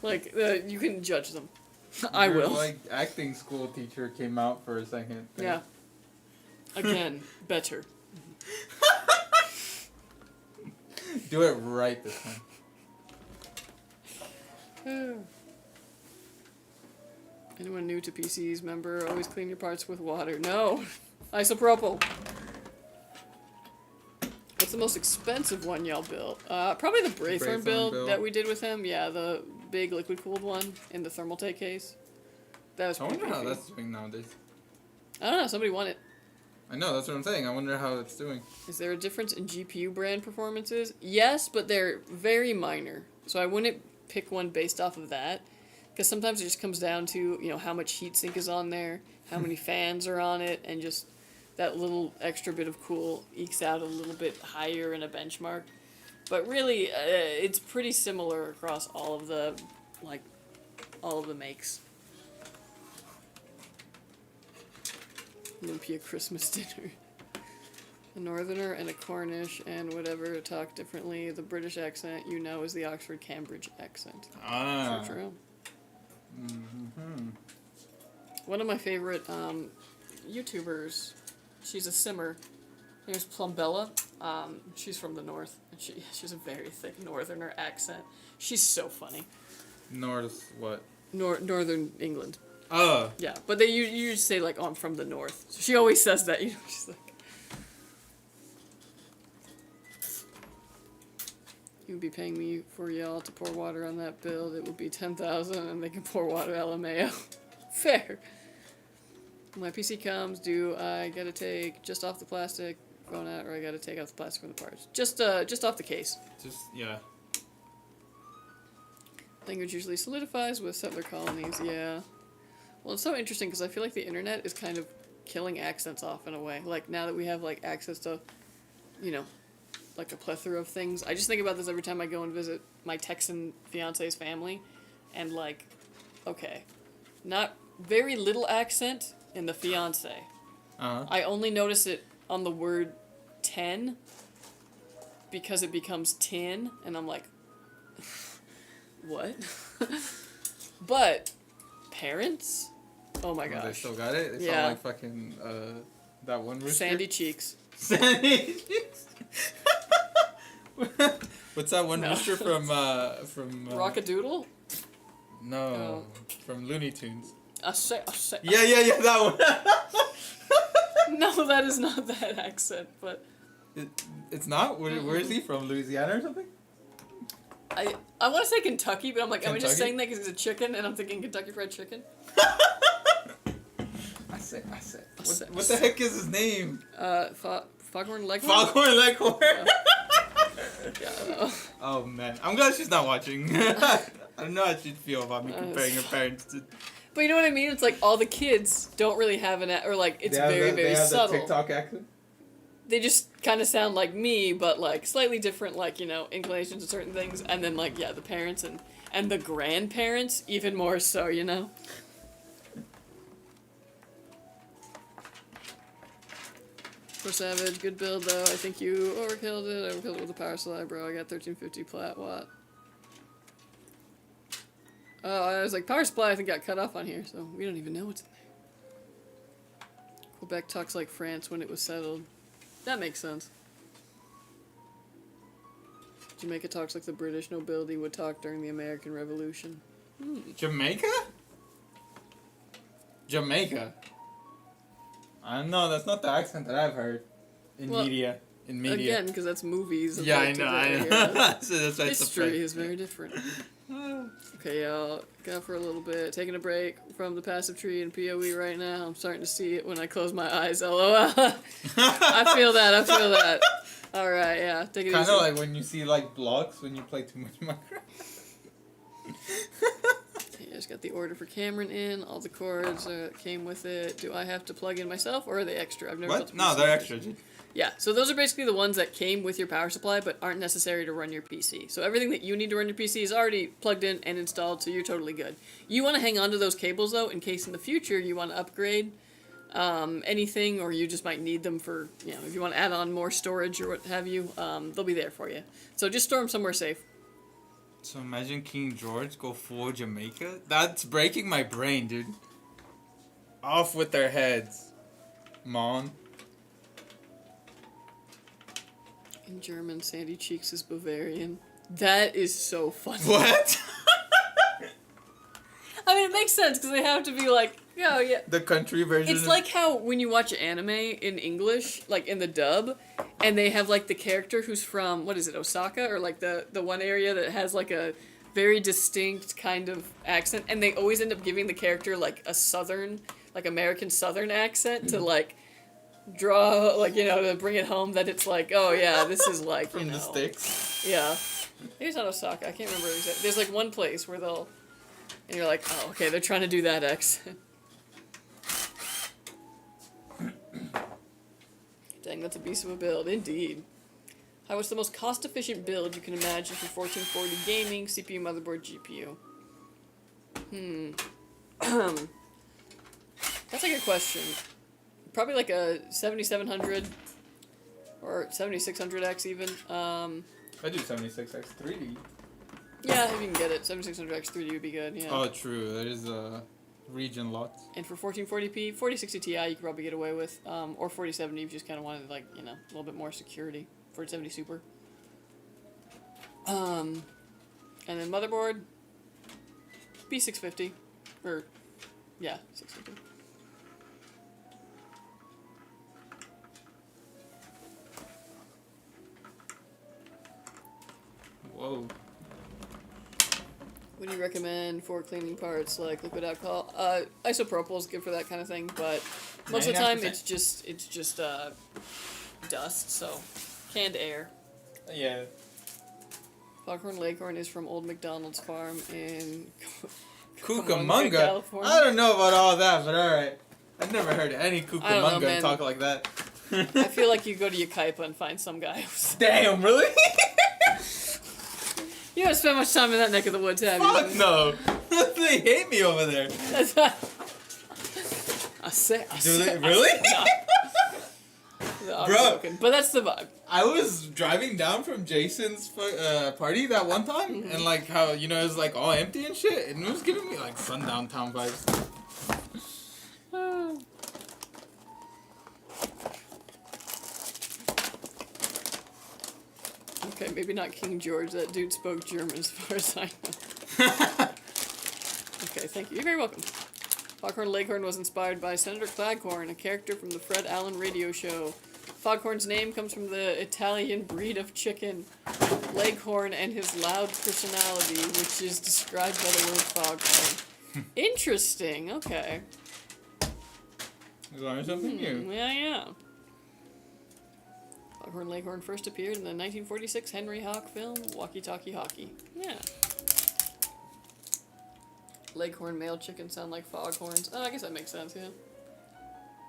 Like you can judge them. I will. Like acting school teacher came out for a second. Yeah. Again, better. Do it right this time. Anyone new to PCs, member, always clean your parts with water. No! Isopropyl. What's the most expensive one y'all built? Probably the Braythorn build that we did with him. Yeah, the big liquid-cooled one in the Thermaltake case. That was I pretty wonder how beefy. that's doing nowadays. I don't know, somebody won it. I know, that's what I'm saying. I wonder how it's doing. Is there a difference in GPU brand performances? Yes, but they're very minor. So I wouldn't pick one based off of that. Because sometimes it just comes down to, you know, how much heatsink is on there, how many fans are on it, and just that little extra bit of cool ekes out a little bit higher in a benchmark. But really, it's pretty similar across all of the makes. Olympia Christmas dinner. A Northerner and a Cornish and whatever talk differently. The British accent, you know, is the Oxford-Cambridge accent. Ah. True. Mm-hmm. One of my favorite YouTubers, she's a simmer. Her name's Plumbella. She's from the north, and she has a very thick Northerner accent. She's so funny. North what? Northern England. Oh. Yeah, but you just say like, oh, I'm from the north. So she always says that, you know. She's like, you would be paying me for y'all to pour water on that build. It would be 10,000, and they can pour water LMAO. Fair. When my PC comes, do I gotta take just off the plastic phone out, or I gotta take off the plastic from the parts? Just off the case. Just, yeah. Language usually solidifies with settler colonies, yeah. Well, it's so interesting because I feel like the internet is kind of killing accents off in a way. Like, now that we have, like, access to, you know, like a plethora of things. I just think about this every time I go and visit my Texan fiance's family. And, like, okay, not very little accent in the fiance. Uh-huh. I only notice it on the word 10 because it becomes tin, and I'm like, what? But parents, oh my gosh. They still got it? They Yeah. sound like fucking, that one rooster? Sandy cheeks. Sandy cheeks? What's that one No. rooster from Rockadoodle? No, Oh. from Looney Tunes. I say. Yeah, that one. No, that is not that accent, but It's not? Where is he from? Louisiana or something? I want to say Kentucky, but I'm like, am I just Kentucky? saying that because he's a chicken, and I'm thinking Kentucky Fried Chicken? I said. said- What the heck is his name? Foghorn Leghorn? Foghorn Leghorn. Yeah, I know. Oh man, I'm glad she's not watching. I don't know how she'd feel about me comparing her parents to. But you know what I mean? It's like all the kids don't really have or like, it's very, very subtle. They have the TikTok accent? They just kind of sound like me, but like slightly different, like, you know, inclinations to certain things. And then like, yeah, the parents, and And the grandparents, even more so, you know? For Savage, good build though. I think you overkilled it. I overkilled it with a power supply, bro. I got 1350 plat watt. Oh, I was like, power supply I think got cut off on here, so we don't even know what's in there. Quebec talks like France when it was settled. That makes sense. Jamaica talks like the British nobility would talk during the American Revolution. Jamaica? Jamaica. I don't know, that's not the accent that I've heard in media. In media. Again, because that's movies. Yeah, I know, I know. So that's why it's History is very different. Okay, y'all, go for a little bit. Taking a break from the passive tree and PoE right now. I'm starting to see it when I close my eyes. LOL. I feel that. Alright, yeah. Take it easy. Kind of like when you see like blocks when you play too much Minecraft. I just got the order for Cameron in. All the cords came with it. Do I have to plug in myself, or are they extra? I've never. What? No, they're extra. Yeah, so those are basically the ones that came with your power supply, but aren't necessary to run your PC. So everything that you need to run your PC is already plugged in and installed, so you're totally good. You want to hang on to those cables though, in case in the future you want to upgrade anything, or you just might need them for, you know, if you want to add on more storage or what have you. They'll be there for you. So just store them somewhere safe. So imagine King George go full Jamaica? That's breaking my brain, dude. Off with their heads. Mon. In German, Sandy Cheeks is Bavarian. That is so funny. What? I mean, it makes sense, because they have to be like, oh, yeah. The country version. It's like how when you watch anime in English, like in the dub, and they have like the character who's from, what is it, Osaka? Or like the one area that has like a very distinct kind of accent, and they always end up giving the character like a southern, like American southern accent to like draw, like, you know, to bring it home that it's like, oh yeah, this is like, you from know. the sticks. Yeah. Maybe it's not Osaka, I can't remember exactly. There's like one place where they'll, and you're like, oh, okay, they're trying to do that accent. Dang, that's a beast of a build, indeed. Hi, what's the most cost-efficient build you can imagine for 1440 gaming, CPU, motherboard, GPU? That's a good question. Probably like a 7700 or 7600X even. I do 76X 3D. Yeah, if you can get it. 7600X 3D would be good, yeah. Oh, true. That is region lots. And for 1440p, 4060 Ti you could probably get away with. Or 4070 if you just kind of wanted, like, you know, a little bit more security. 4070 Super. And then motherboard, B650. Or, yeah, 650. Whoa. What do you recommend for cleaning parts like liquid alcohol? Isopropyl is good for that kind of thing, but most of the time it's just dust, so canned air. Yeah. Foghorn Leghorn is from Old McDonald's farm in Cucamonga? California. I don't know about all that, but alright. I've never heard any Cucamonga talk like that. I feel like you go to Yucaipa and find some guy who's... Damn, really? You haven't spent much time in that neck of the woods, have you? Fuck no. They hate me over there. That's not... I say. Do they really? Bro. But that's the vibe. I was driving down from Jason's party that one time, and like how, you know, it was like all empty and shit, and it was giving me like sundown town vibes. Okay, maybe not King George. That dude spoke German as far as I know. Okay, thank you. You're very welcome. Foghorn Leghorn was inspired by Senator Claghorn, a character from the Fred Allen radio show. Foghorn's name comes from the Italian breed of chicken, Leghorn, and his loud personality, which is described by the word foghorn. Interesting, okay. You learned something new. Yeah. Foghorn Leghorn first appeared in the 1946 Henry Hawk film, Walkie Talkie Hockey. Yeah. Leghorn male chickens sound like foghorns. Oh, I guess that makes sense, yeah.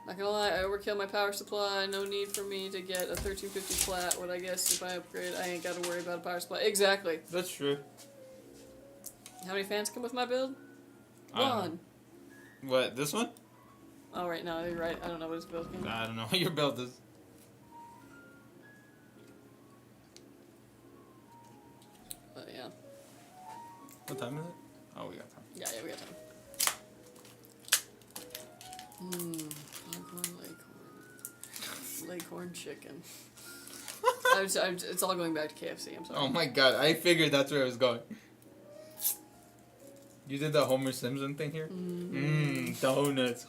Not gonna lie, I overkill my power supply. No need for me to get a 1350 flat. What I guess if I upgrade, I ain't gotta worry about a power supply. Exactly. That's true. How many fans come with my build? I don't know. One. What, this one? Oh, right, no, you're right. I don't know what his build came with. I don't know what your build is. But yeah. What time is it? Oh, we got time. Yeah, we got time. Leghorn. Leghorn chicken. It's all going back to KFC, I'm sorry. Oh my god, I figured that's where it was going. You did the Homer Simpson thing here? Donuts.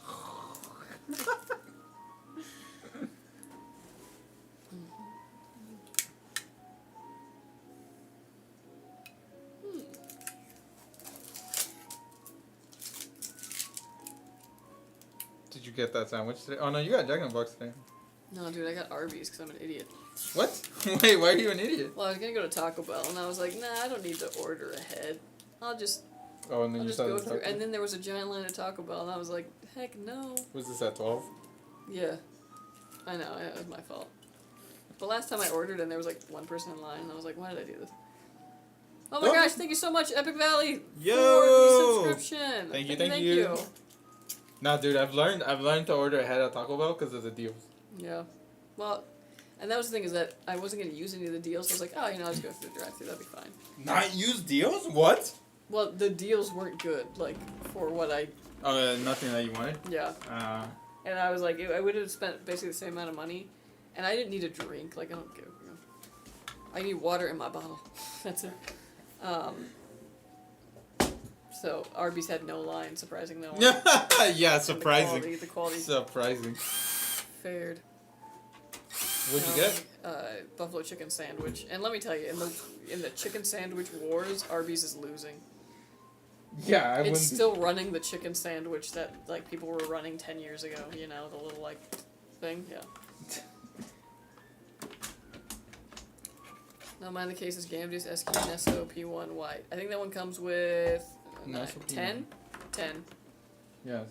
Did you get that sandwich today? Oh no, you got Jack in the Box today. No, dude, I got Arby's because I'm an idiot. What? Wait, why are you an idiot? Well, I was gonna go to Taco Bell, and I was like, nah, I don't need to order ahead. I'll just Oh, and then I'll you just saw go the through. taco? And then there was a giant line at Taco Bell, and I was like, heck no. Was this at 12? Yeah. I know, it was my fault. The last time I ordered and there was like one person in line, and I was like, why did I do this? Oh my gosh, thank you so much, Epic Valley, for the subscription. Thank you. Nah, dude, I've learned to order ahead at Taco Bell because of the deals. Yeah. Well, and that was the thing, is that I wasn't going to use any of the deals, so I was like, oh, I'll just go through the drive-thru, that'd be fine. Not use deals? What? Well, the deals weren't good, like, for what I... Oh, nothing that you wanted? Yeah. And I was like, I would have spent basically the same amount of money, and I didn't need a drink, like, I don't give, I need water in my bottle. That's it. So, Arby's had no line, surprising no one. Yeah, surprising. The quality Surprising. fared. What'd you get? Buffalo chicken sandwich. And let me tell you, in the chicken sandwich wars, Arby's is losing. Yeah, It's still running the chicken sandwich that like people were running 10 years ago, you know, the little like thing, yeah. No, mine the case is AMD's SQ Nesto P1 White. I think that one comes with 10? 10. Yes.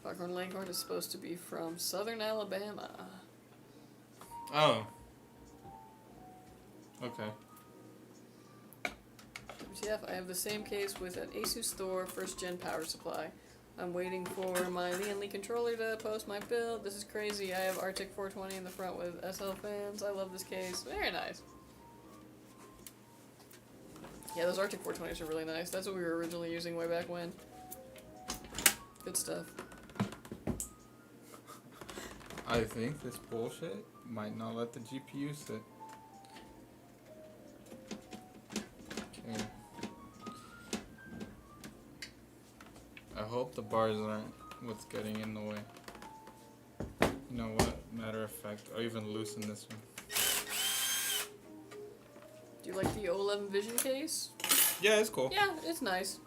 Foghorn Leghorn is supposed to be from Southern Alabama. Oh. Okay. WTF, I have the same case with an ASUS Thor first-gen power supply. I'm waiting for my Lian Li controller to post my build. This is crazy. I have RTX 420 in the front with SL fans. I love this case. Very nice. Yeah, those RTX 420s are really nice. That's what we were originally using way back when. Good stuff. I think this bullshit might not let the GPU sit. Okay. I hope the bars aren't what's getting in the way. You know what? Matter of fact, I'll even loosen this one. Do you like the O11 Vision case? Yeah, it's cool. Yeah, it's nice.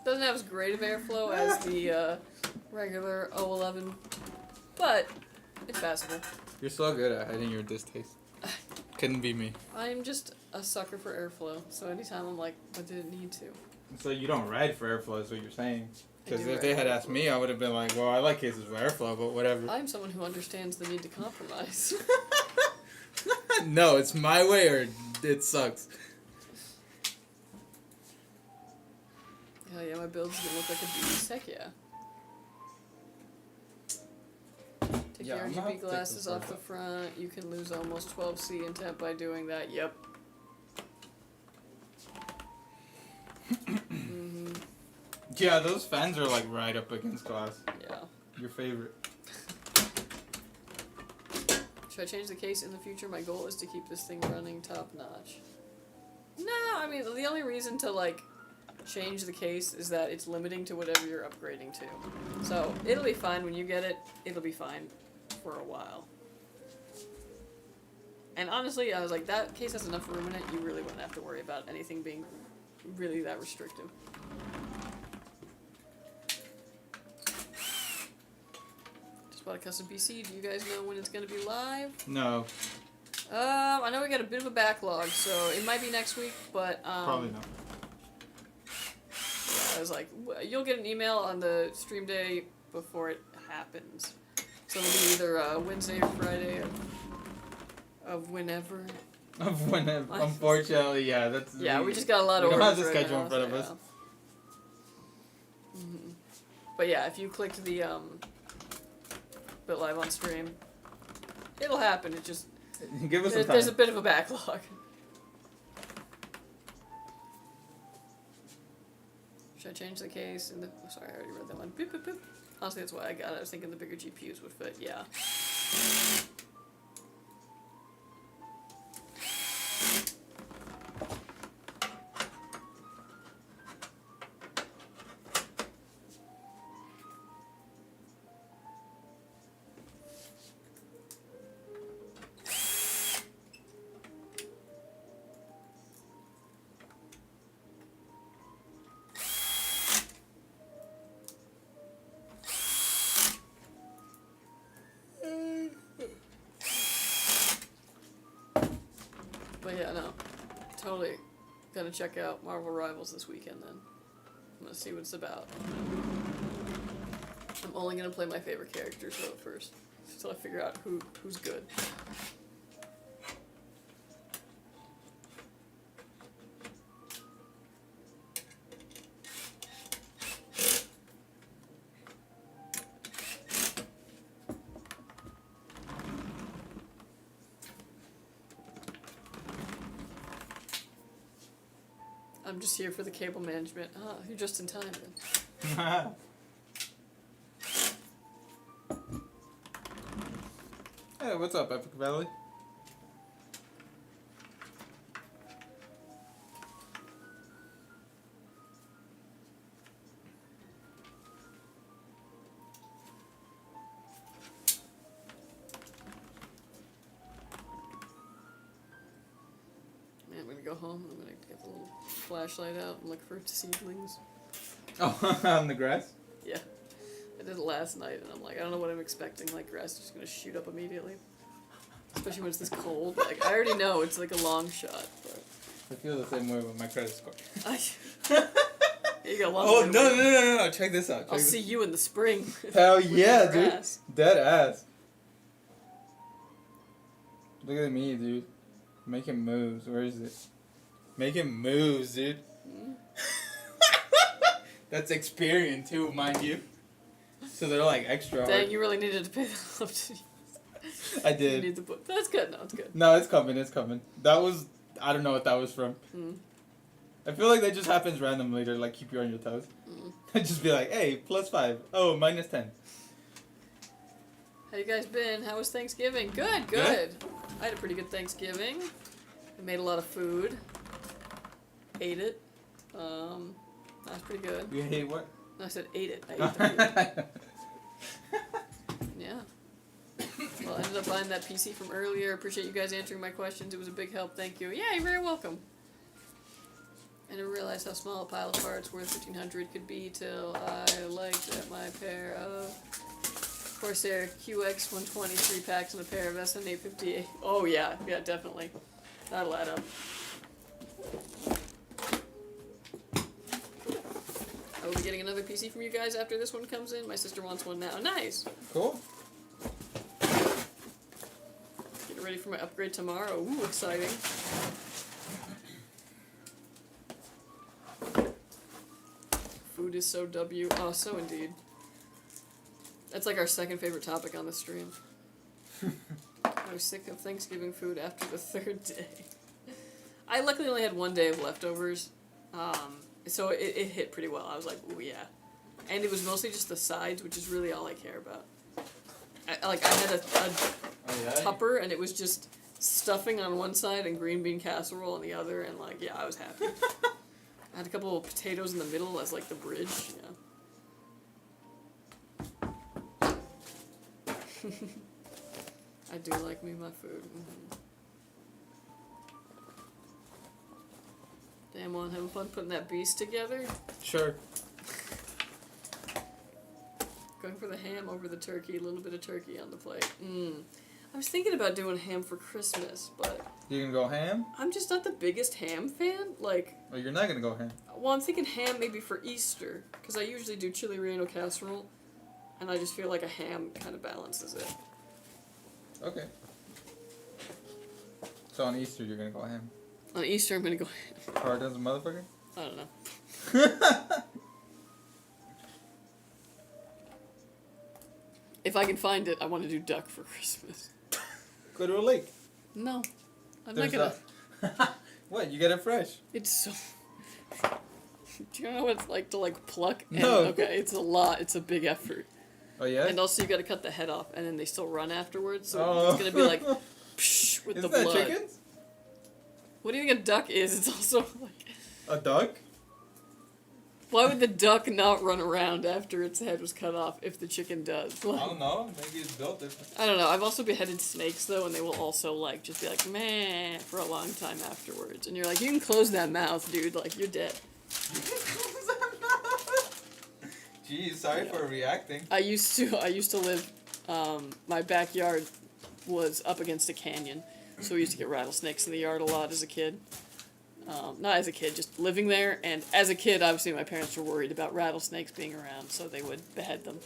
Doesn't have as great of airflow as the regular O11, but it's passable. You're so good at hiding your distaste. Couldn't be me. I'm just a sucker for airflow, so anytime I'm like, but did it need to? So you don't ride for airflow is what you're saying. I Because do if they ride had for asked airflow. me, I would have been like, well, I like cases with airflow, but whatever. I'm someone who understands the need to compromise. No, it's my way or it sucks. Hell yeah, my build's gonna look like a beast. Heck yeah. Take Yeah, I'm the gonna have RGB to take glasses this off off. the front. You can lose almost 12C in temp by doing that. Yep. Yeah, those fans are like right up against glass. Yeah. Your favorite. Should I change the case in the future? My goal is to keep this thing running top notch. No, I mean, the only reason to, like, change the case is that it's limiting to whatever you're upgrading to. So, it'll be fine when you get it. It'll be fine for a while. And honestly, I was like, that case has enough room in it, you really wouldn't have to worry about anything being really that restrictive. Just bought a custom PC. Do you guys know when it's going to be live? No, I know we got a bit of a backlog, so it might be next week, but, probably not. Yeah, I was like, you'll get an email on the stream day before it happens. So it'll be either Wednesday or Friday of whenever. Of when, unfortunately, yeah, that's. Yeah, we just got a lot of We don't orders have the right schedule now, in front of so, us. yeah. But yeah, if you clicked the Bit Live on stream, it'll happen. It just Give us some time. there's a bit of a backlog. Should I change the case? Sorry, I already read that one. Boop, boop, boop. Honestly, that's why I got it. I was thinking the bigger GPUs would fit. Yeah. But yeah, no. Totally gonna check out Marvel Rivals this weekend then. I'm gonna see what it's about. I'm only gonna play my favorite characters though first. Until I figure out who's good. I'm just here for the cable management. Ah, you're just in time then. Hey, what's up, Epic Valley? Man, I'm gonna go home. I'm gonna get the little flashlight out and look for seedlings. Oh, on the grass? Yeah. I did it last night, and I'm like, I don't know what I'm expecting. Like, grass is just gonna shoot up immediately. Especially when it's this cold. Like, I already know it's like a long shot, but... I feel the same way with my credit score. You got a long Oh, way to no, wait. no, no, no, check this out. I'll see you in the spring. Hell with yeah, your dude. grass. Dead ass. Look at me, dude. Making moves. Where is it? Making moves, dude. Mm. That's Experian too, mind you. So they're like extra Dang, hard. you really needed to pay that up to I You did. need the book. That's good. No, it's good. No, it's coming, it's coming. That was, I don't know what that was from. Mm. I feel like that just happens randomly to like keep you on your toes. Just be like, hey, +5. Oh, -10. How you guys been? How was Thanksgiving? Good, good. I had a pretty good Thanksgiving. I made a lot of food. Ate it. That was pretty good. You hate what? I said ate it. I ate the food. Yeah. Well, I ended up buying that PC from earlier. Appreciate you guys answering my questions. It was a big help. Thank you. Yeah, you're very welcome. I didn't realize how small a pile of parts worth 1,500 could be till I looked at my pair of Corsair QX 123 packs and a pair of SN 858. Oh yeah, yeah, definitely. That'll add up. I will be getting another PC from you guys after this one comes in. My sister wants one now. Nice. Cool. Getting ready for my upgrade tomorrow. Ooh, exciting. Food is so W. Oh, so indeed. That's like our second favorite topic on the stream. I was sick of Thanksgiving food after the third day. I luckily only had one day of leftovers, so it hit pretty well. I was like, ooh, yeah. And it was mostly just the sides, which is really all I care about. I had a tupper, and it was just stuffing on one side and green bean casserole on the other, and like, yeah, I was happy. I had a couple of potatoes in the middle as like the bridge, yeah. I do like me my food. Mm-hmm. Damn, Juan, having fun putting that beast together? Sure. Going for the ham over the turkey, a little bit of turkey on the plate. I was thinking about doing ham for Christmas, but... You gonna go ham? I'm just not the biggest ham fan. Like... Oh, you're not gonna go ham. Well, I'm thinking ham maybe for Easter, because I usually do chili relleno casserole, and I just feel like a ham kind of balances it. Okay. So on Easter you're gonna go ham. On Easter, I'm gonna go. Hard as a motherfucker. I don't know. If I can find it, I want to do duck for Christmas. Go to a lake. No, I'm There's not gonna. What? You get it fresh. It's so. Do you know what it's like to like pluck? And, No. Okay, it's a lot. It's a big effort. Oh yeah. And also you got to cut the head off, and then they still run afterwards. So Oh. it's gonna be like, psh, with Isn't the that blood. chickens? What do you think a duck is? It's also like. A duck? Why would the duck not run around after its head was cut off if the chicken does? I Like, don't know. Maybe it's built different. I don't know. I've also beheaded snakes though, and they will also like just be like meh for a long time afterwards. And you're like, you can close that mouth, dude. Like you're dead. Jeez, sorry Yeah. for reacting. I used to live. My backyard was up against a canyon, so we used to get rattlesnakes in the yard a lot as a kid. Not as a kid, just living there. And as a kid, obviously, my parents were worried about rattlesnakes being around, so they would behead them.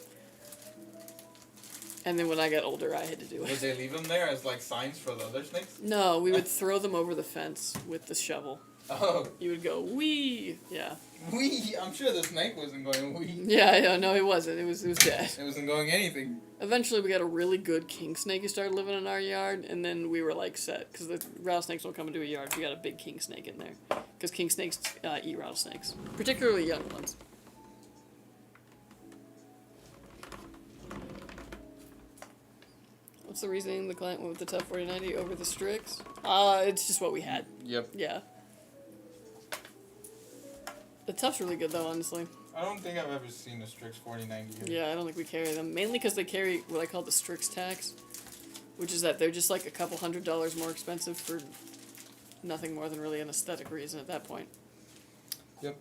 And then when I got older, I had to do Would it. they leave them there as like signs for the other snakes? No, we would throw them over the fence with the shovel. Oh, You would go, wee! Yeah. wee! I'm sure the snake wasn't going wee. Yeah, no, it wasn't. It was dead. It wasn't going anything. Eventually, we got a really good king snake who started living in our yard, and then we were like set because the rattlesnakes don't come into a yard. We got a big king snake in there because king snakes eat rattlesnakes, particularly young ones. What's the reasoning the client went with the tough 4090 over the Strix? It's just what we had. Yep. Yeah. The tough's really good though, honestly. I don't think I've ever seen a Strix 4090. Yeah, I don't think we carry them. Mainly because they carry what I call the Strix tax, which is that they're just like a couple $100 more expensive for nothing more than really an aesthetic reason at that point. Yep.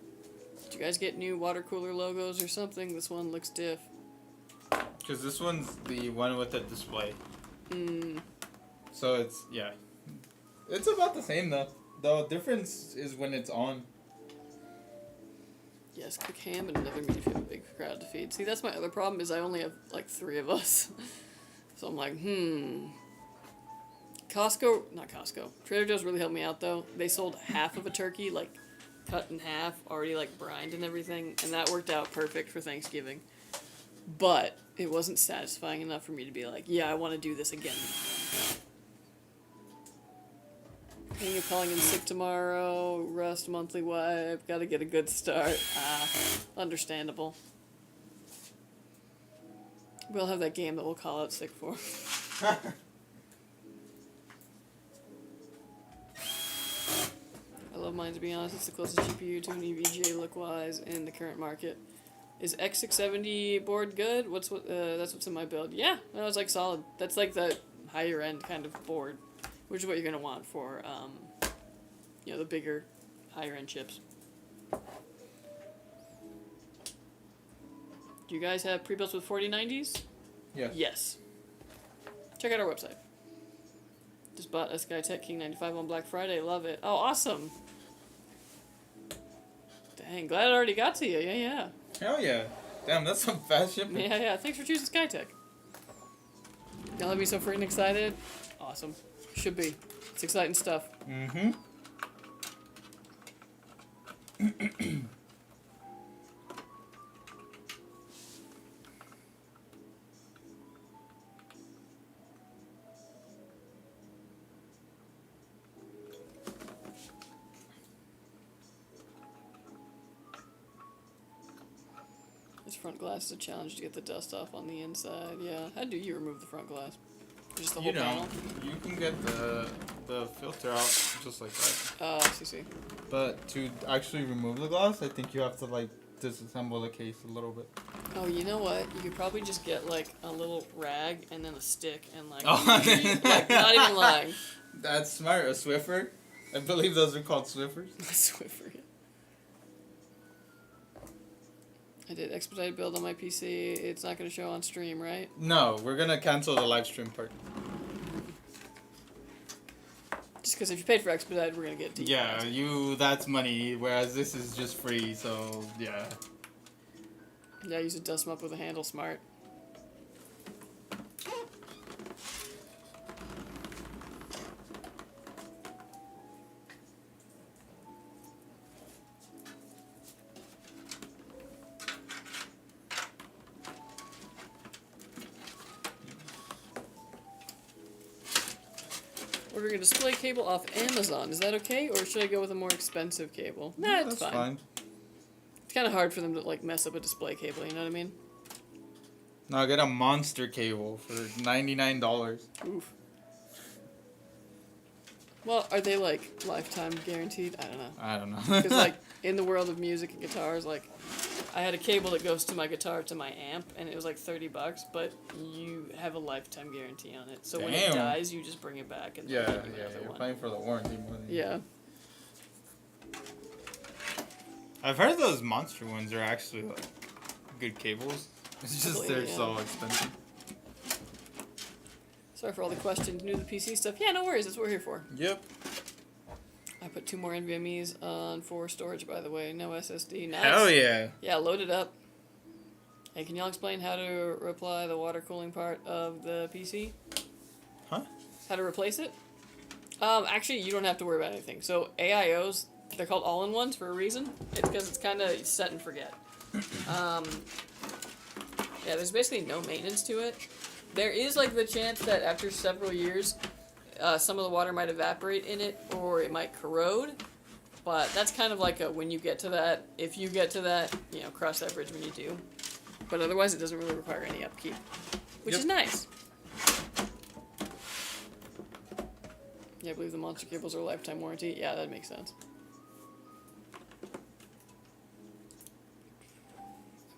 Did you guys get new water cooler logos or something? This one looks diff. Because this one's the one with the display. Mm. So it's, yeah. It's about the same though. The difference is when it's on. Yes, cook ham and another meat if you have a big crowd to feed. See, that's my other problem is I only have like 3 of us. So I'm like, not Costco. Trader Joe's really helped me out though. They sold half of a turkey, like cut in half, already like brined and everything, and that worked out perfect for Thanksgiving. But it wasn't satisfying enough for me to be like, yeah, I want to do this again. Thinking of calling in sick tomorrow, rust, monthly wipe, gotta get a good start. Understandable. We'll have that game that we'll call out sick for. I love mine, to be honest. It's the closest GPU to an EVGA look-wise in the current market. Is X670 board good? That's what's in my build. Yeah, that was like solid. That's like the higher end kind of board, which is what you're gonna want for the bigger, higher end chips. Do you guys have pre-builts with 4090s? Yes. Yes. Check out our website. Just bought a Skytech King 95 on Black Friday. Love it. Oh, awesome. Dang, glad it already got to you. Yeah. Hell yeah. Damn, that's some fast shipping. Yeah. Thanks for choosing Skytech. Y'all have me so freaking excited. Awesome. Should be. It's exciting stuff. Mm-hmm. This front glass is a challenge to get the dust off on the inside. Yeah. How do you remove the front glass? Just the whole panel? You can get the filter out just like that. See. But to actually remove the glass, I think you have to like disassemble the case a little bit. Oh, you know what? You could probably just get like a little rag and then a stick and like, Oh. like not even lying. That's smart. A Swiffer. I believe those are called Swiffers. Swiffer. I did expedited build on my PC. It's not going to show on stream, right? No, we're gonna cancel the live stream part. Just because if you paid for expedited, we're going to get deep. Yeah, that's money, whereas this is just free, so yeah. Yeah, I use a dust mop with a handle, smart. Ordering a display cable off Amazon. Is that okay, or should I go with a more expensive cable? Nah, Yeah, it's that's fine. It's kind of hard for them to like mess up a display cable. You know what I mean? No, I get a monster cable for $99. Oof. Well, are they like lifetime guaranteed? I don't know. I don't know. Because like in the world of music and guitars, like I had a cable that goes to my guitar to my amp, and it was like $30, but you have a lifetime guarantee on it. So when it Damn. dies, you just bring it back and yeah, then give you yeah, another you're one. paying for the warranty more than Yeah. I've heard those monster ones are actually like good cables. It's just Probably, they're yeah. so expensive. Sorry for all the questions. New to the PC stuff. Yeah, no worries. That's what we're here for. Yep. I put 2 more NVMe's on for storage, by the way. No SSD. Nice. Hell yeah. Yeah, load it up. Hey, can y'all explain how to reply the water cooling part of the PC? Huh? How to replace it? Actually, you don't have to worry about anything. So AIOs, they're called all-in-ones for a reason. It's because it's kind of set and forget. Yeah, there's basically no maintenance to it. There is like the chance that after several years, some of the water might evaporate in it, or it might corrode. But that's kind of like a when you get to that, if you get to that, you know, cross that bridge when you do. But otherwise, it doesn't really require any upkeep, which Yep. is nice. Yeah, I believe the monster cables are a lifetime warranty. Yeah, that makes sense.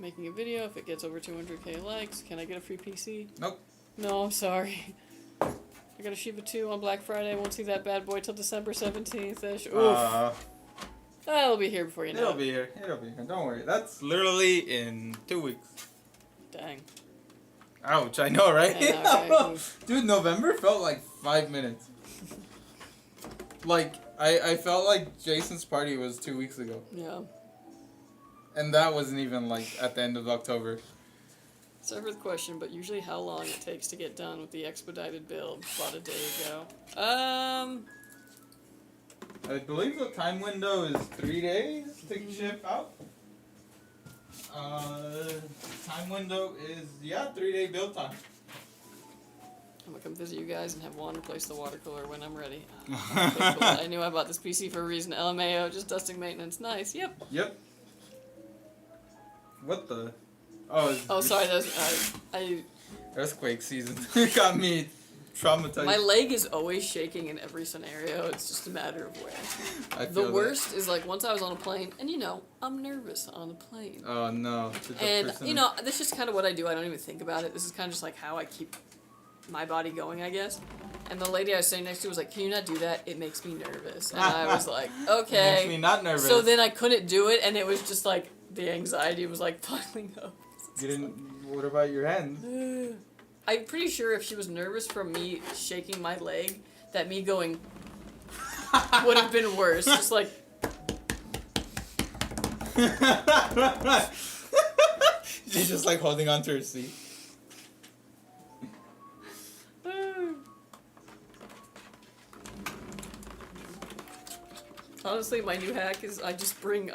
Making a video. If it gets over 200k likes, can I get a free PC? Nope. No, I'm sorry. I got a Shiba 2 on Black Friday. I won't see that bad boy till December 17th-ish. Oof. That'll be here before you know It'll it. be here. It'll be here. Don't worry. That's literally in 2 weeks. Dang. Ouch. I know, right? I know, right? Oof. Dude, November felt like 5 minutes. Like, I felt like Jason's party was 2 weeks ago. Yeah. And that wasn't even, like, at the end of October. Sorry for the question, but usually how long it takes to get done with the expedited build about a day ago? I believe the time window is 3 days to ship out. Time window is, 3-day build time. I'm gonna come visit you guys and have Juan replace the water cooler when I'm ready. Okay, cool. I knew I bought this PC for a reason. LMAO, just dusting maintenance. Nice. Yep. Yep. What the? Oh, Oh, sorry. That's I. Earthquake season got me traumatized. My leg is always shaking in every scenario. It's just a matter of where. I feel The worst is like once I was on a plane, and you know, I'm nervous on a plane. Oh no. And you know, this is kind of what I do. I don't even think about it. This is kind of just like how I keep my body going, I guess. And the lady I was sitting next to was like, "Can you not do that? It makes me nervous." And I was like, "Okay." Makes me not nervous. So then I couldn't do it, and it was just like the anxiety was like piling up. You didn't. What about your hands? I'm pretty sure if she was nervous from me shaking my leg, that me going would have been worse. Just like. She's just like holding on to her seat. Honestly, my new hack is I just bring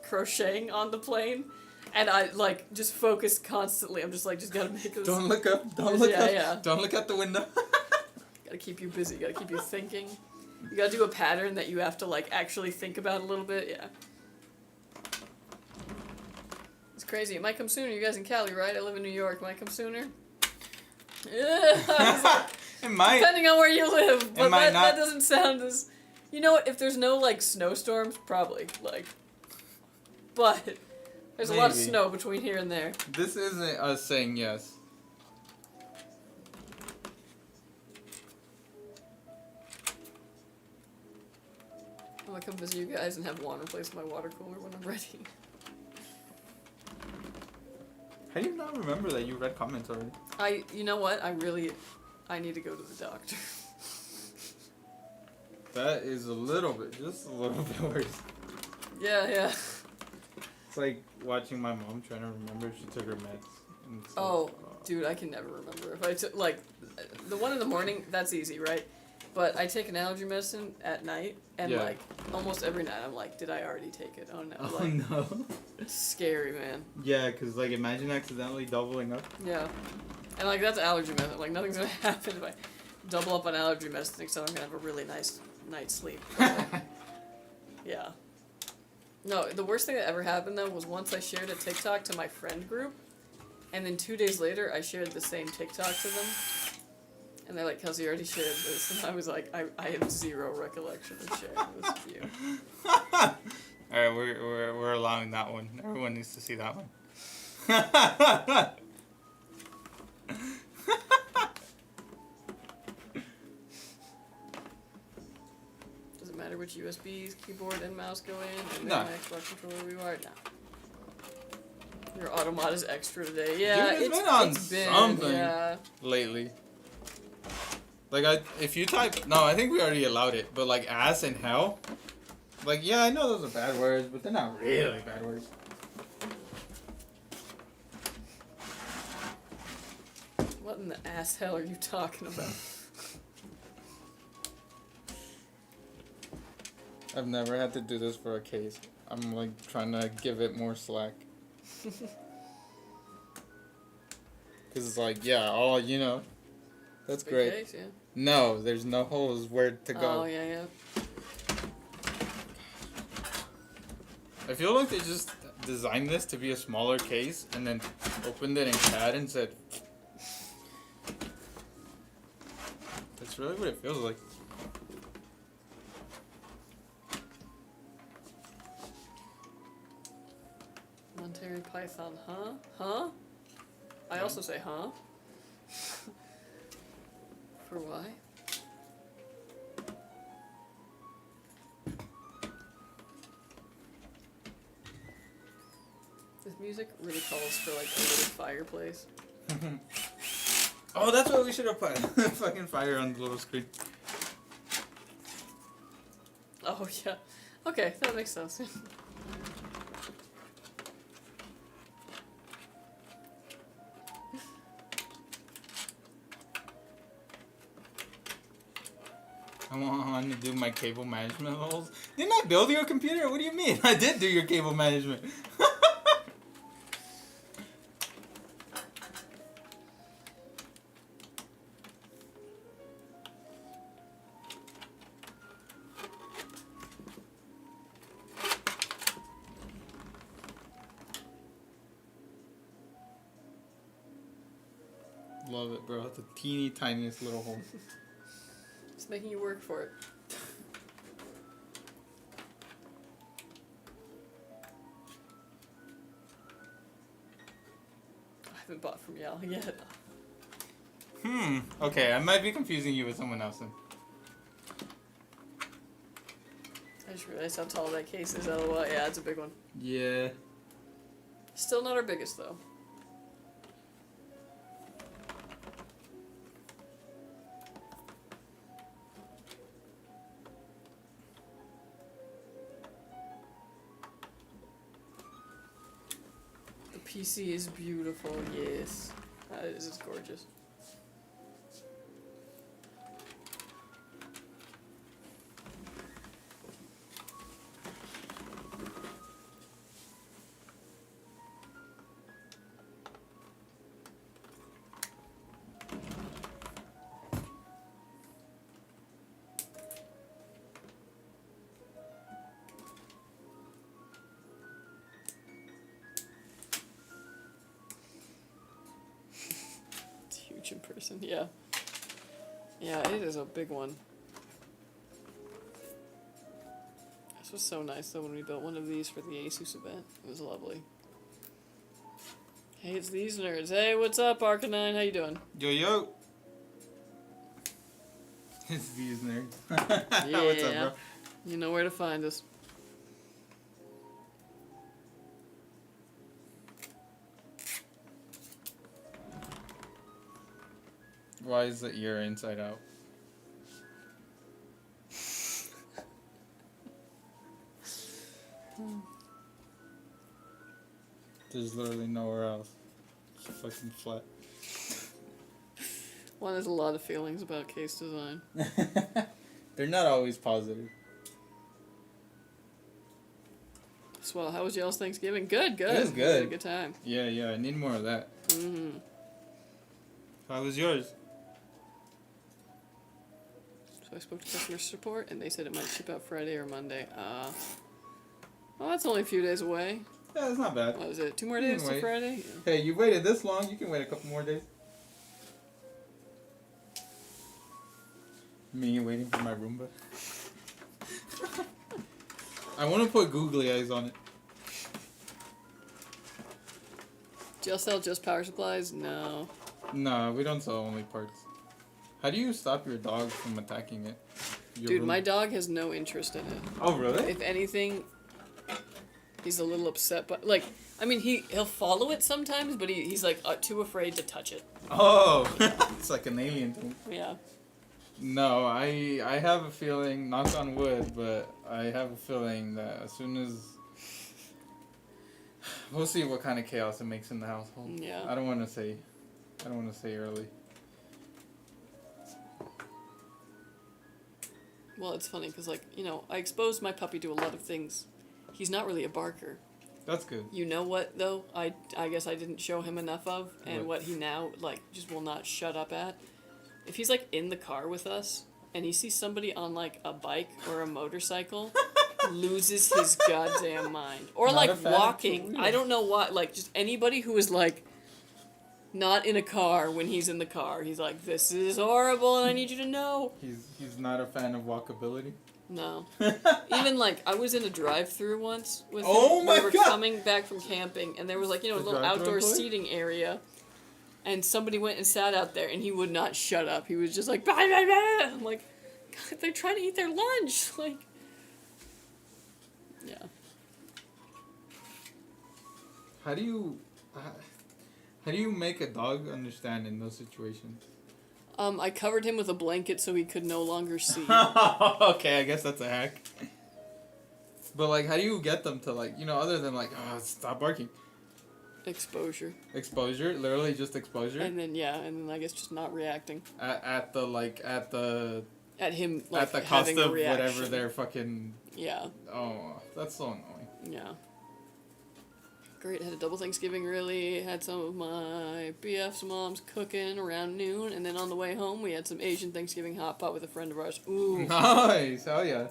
crocheting on the plane, and I like just focus constantly. I'm just like, just gotta make this. Don't look up. Don't look up. Yeah. Don't look out the window. Gotta keep you busy. Gotta keep you thinking. You gotta do a pattern that you have to like actually think about a little bit. Yeah. It's crazy. It might come sooner. You guys in Cali, right? I live in New York. It might come sooner. It might. Depending on where you live, but might that not. doesn't sound as. You know what? If there's no like snowstorms, probably like. But there's a lot of Maybe. snow between here and there. This isn't us saying yes. I'm gonna come visit you guys and have Juan replace my water cooler when I'm ready. How do you not remember that you read comments already? You know what? I need to go to the doctor. That is a little bit, just a little bit worse. Yeah. It's like watching my mom trying to remember if she took her meds. And it's Oh, like, dude, I can never remember. If I took, like, the one in the morning, that's easy, right? But I take an allergy medicine at night, and, Yeah. like, almost every night I'm like, did I already take it? Oh, no. Oh Like, no. it's scary, man. Yeah, cause like imagine accidentally doubling up. Yeah. And, like, that's allergy medicine. Like, nothing's gonna happen if I... double up on allergy medicine so I'm gonna have a really nice night's sleep. Yeah. No, the worst thing that ever happened though was once I shared a TikTok to my friend group, and then 2 days later I shared the same TikTok to them, and they're like, "Kelsey, you already shared this," and I was like, I have zero recollection of sharing this with you. All right, we're allowing that one. Everyone needs to see that one. Does it matter which USB keyboard and mouse go in, and No. then my Xbox controller we are? No. Your Automod is extra today. Yeah, Dude, it's been on it's been, something. yeah. Lately. Like, if you type, no, I think we already allowed it, but like ass and hell, like, yeah, I know those are bad words, but they're not really bad words. What in the ass hell are you talking about? I've never had to do this for a case. I'm like trying to give it more slack. Cause it's like, yeah, oh, you know, that's Big great. case, yeah. No, there's no holes where to go. Oh, yeah. I feel like they just designed this to be a smaller case and then opened it in CAD and said, that's really what it feels like. Monterey Python, huh? Huh? I also say, huh? For why? This music really calls for like a little fireplace. Oh, that's what we should have put. Fucking fire on the little screen. Oh yeah. Okay, that makes sense. I want to do my cable management holes. Didn't I build your computer? What do you mean? I did do your cable management. Love it, bro. It's the teeny tiniest little hole. It's making you work for it. I haven't bought from Yale yet. Okay, I might be confusing you with someone else then. I just realized how tall that case is. LOL. Yeah, it's a big one. Yeah. Still not our biggest though. The PC is beautiful, yes. That is just gorgeous. In person, yeah. Yeah, it is a big one. This was so nice though when we built one of these for the ASUS event. It was lovely. Hey, it's these nerds. Hey, what's up, Arcanine? How you doing? Yo, yo. It's these nerds. Yeah. What's up, bro? You know where to find us. Why is the ear inside out? There's literally nowhere else. It's fucking flat. One has a lot of feelings about case design. They're not always positive. Swell, how was y'all's Thanksgiving? Good, good. It was good. We had a good time. Yeah, I need more of that. Mm-hmm. How was yours? So I spoke to customer support, and they said it might ship out Friday or Monday. Well, that's only a few days away. Yeah, it's not bad. What is it? 2 more You can days to wait. Friday? Yeah. Hey, you waited this long, you can wait a couple more days. Me waiting for my Roomba. I want to put googly eyes on it. Do y'all sell just power supplies? No. No, we don't sell only parts. How do you stop your dog from attacking it? Dude, my dog has no interest in it. Oh, really? If anything, he's a little upset, but like, I mean, he'll follow it sometimes, but he's like too afraid to touch it. Oh, it's like an alien thing. Yeah. No, I have a feeling, knock on wood, but I have a feeling that as soon as... We'll see what kind of chaos it makes in the household. Yeah. I don't want to say early. Well, it's funny because, like, you know, I exposed my puppy to a lot of things. He's not really a barker. That's good. You know what, though? I guess I didn't show him enough of, and What? what he now, like, just will not shut up at. If he's, like, in the car with us, and he sees somebody on, like, a bike or a motorcycle, loses his goddamn mind. Or, Not a like, fan of walking. two-wheelers. I don't know why. Like, just anybody who is, like, not in a car when he's in the car. He's like, this is horrible, and I need you to know. He's not a fan of walkability. No. Even, like, I was in a drive-thru once with him. Oh my We were God. coming back from camping, and there was, like, you know, a The little drive-thru outdoor employee? seating area. And somebody went and sat out there, and he would not shut up. He was just like, bah, bah, bah. I'm like, God, they're trying to eat their lunch. Like, yeah. How do you make a dog understand in those situations? I covered him with a blanket so he could no longer see. Okay, I guess that's a hack. But like, how do you get them to like, you know, other than like, oh, stop barking? Exposure. Exposure, literally just exposure. And then, yeah, and then I guess just not reacting. At At him, like, at the cost having a of reaction. whatever they're fucking. Yeah. Oh, that's so annoying. Yeah. Great. Had a double Thanksgiving, really. Had some of my BF's mom's cooking around noon. And then on the way home, we had some Asian Thanksgiving hot pot with a friend of ours. Ooh. Nice, hell yeah.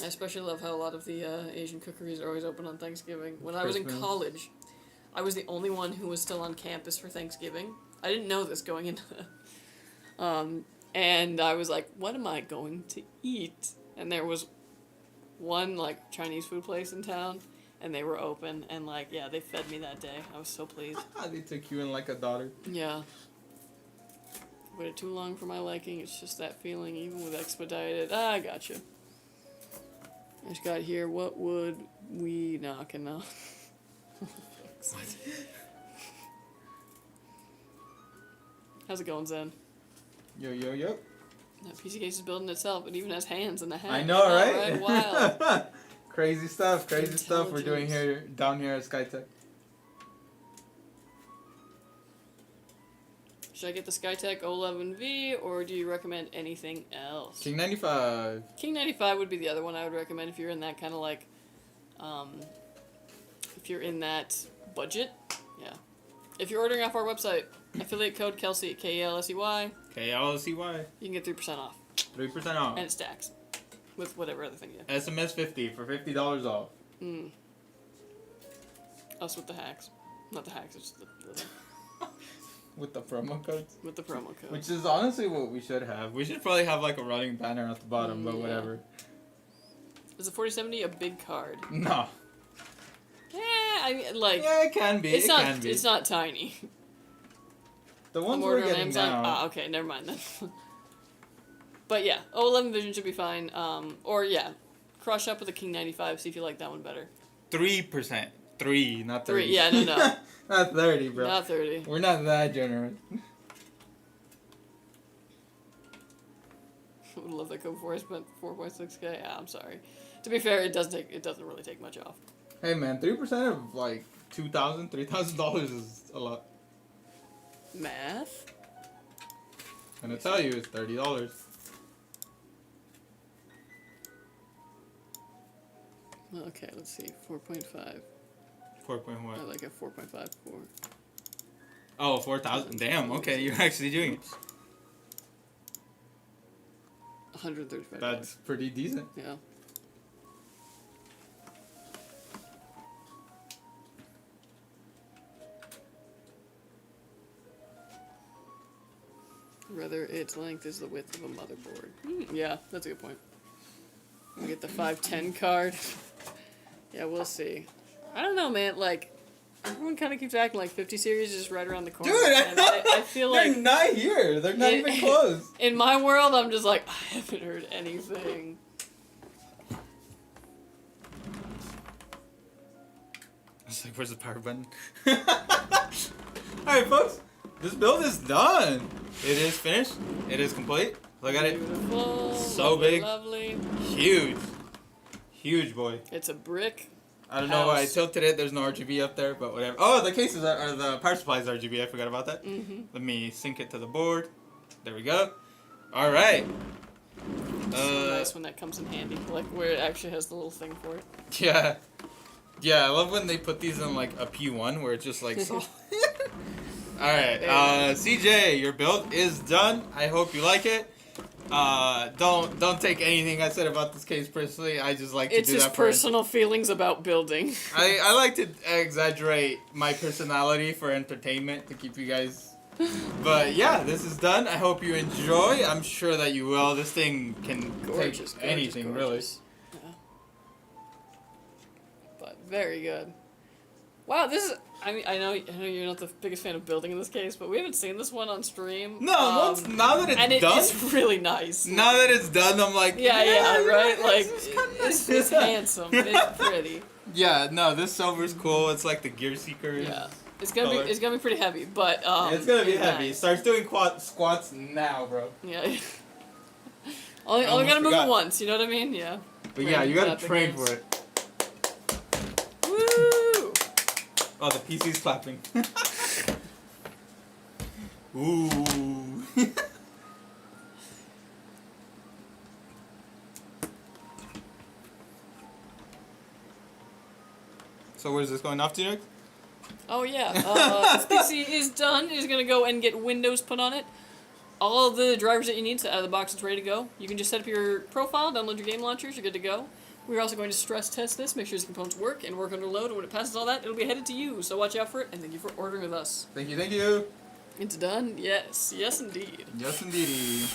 I especially love how a lot of the Asian cookeries are always open on Thanksgiving. When I was in Christmas. college, I was the only one who was still on campus for Thanksgiving. I didn't know this going into that. And I was like, what am I going to eat? And there was one, like, Chinese food place in town. And they were open, and, like, yeah, they fed me that day. I was so pleased. They took you in like a daughter. Yeah. Waited too long for my liking. It's just that feeling, even with expedited. I gotcha. I just got here. What would we knocking on? How's it going, Zen? Yo. That PC case is building itself. It even has hands and a head. I know, right? Wild. Crazy stuff we're doing Intelligence. here, down here at Skytech. Should I get the Skytech 011V, or do you recommend anything else? King 95. King 95 would be the other one I would recommend if you're in that kind of like, if you're in that budget, yeah. If you're ordering off our website, affiliate code Kelsey, KELSEY, KLCY. you can get 3% off. 3% off. And it stacks with whatever other thing you have. SMS 50 for $50 off. Us with the hacks. Not the hacks, it's the thing. With the promo codes. With the promo code. Which is honestly what we should have. We should probably have like a running banner at the bottom, but Yeah. whatever. Is the 4070 a big card? No. Yeah, I mean, like, Yeah, it can be. it's it not. can be. It's not tiny. The I'm ones we're ordering on getting Amazon. now. Ah, okay, never mind then. But yeah, 011 Vision should be fine. Or yeah, crush up with the King 95. See if you like that one better. 3%. 3, not 30. 3. Yeah, no. Not 30, bro. Not 30. We're not that generous. I would love that code before I spent 4.6K. Yeah, I'm sorry. To be fair, it doesn't really take much off. Hey man, 3% of like $2,000, $3,000 is a lot. Math? And I tell you, it's $30. Okay, let's see. 4.5. 4 point I what? like a 4.54. Oh, 4,000. Damn. Okay, you're actually doing it. $135. That's pretty decent. Yeah. Whether its length is the width of a motherboard. Yeah, that's a good point. We get the 510 card. Yeah, we'll see. I don't know, man. Like, everyone kind of keeps acting like 50 series is just right around the corner. Dude, and I feel like they're not here. They're not even close. In my world, I'm just like, I haven't heard anything. It's like, where's the power button? Alright, folks. This build is done. It is finished. It is complete. Look at it. Beautiful. So lovely, big. Lovely. Huge. Huge, boy. It's a brick. I don't know why I tilted it. There's no RGB up there, but whatever. Oh, the cases are the power supply is RGB. I forgot about that. Let me sync it to the board. There we go. All right. It's nice when that comes in handy, like where it actually has the little thing for it. Yeah. Yeah, I love when they put these in like a P1 where it's just like so. Alright, CJ, your build is done. I hope you like it. Don't take anything I said about this case personally. I just like to do that. It's just personal feelings about building. I like to exaggerate my personality for entertainment to keep you guys. But yeah, this is done. I hope you enjoy. I'm sure that you will. This thing can take anything, really. Yeah. But very good. Wow, this is. I mean, I know you're not the biggest fan of building in this case, but we haven't seen this one on stream. No, now that it's done, it's really nice. Now that it's done, I'm like, yeah, right. Yeah, like, it's it's handsome. It's pretty. Yeah, no, this silver's cool. It's like the Gear Seeker. Yeah, it's gonna be pretty heavy, but it's gonna be heavy. Nice. Starts doing squats now, bro. Yeah. only gotta move it once. You know what I mean? Yeah. But yeah, you gotta train for it. Woo! Oh, the PC's clapping. Ooh. So where's this going off to next? Oh yeah, this PC is done. It is gonna go and get Windows put on it. All of the drivers that you need, so out of the box, it's ready to go. You can just set up your profile, download your game launchers, you're good to go. We're also going to stress test this, make sure the components work and work under load, and when it passes all that, it'll be headed to you. So watch out for it, and thank you for ordering with us. Thank you, thank you. It's done? Yes. Yes, indeed. Yes, indeed.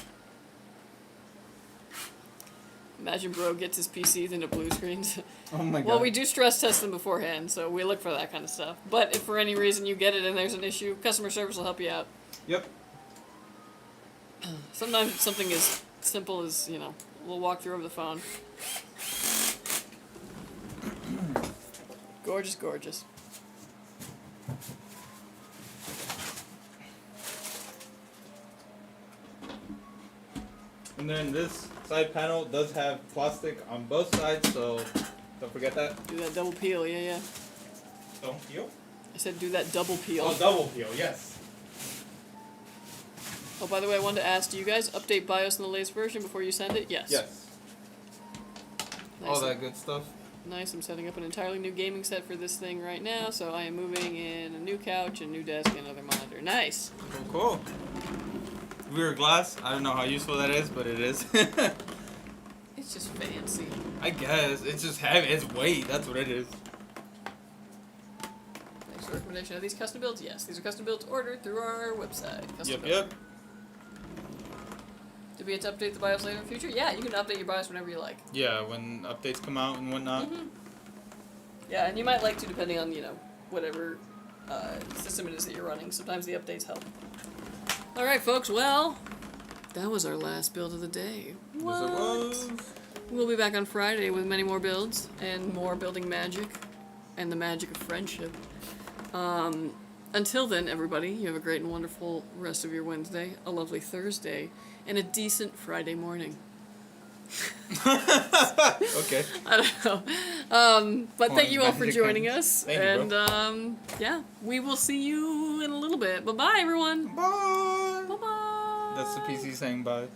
Imagine bro gets his PCs into blue screens. Oh my god. Well, we do stress test them beforehand, so we look for that kind of stuff. But if for any reason you get it and there's an issue, customer service will help you out. Yep. Sometimes it's something as simple as, you know, we'll walk through over the phone. Gorgeous, gorgeous. And then this side panel does have plastic on both sides, so don't forget that. Do that double peel, yeah. Don't peel? I said do that double peel. Oh, double peel, yes. Oh, by the way, I wanted to ask, do you guys update BIOS in the latest version before you send it? Yes. Yes. Nice. All that good stuff. Nice, I'm setting up an entirely new gaming set for this thing right now, so I am moving in a new couch, a new desk, and another monitor. Nice! Cool. Rear glass, I don't know how useful that is, but it is. It's just fancy. I guess. It's just heavy. It's weight. That's what it is. Thanks for the recommendation. Are these custom builds? Yes, these are custom builds ordered through our website. Custom Yep. Do we have to update the BIOS later in the future? Yeah, you can update your BIOS whenever you like. Yeah, when updates come out and whatnot. Yeah, and you might like to, depending on, you know, whatever system it is that you're running. Sometimes the updates help. Alright, folks, well, that was our last build of the day. What? Yes, it was. We'll be back on Friday with many more builds and more building magic and the magic of friendship. Until then, everybody, you have a great and wonderful rest of your Wednesday, a lovely Thursday, and a decent Friday morning. Okay. I don't know. But thank you all for joining us. Thank you, bro. Yeah, we will see you in a little bit. Bye-bye, everyone. Bye. Bye-bye. That's the PC saying bye.